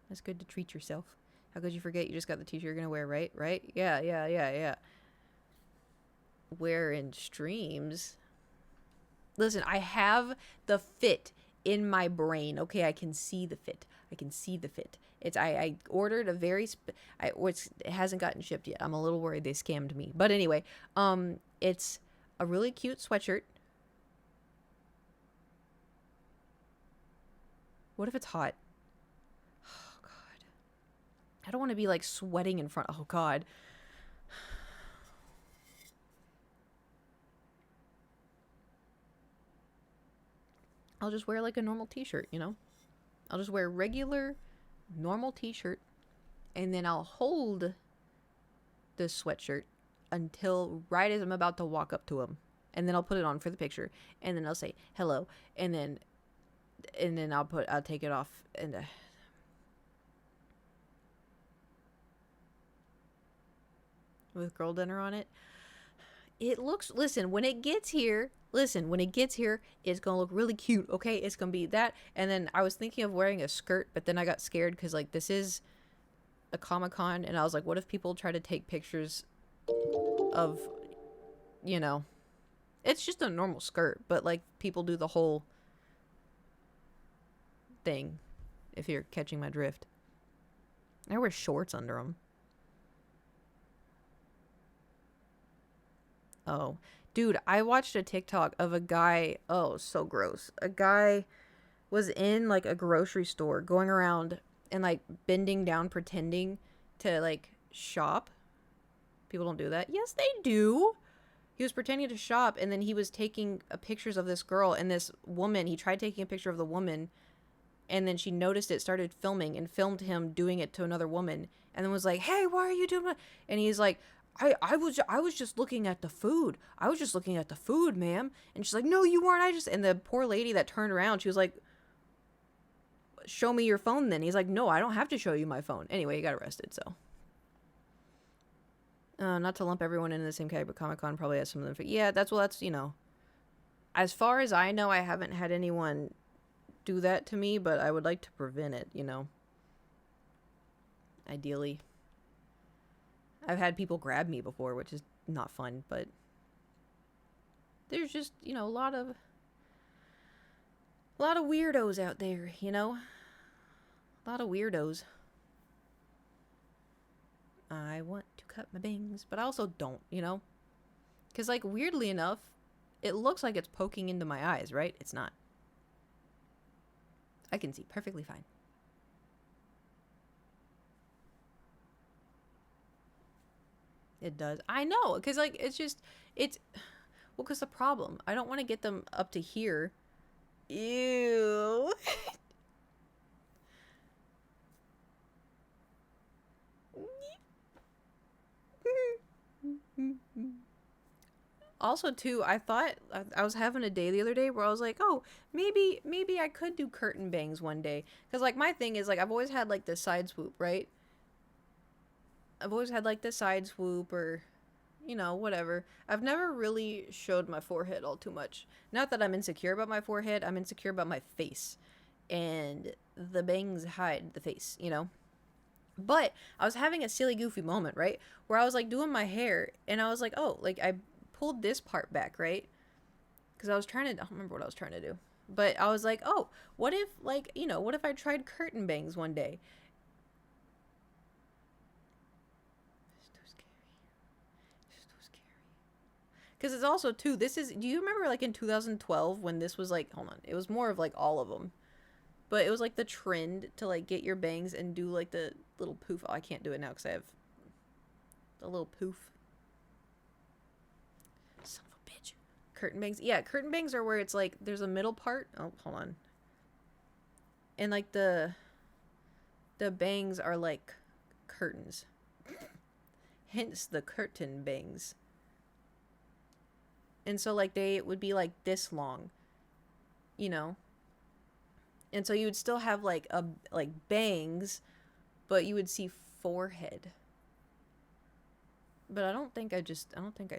That's good to treat yourself. How could you forget you just got the t-shirt you're gonna wear, right? Right? Yeah. Wear in streams. Listen, I have the fit in my brain. Okay, I can see the fit. It's I ordered a very it hasn't gotten shipped yet. I'm a little worried they scammed me. But anyway, it's a really cute sweatshirt. What if it's hot? Oh god. I don't want to be like sweating in front. Oh god. I'll just wear like a normal t-shirt, you know? I'll just wear a regular normal t-shirt and then I'll hold the sweatshirt until right as I'm about to walk up to him. And then I'll put it on for the picture and then I'll say hello and then I'll take it off and with girl dinner on it. It looks, listen, when it gets here, it's gonna look really cute, okay? It's gonna be that. And then I was thinking of wearing a skirt, but then I got scared because, like, this is a Comic-Con, and I was like, what if people try to take pictures of, you know, it's just a normal skirt, but, like, people do the whole thing, if you're catching my drift. I wear shorts under them. Oh, dude, I watched a TikTok of a guy. Oh, so gross. A guy was in like a grocery store going around and like bending down pretending to like shop. People don't do that. Yes, they do. He was pretending to shop and then he was taking pictures of this girl and this woman. He tried taking a picture of the woman and then she noticed it, started filming and filmed him doing it to another woman and then was like, "Hey, why are you doing that?" And he's like, I was just looking at the food. I was just looking at the food, ma'am." And she's like, "No, you weren't. And the poor lady that turned around, she was like, "Show me your phone then." He's like, "No, I don't have to show you my phone." Anyway, he got arrested, so. Not to lump everyone into the same category, but Comic-Con probably has some of them. Yeah, that's, you know. As far as I know, I haven't had anyone do that to me, but I would like to prevent it, you know. Ideally. I've had people grab me before, which is not fun, but there's just, you know, a lot of weirdos out there, you know? A lot of weirdos. I want to cut my bangs, but I also don't, you know? Because, like, weirdly enough, it looks like it's poking into my eyes, right? It's not. I can see perfectly fine. It does. I know, because, like, it's well, because the problem, I don't want to get them up to here. Ew. Also, too, I thought, I was having a day the other day where I was like, oh, maybe I could do curtain bangs one day. Because, like, my thing is, like, I've always had, like, the side swoop, right? I've always had, like, the side swoop or, you know, whatever. I've never really showed my forehead all too much. Not that I'm insecure about my forehead, I'm insecure about my face. And the bangs hide the face, you know? But I was having a silly, goofy moment, right? Where I was, like, doing my hair, and I was like, oh, like, I pulled this part back, right? Because I don't remember what I was trying to do. But I was like, oh, what if, like, you know, what if I tried curtain bangs one day? Because it's also, too, this is, do you remember, like, in 2012 when this was, like, hold on, it was more of, like, all of them. But it was, like, the trend to, like, get your bangs and do, like, the little poof. Oh, I can't do it now because I have the little poof. Son of a bitch. Curtain bangs. Yeah, curtain bangs are where it's, like, there's a middle part. Oh, hold on. And, like, the bangs are, like, curtains. Hence the curtain bangs. And so, like, they would be, like, this long, you know? And so you would still have, like, bangs, but you would see forehead. But I don't think I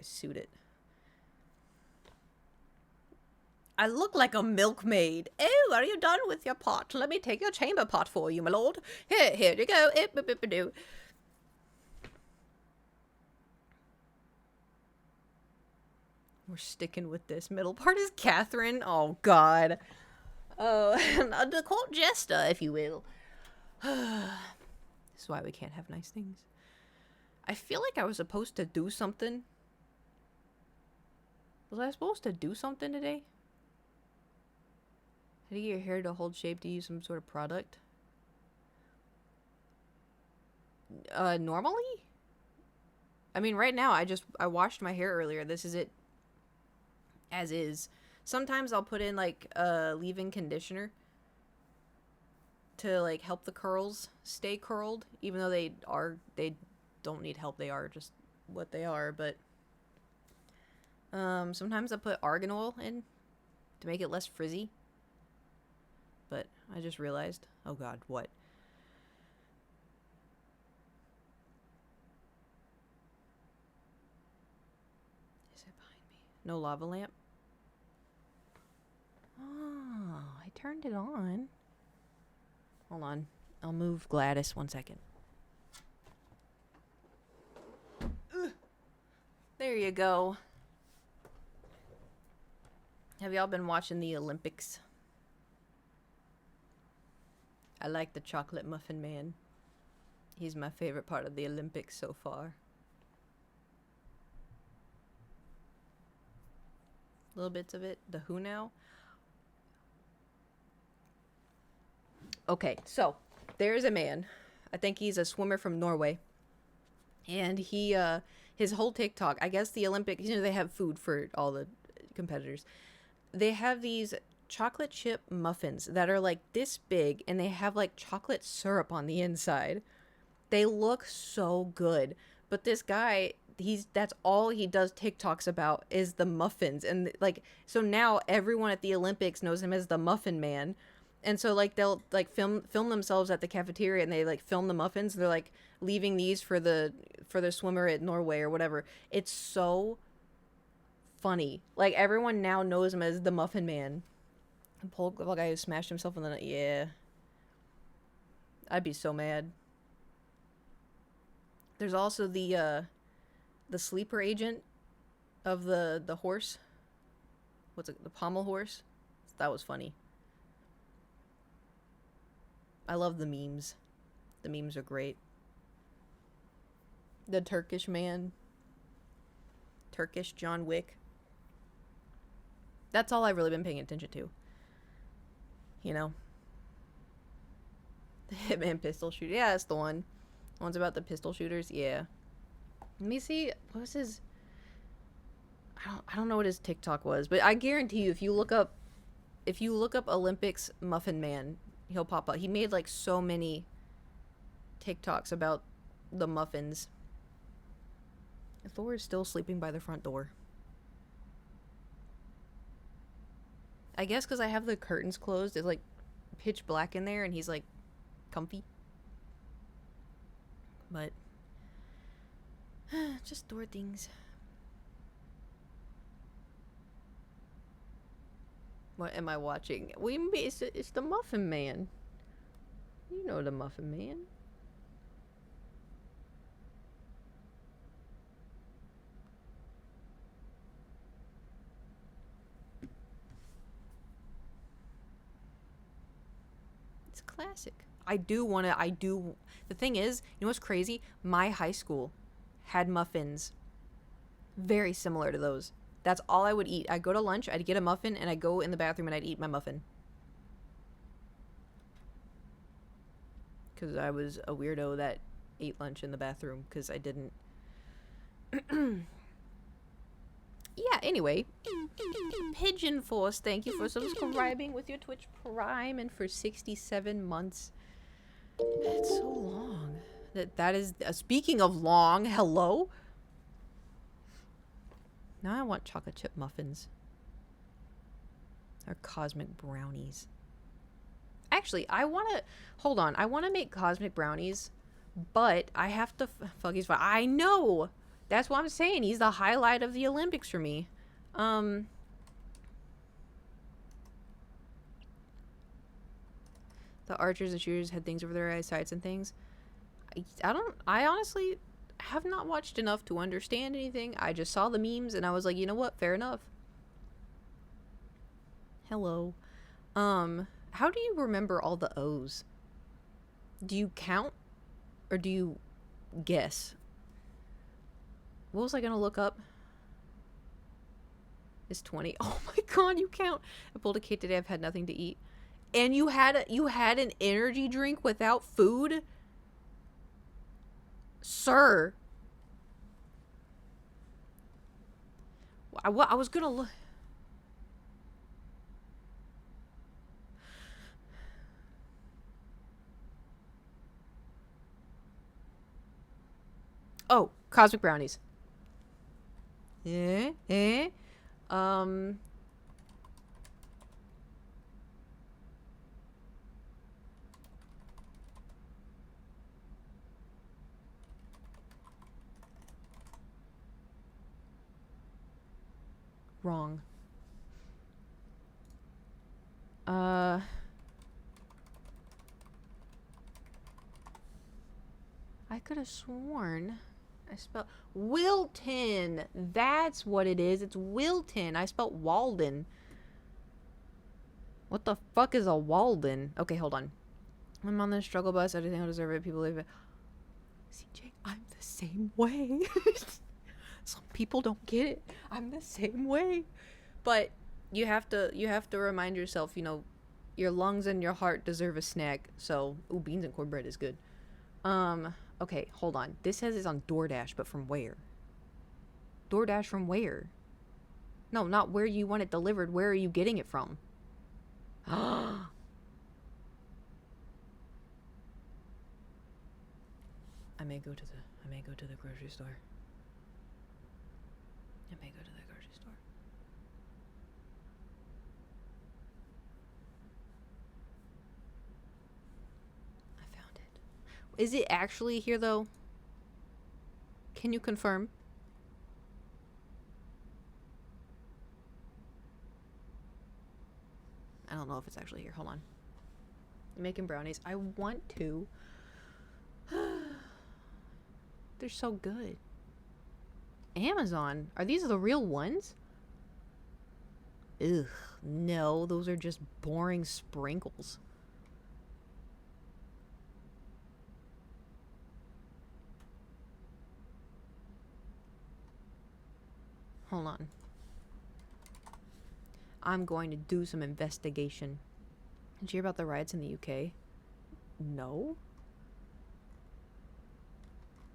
suit it. I look like a milkmaid. Oh, are you done with your pot? Let me take your chamber pot for you, my lord. Here you go. We're sticking with this. Middle part is Catherine. Oh, God. Oh, the court jester, if you will. This is why we can't have nice things. I feel like I was supposed to do something. Was I supposed to do something today? Did you get your hair to hold shape to use some sort of product? Normally? I mean, right now, I washed my hair earlier. This is it. As is. Sometimes I'll put in, like, leave-in conditioner to, like, help the curls stay curled, even though they don't need help. They are just what they are. But sometimes I put argan oil in to make it less frizzy. But I just realized, oh God, what? Is it behind me? No lava lamp? Oh, I turned it on. Hold on. I'll move Gladys 1 second. There you go. Have y'all been watching the Olympics? I like the chocolate muffin man. He's my favorite part of the Olympics so far. Little bits of it. The Who now? Okay, so there's a man. I think he's a swimmer from Norway. And he, his whole TikTok, I guess the Olympics, you know, they have food for all the competitors. They have these chocolate chip muffins that are like this big, and they have like chocolate syrup on the inside. They look so good. But this guy, that's all he does TikToks about is the muffins. And like, so now everyone at the Olympics knows him as the Muffin Man. And so, like, they'll, like, film themselves at the cafeteria, and they, like, film the muffins. They're, like, leaving these for the swimmer at Norway or whatever. It's so funny. Like, everyone now knows him as the Muffin Man. The poor guy who smashed himself in the... Yeah. I'd be so mad. There's also the sleeper agent of the horse. What's it? The pommel horse? That was funny. I love the memes. The memes are great. The Turkish man. Turkish John Wick. That's all I've really been paying attention to. You know? The Hitman pistol shooter. Yeah, that's the one. The one's about the pistol shooters. Yeah. Let me see. What was his... I don't know what his TikTok was, but I guarantee you if you look up Olympics Muffin Man, he'll pop up. He made like so many TikToks about the muffins. Thor is still sleeping by the front door. I guess because I have the curtains closed, it's like pitch black in there, and he's like comfy. But just Thor things. What am I watching? It's the Muffin Man. You know the Muffin Man. It's classic. The thing is, you know what's crazy? My high school had muffins very similar to those. That's all I would eat. I'd go to lunch, I'd get a muffin, and I'd go in the bathroom and I'd eat my muffin. Because I was a weirdo that ate lunch in the bathroom because I didn't. Yeah, anyway. Pigeon Force, thank you for subscribing with your Twitch Prime and for 67 months. That's so long. That is speaking of long, hello. Now I want chocolate chip muffins. Or cosmic brownies. Actually, I want to hold on. I want to make cosmic brownies, but I have to fuck he's fine. I know. That's what I'm saying. He's the highlight of the Olympics for me. The archers and shooters had things over their eyes, sights and things. I honestly have not watched enough to understand anything. I just saw the memes and I was like, you know what? Fair enough. Hello. How do you remember all the O's? Do you count or do you guess? What was I gonna look up? It's 20. Oh my god, you count. I pulled a kid today. I've had nothing to eat. And you had an energy drink without food? Sir. I was gonna look. Oh, cosmic brownies. Um. Wrong. I could have sworn I spelled Wilton. That's what it is. It's Wilton. I spelled Walden. What the fuck is a Walden? Okay, hold on. I'm on the struggle bus. I think I deserve it. People leave it. CJ, I'm the same way. Some people don't get it. I'm the same way. But you have to remind yourself, you know, your lungs and your heart deserve a snack. So, ooh, beans and cornbread is good. Okay, hold on. This says it's on DoorDash, but from where? DoorDash from where? No, not where you want it delivered. Where are you getting it from? I may go to the grocery store. I may go to the grocery store. I found it. Is it actually here though? Can you confirm? I don't know if it's actually here. Hold on. I'm making brownies. I want to. They're so good. Amazon. Are these the real ones? Ugh. No, those are just boring sprinkles. Hold on. I'm going to do some investigation. Did you hear about the riots in the UK? No.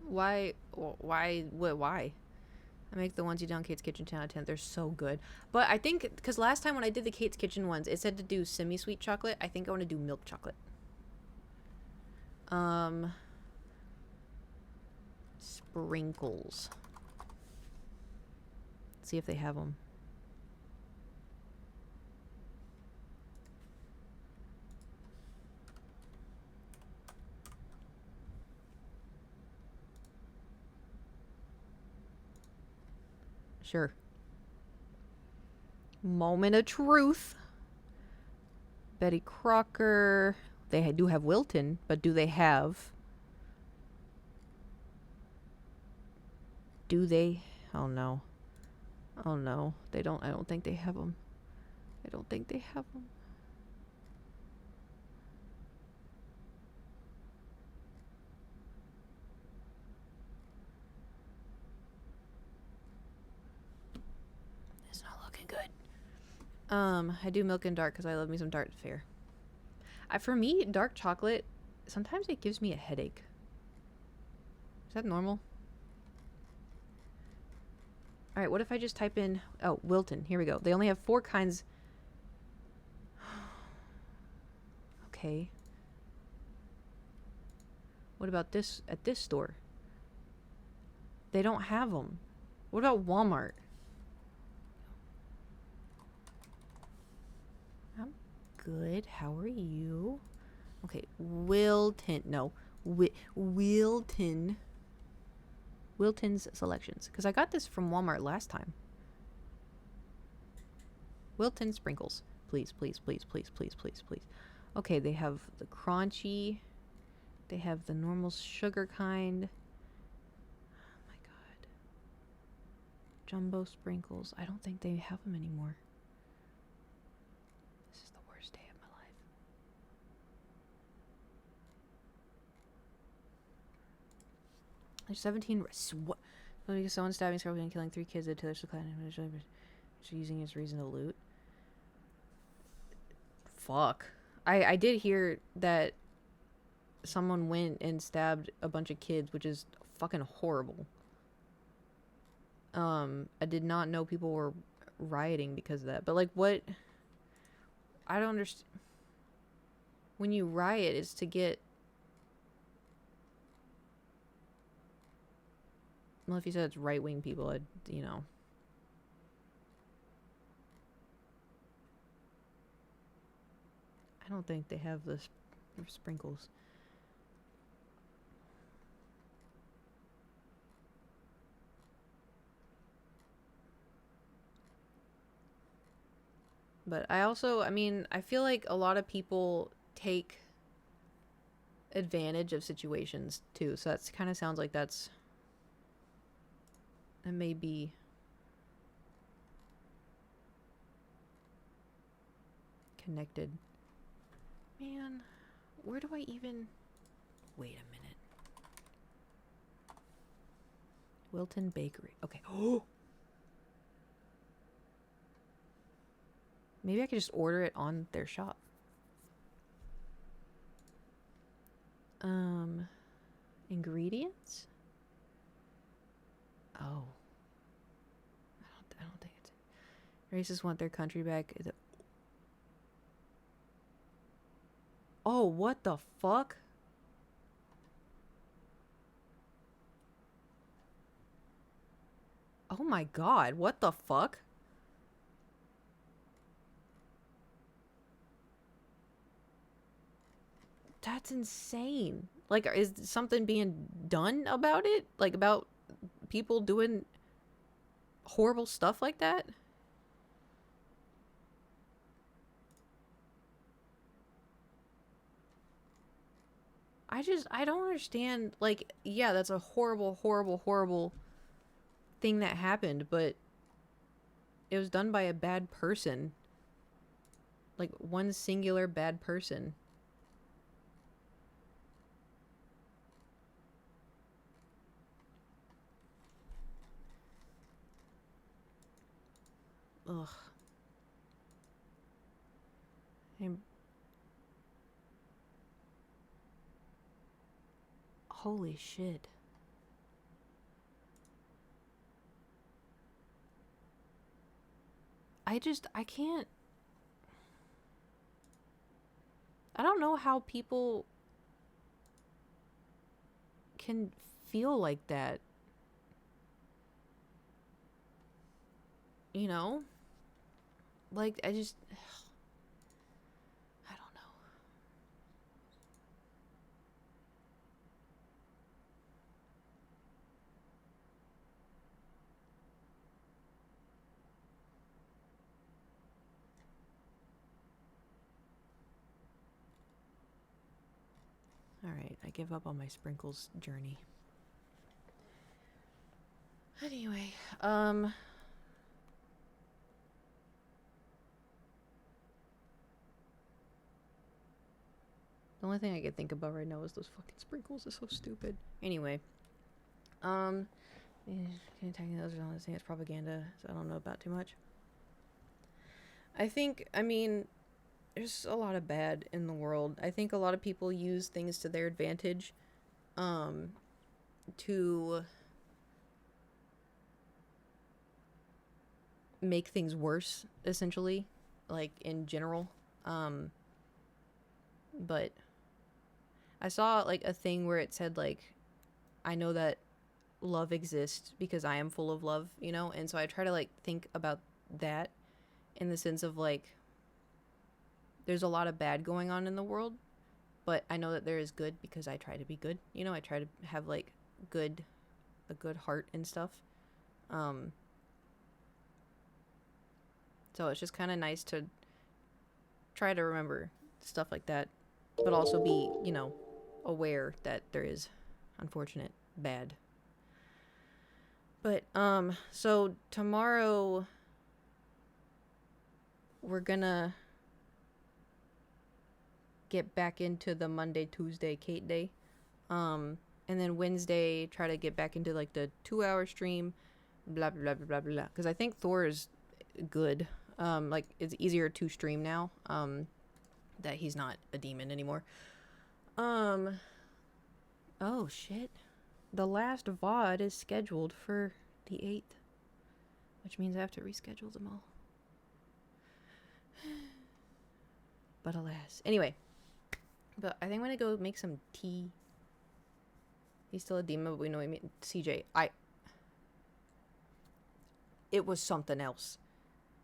Why? Why? I make the ones you do on Kate's Kitchen 10 out of 10. They're so good. But I think, because last time when I did the Kate's Kitchen ones, it said to do semi-sweet chocolate. I think I want to do milk chocolate. Sprinkles. Let's see if they have them. Sure. Moment of truth. Betty Crocker. They do have Wilton, but do they have... Do they? Oh no. Oh no. They don't. I don't think they have them. I don't think they have them. I do milk and dark because I love me some dark fare. For me, dark chocolate, sometimes it gives me a headache. Is that normal? Alright, what if I just type in... Oh, Wilton. Here we go. They only have 4 kinds... Okay. What about this at this store? They don't have them. What about Walmart? I'm good. How are you? Okay, Wilton. No. Wilton. Wilton's selections. Because I got this from Walmart last time. Wilton sprinkles. Please, please, please, please, please, please, please. Okay, they have the crunchy. They have the normal sugar kind. Oh my god. Jumbo sprinkles. I don't think they have them anymore. This is the worst day of my life. There's 17. What? Because someone stabbing, scrubbing, and killing 3 kids at Taylor's decline. Using his reason to loot. Fuck. I did hear that someone went and stabbed a bunch of kids, which is fucking horrible. I did not know people were rioting because of that. But like, what? I don't understand. When you riot, it's to get... Well, if you said it's right-wing people, I'd, you know... I don't think they have the sprinkles. But I also, I mean, I feel like a lot of people take advantage of situations too. So that's kind of sounds like that may be connected. Man, where do I even... Wait a minute. Wilton Bakery. Okay. Oh! Maybe I could just order it on their shop. Ingredients? Oh. I don't think it's... Racists want their country back. Is it... Oh, what the fuck? Oh my god, what the fuck? That's insane. Like, is something being done about it? Like, about people doing horrible stuff like that? I don't understand. Like, yeah, that's a horrible, horrible, horrible thing that happened, but it was done by a bad person. Like, one singular bad person. Ugh. Holy shit. I can't... I don't know how people can feel like that. You know? Like, I don't know. Alright, I give up on my sprinkles journey. Anyway, the only thing I can think about right now is those fucking sprinkles. It's so stupid. Anyway, attacking those are the only thing. It's propaganda, so I don't know about too much. I think, I mean, there's a lot of bad in the world. I think a lot of people use things to their advantage, um, to make things worse, essentially, like in general. Um, but I saw like a thing where it said like, I know that love exists because I am full of love, you know? And so I try to like think about that in the sense of like, there's a lot of bad going on in the world, but I know that there is good because I try to be good. You know, I try to have like good, a good heart and stuff. Um, so it's just kind of nice to try to remember stuff like that, but also be, you know, aware that there is unfortunate bad. But so tomorrow we're gonna get back into the Monday, Tuesday, Kate day. And then Wednesday try to get back into like the 2 hour stream, blah blah blah blah blah. Because I think Thor is good. Like it's easier to stream now. That he's not a demon anymore. Um, oh shit. The last VOD is scheduled for the 8th, which means I have to reschedule them all. But alas. Anyway, but I think I'm gonna go make some tea. He's still a demon, but we know he made CJ. It was something else.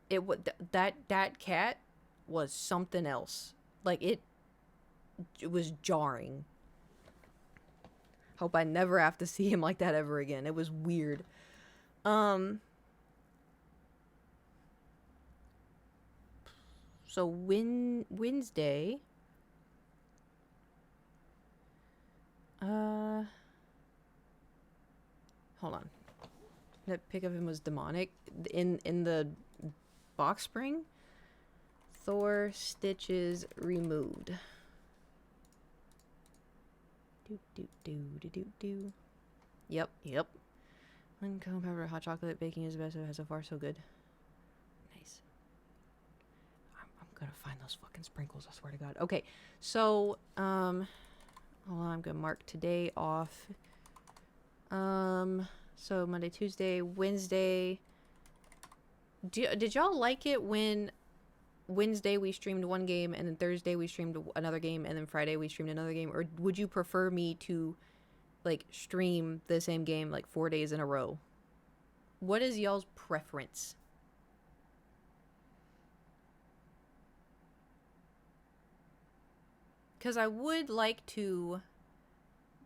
It was that cat was something else. Like it was jarring. Hope I never have to see him like that ever again. It was weird. So Wednesday. Hold on. That pick of him was demonic. In the box spring. Thor stitches removed. Do. Yep. Uncomb pepper, hot chocolate, baking is the best so far, so good. Nice. I'm gonna find those fucking sprinkles, I swear to God. Okay, so, hold on, I'm gonna mark today off. So Monday, Tuesday, Wednesday. Did y'all like it when Wednesday we streamed one game and then Thursday we streamed another game and then Friday we streamed another game? Or would you prefer me to like stream the same game like 4 days in a row? What is y'all's preference? Because I would like to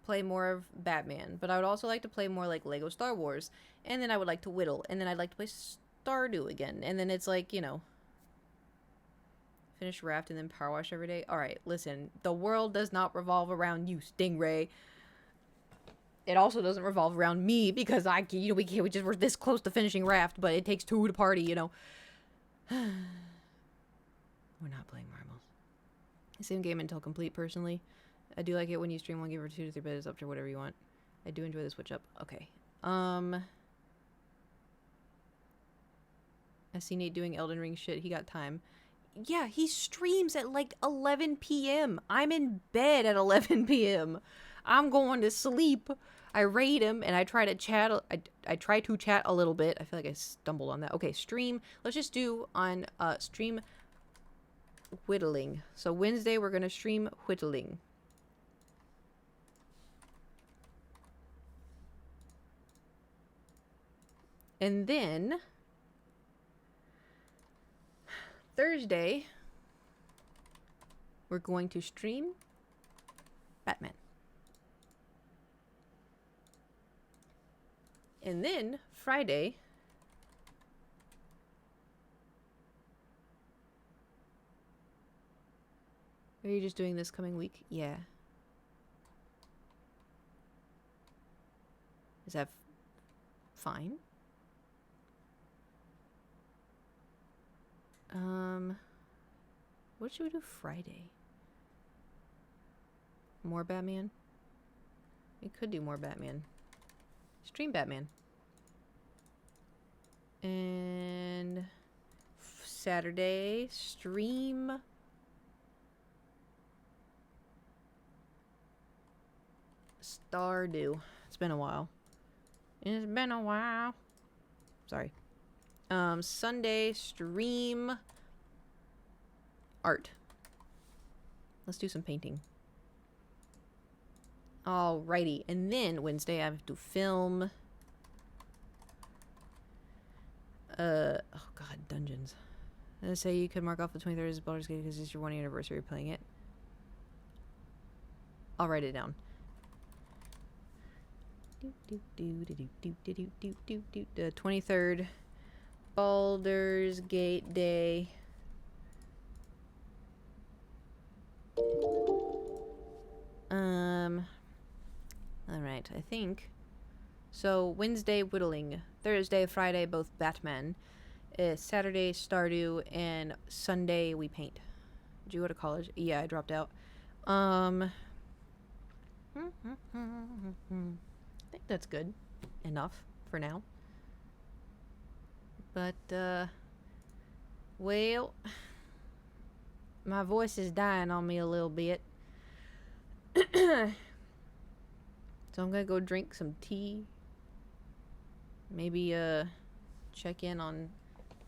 play more of Batman, but I would also like to play more like Lego Star Wars, and then I would like to whittle, and then I'd like to play Stardew again, and then it's like, you know, finish Raft and then Power Wash every day. All right, listen, the world does not revolve around you, Stingray. It also doesn't revolve around me because we're this close to finishing Raft, but it takes 2 to party, you know. We're not playing marbles. Same game until complete, personally. I do like it when you stream one game for 2 to 3 minutes up to whatever you want. I do enjoy the switch up. Okay. I see Nate doing Elden Ring shit. He got time. Yeah, he streams at like 11 p.m. I'm in bed at 11 p.m. I'm going to sleep. I raid him and I try to chat. I try to chat a little bit. I feel like I stumbled on that. Okay, stream. Let's just do on stream whittling. So Wednesday we're gonna stream whittling. And then Thursday we're going to stream Batman. And then Friday are you just doing this coming week? Yeah. Is that fine? What should we do Friday? More Batman? We could do more Batman. Stream Batman. And Saturday, stream. Stardew. It's been a while. It's been a while. Sorry. Sunday, stream. Art. Let's do some painting. Alrighty. And then Wednesday, I have to film. Oh god, dungeons. Let's say you could mark off the 23rd as Baldur's Gate because it's your 1 year anniversary of playing it. I'll write it down. The 23rd, Baldur's Gate Day. Alright, I think. So, Wednesday, whittling. Thursday, Friday, both Batman. Saturday, Stardew. And Sunday, we paint. Did you go to college? Yeah, I dropped out. I think that's good enough for now. But, well, my voice is dying on me a little bit. So I'm gonna go drink some tea. Maybe, check in on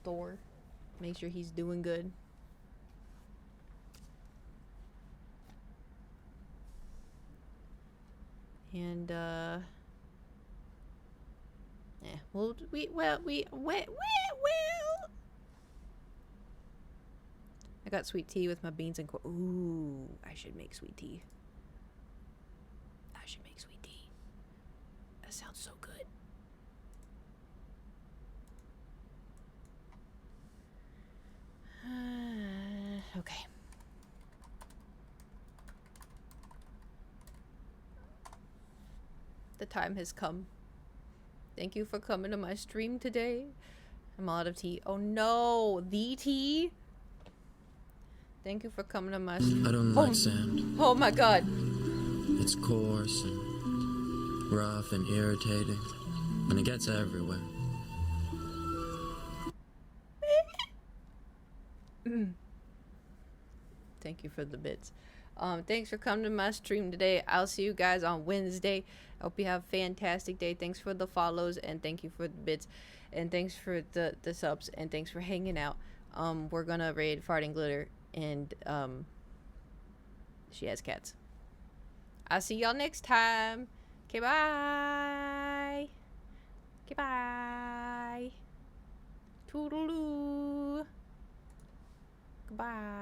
Thor. Make sure he's doing good. And, yeah, well, I got sweet tea with my beans and ooh, I should make sweet tea. I should make sweet tea. That sounds so good. Okay. The time has come. Thank you for coming to my stream today. I'm out of tea. Oh no, the tea? Thank you for coming to my stream. I don't like sand. Oh my god. It's coarse and rough and irritating, and it gets everywhere. Thank you for the bits. Thanks for coming to my stream today. I'll see you guys on Wednesday. I hope you have a fantastic day. Thanks for the follows and thank you for the bits. And thanks for the subs and thanks for hanging out. We're gonna raid Farting Glitter and she has cats. I'll see y'all next time. Okay, bye. Okay, bye. Toodaloo. Goodbye.